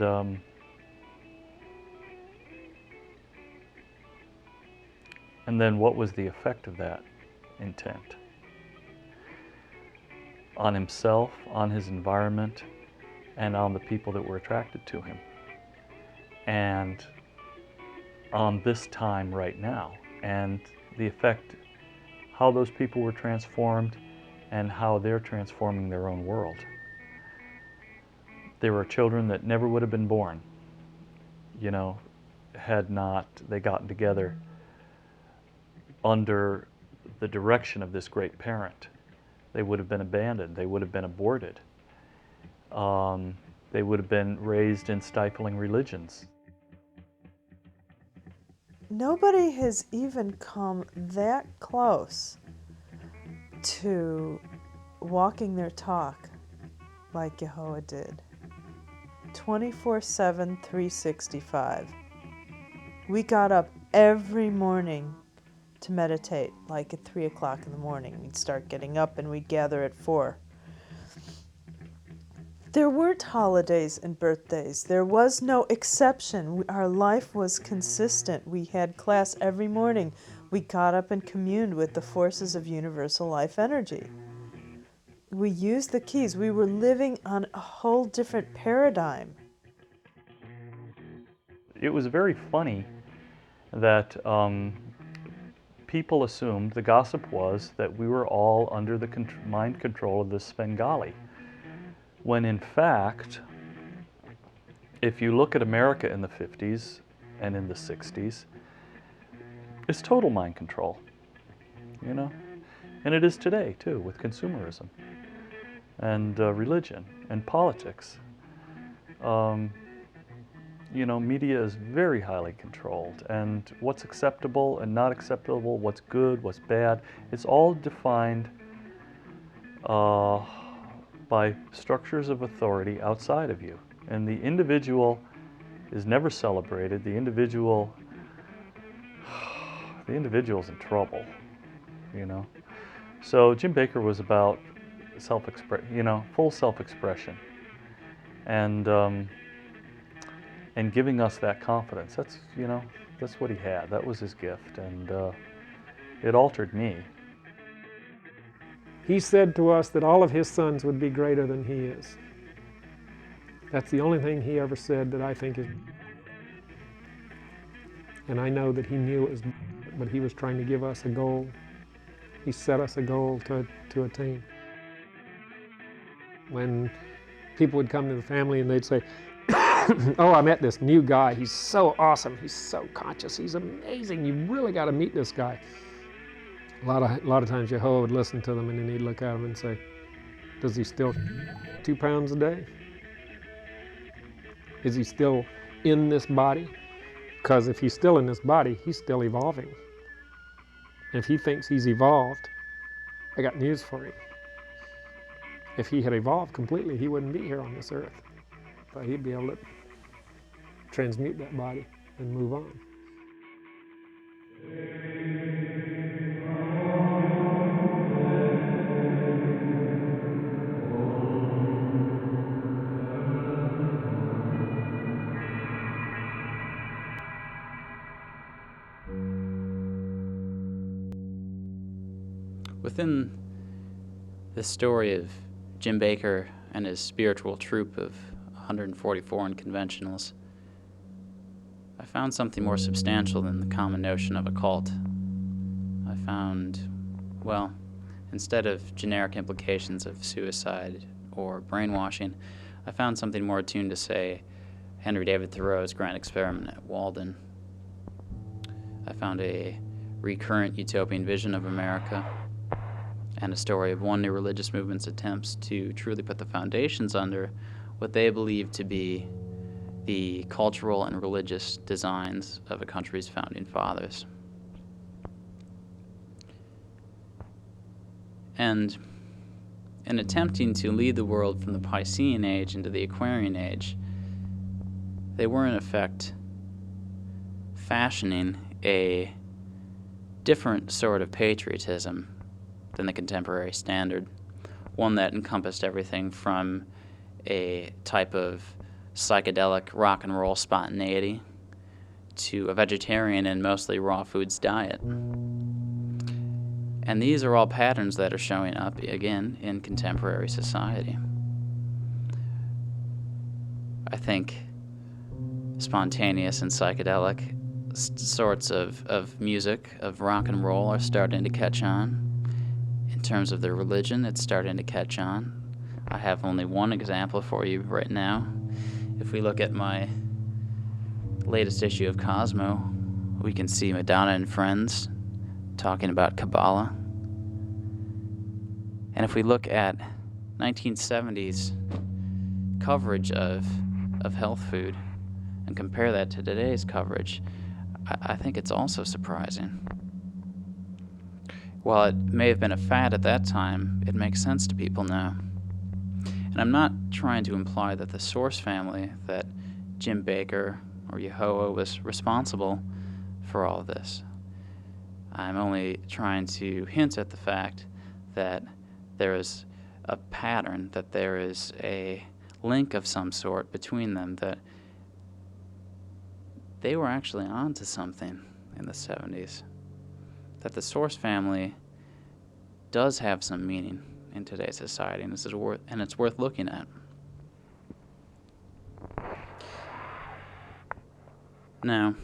then what was the effect of that intent on himself, on his environment, and on the people that were attracted to him, and on this time right now, and the effect, how those people were transformed and how they're transforming their own world. There were children that never would have been born, you know, had not they gotten together under the direction of this great parent. They would have been abandoned, they would have been aborted. They would have been raised in stifling religions. Nobody has even come that close to walking their talk like Yehoah did. 24/7, 365. We got up every morning to meditate, like at 3 o'clock in the morning. We'd start getting up and we'd gather at 4. There weren't holidays and birthdays. There was no exception. Our life was consistent. We had class every morning. We got up and communed with the forces of universal life energy. We used the keys. We were living on a whole different paradigm. It was very funny that people assumed, the gossip was, that we were all under the mind control of this Svengali. When in fact, if you look at America in the 50s and in the 60s, it's total mind control, you know? And it is today, too, with consumerism and religion and politics. You know, media is very highly controlled, and what's acceptable and not acceptable, what's good, what's bad, it's all defined by structures of authority outside of you. And the individual is never celebrated. The individual's in trouble, you know. So Jim Bakker was about full self-expression, and giving us that confidence. That's, you know, that's what he had. That was his gift, and it altered me. He said to us that all of his sons would be greater than he is. That's the only thing he ever said that I think is. And I know that he knew it was, but he was trying to give us a goal. He set us a goal to attain. When people would come to the family and they'd say, oh, I met this new guy. He's so awesome. He's so conscious. He's amazing. You really got to meet this guy. A lot of times Yehoah would listen to them and then he'd look at them and say, does he still 2 pounds a day? Is he still in this body, because if he's still in this body, he's still evolving. If he thinks he's evolved, I got news for him. If he had evolved completely, he wouldn't be here on this earth. But he'd be able to transmute that body and move on. Within the story of Jim Bakker and his spiritual troupe of 144 unconventionals, I found something more substantial than the common notion of a cult. I found, well, instead of generic implications of suicide or brainwashing, I found something more attuned to, say, Henry David Thoreau's Grand Experiment at Walden. I found a recurrent utopian vision of America, and a story of one new religious movement's attempts to truly put the foundations under what they believe to be the cultural and religious designs of a country's founding fathers. And in attempting to lead the world from the Piscean Age into the Aquarian Age, they were in effect fashioning a different sort of patriotism than the contemporary standard, one that encompassed everything from a type of psychedelic rock and roll spontaneity to a vegetarian and mostly raw foods diet. And these are all patterns that are showing up, again, in contemporary society. I think spontaneous and psychedelic sorts of music, of rock and roll, are starting to catch on. In terms of their religion, it's starting to catch on. I have only one example for you right now. If we look at my latest issue of Cosmo, we can see Madonna and Friends talking about Kabbalah. And if we look at 1970s coverage of health food and compare that to today's coverage, I think it's also surprising. While it may have been a fad at that time, it makes sense to people now. And I'm not trying to imply that the Source family, that Jim Bakker or Yehoah was responsible for all of this. I'm only trying to hint at the fact that there is a pattern, that there is a link of some sort between them, that they were actually onto something in the 70s. That the Source family does have some meaning in today's society, and it's worth looking at. Now,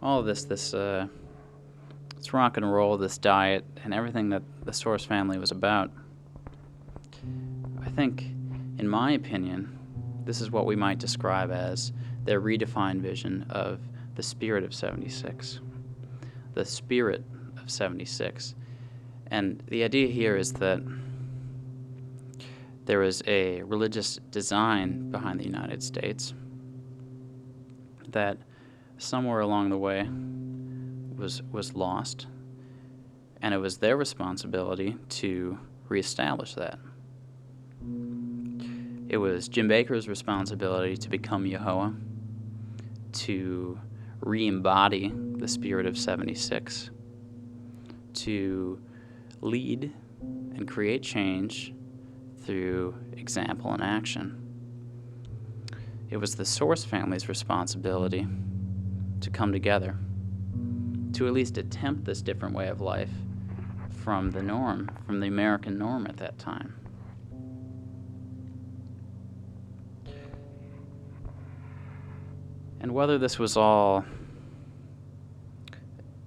all of this rock and roll, this diet, and everything that the Source family was about, I think, in my opinion, this is what we might describe as their redefined vision of the spirit of 76. The spirit of 76. And the idea here is that there is a religious design behind the United States that somewhere along the way was lost, and it was their responsibility to reestablish that. It was Jim Bakker's responsibility to become Yehoah, to re-embody the spirit of 76, to lead and create change through example and action. It was the Source family's responsibility to come together, to at least attempt this different way of life from the norm, from the American norm at that time. And whether this was all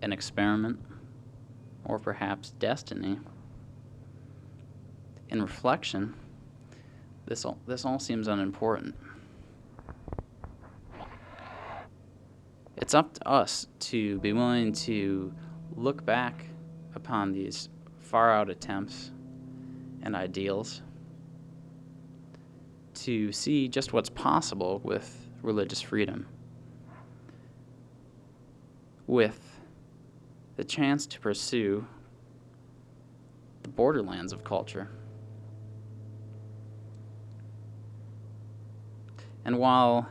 an experiment or perhaps destiny, in reflection, this all seems unimportant. It's up to us to be willing to look back upon these far-out attempts and ideals, to see just what's possible with religious freedom, with the chance to pursue the borderlands of culture. And while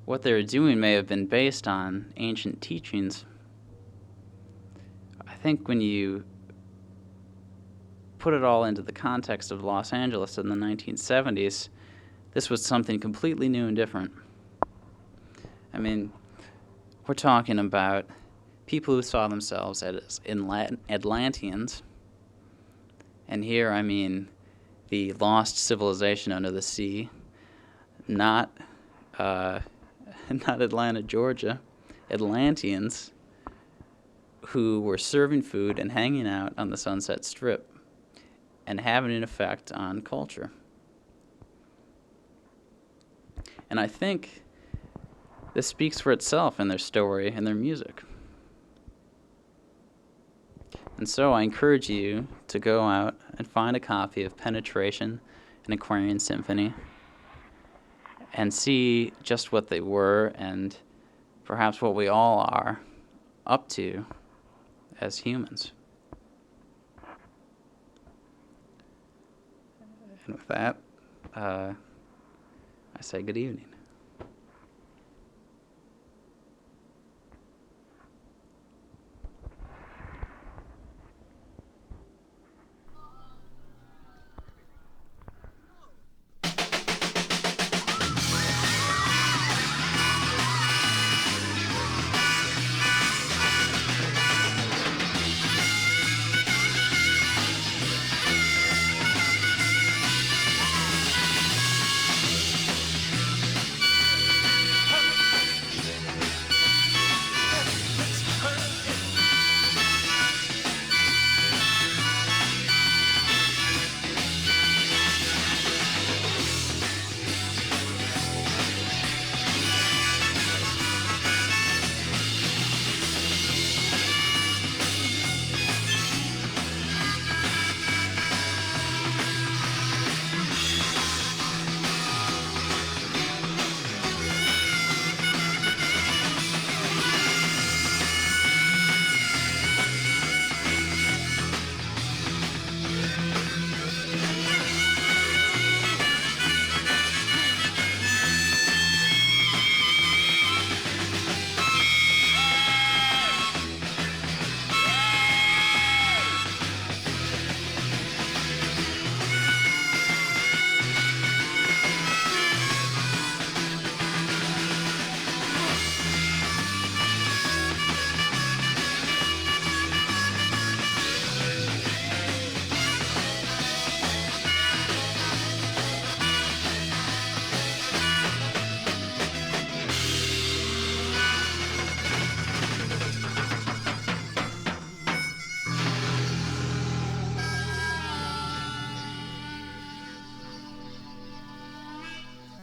what they were doing may have been based on ancient teachings, I think when you put it all into the context of Los Angeles in the 1970s, this was something completely new and different. I mean, we're talking about people who saw themselves as Atlanteans, and here I mean the lost civilization under the sea, not Atlanta, Georgia, Atlanteans who were serving food and hanging out on the Sunset Strip and having an effect on culture. And I think this speaks for itself in their story and their music. And so I encourage you to go out and find a copy of Penetration, an Aquarian Symphony, and see just what they were and perhaps what we all are up to as humans. And with that, I say good evening.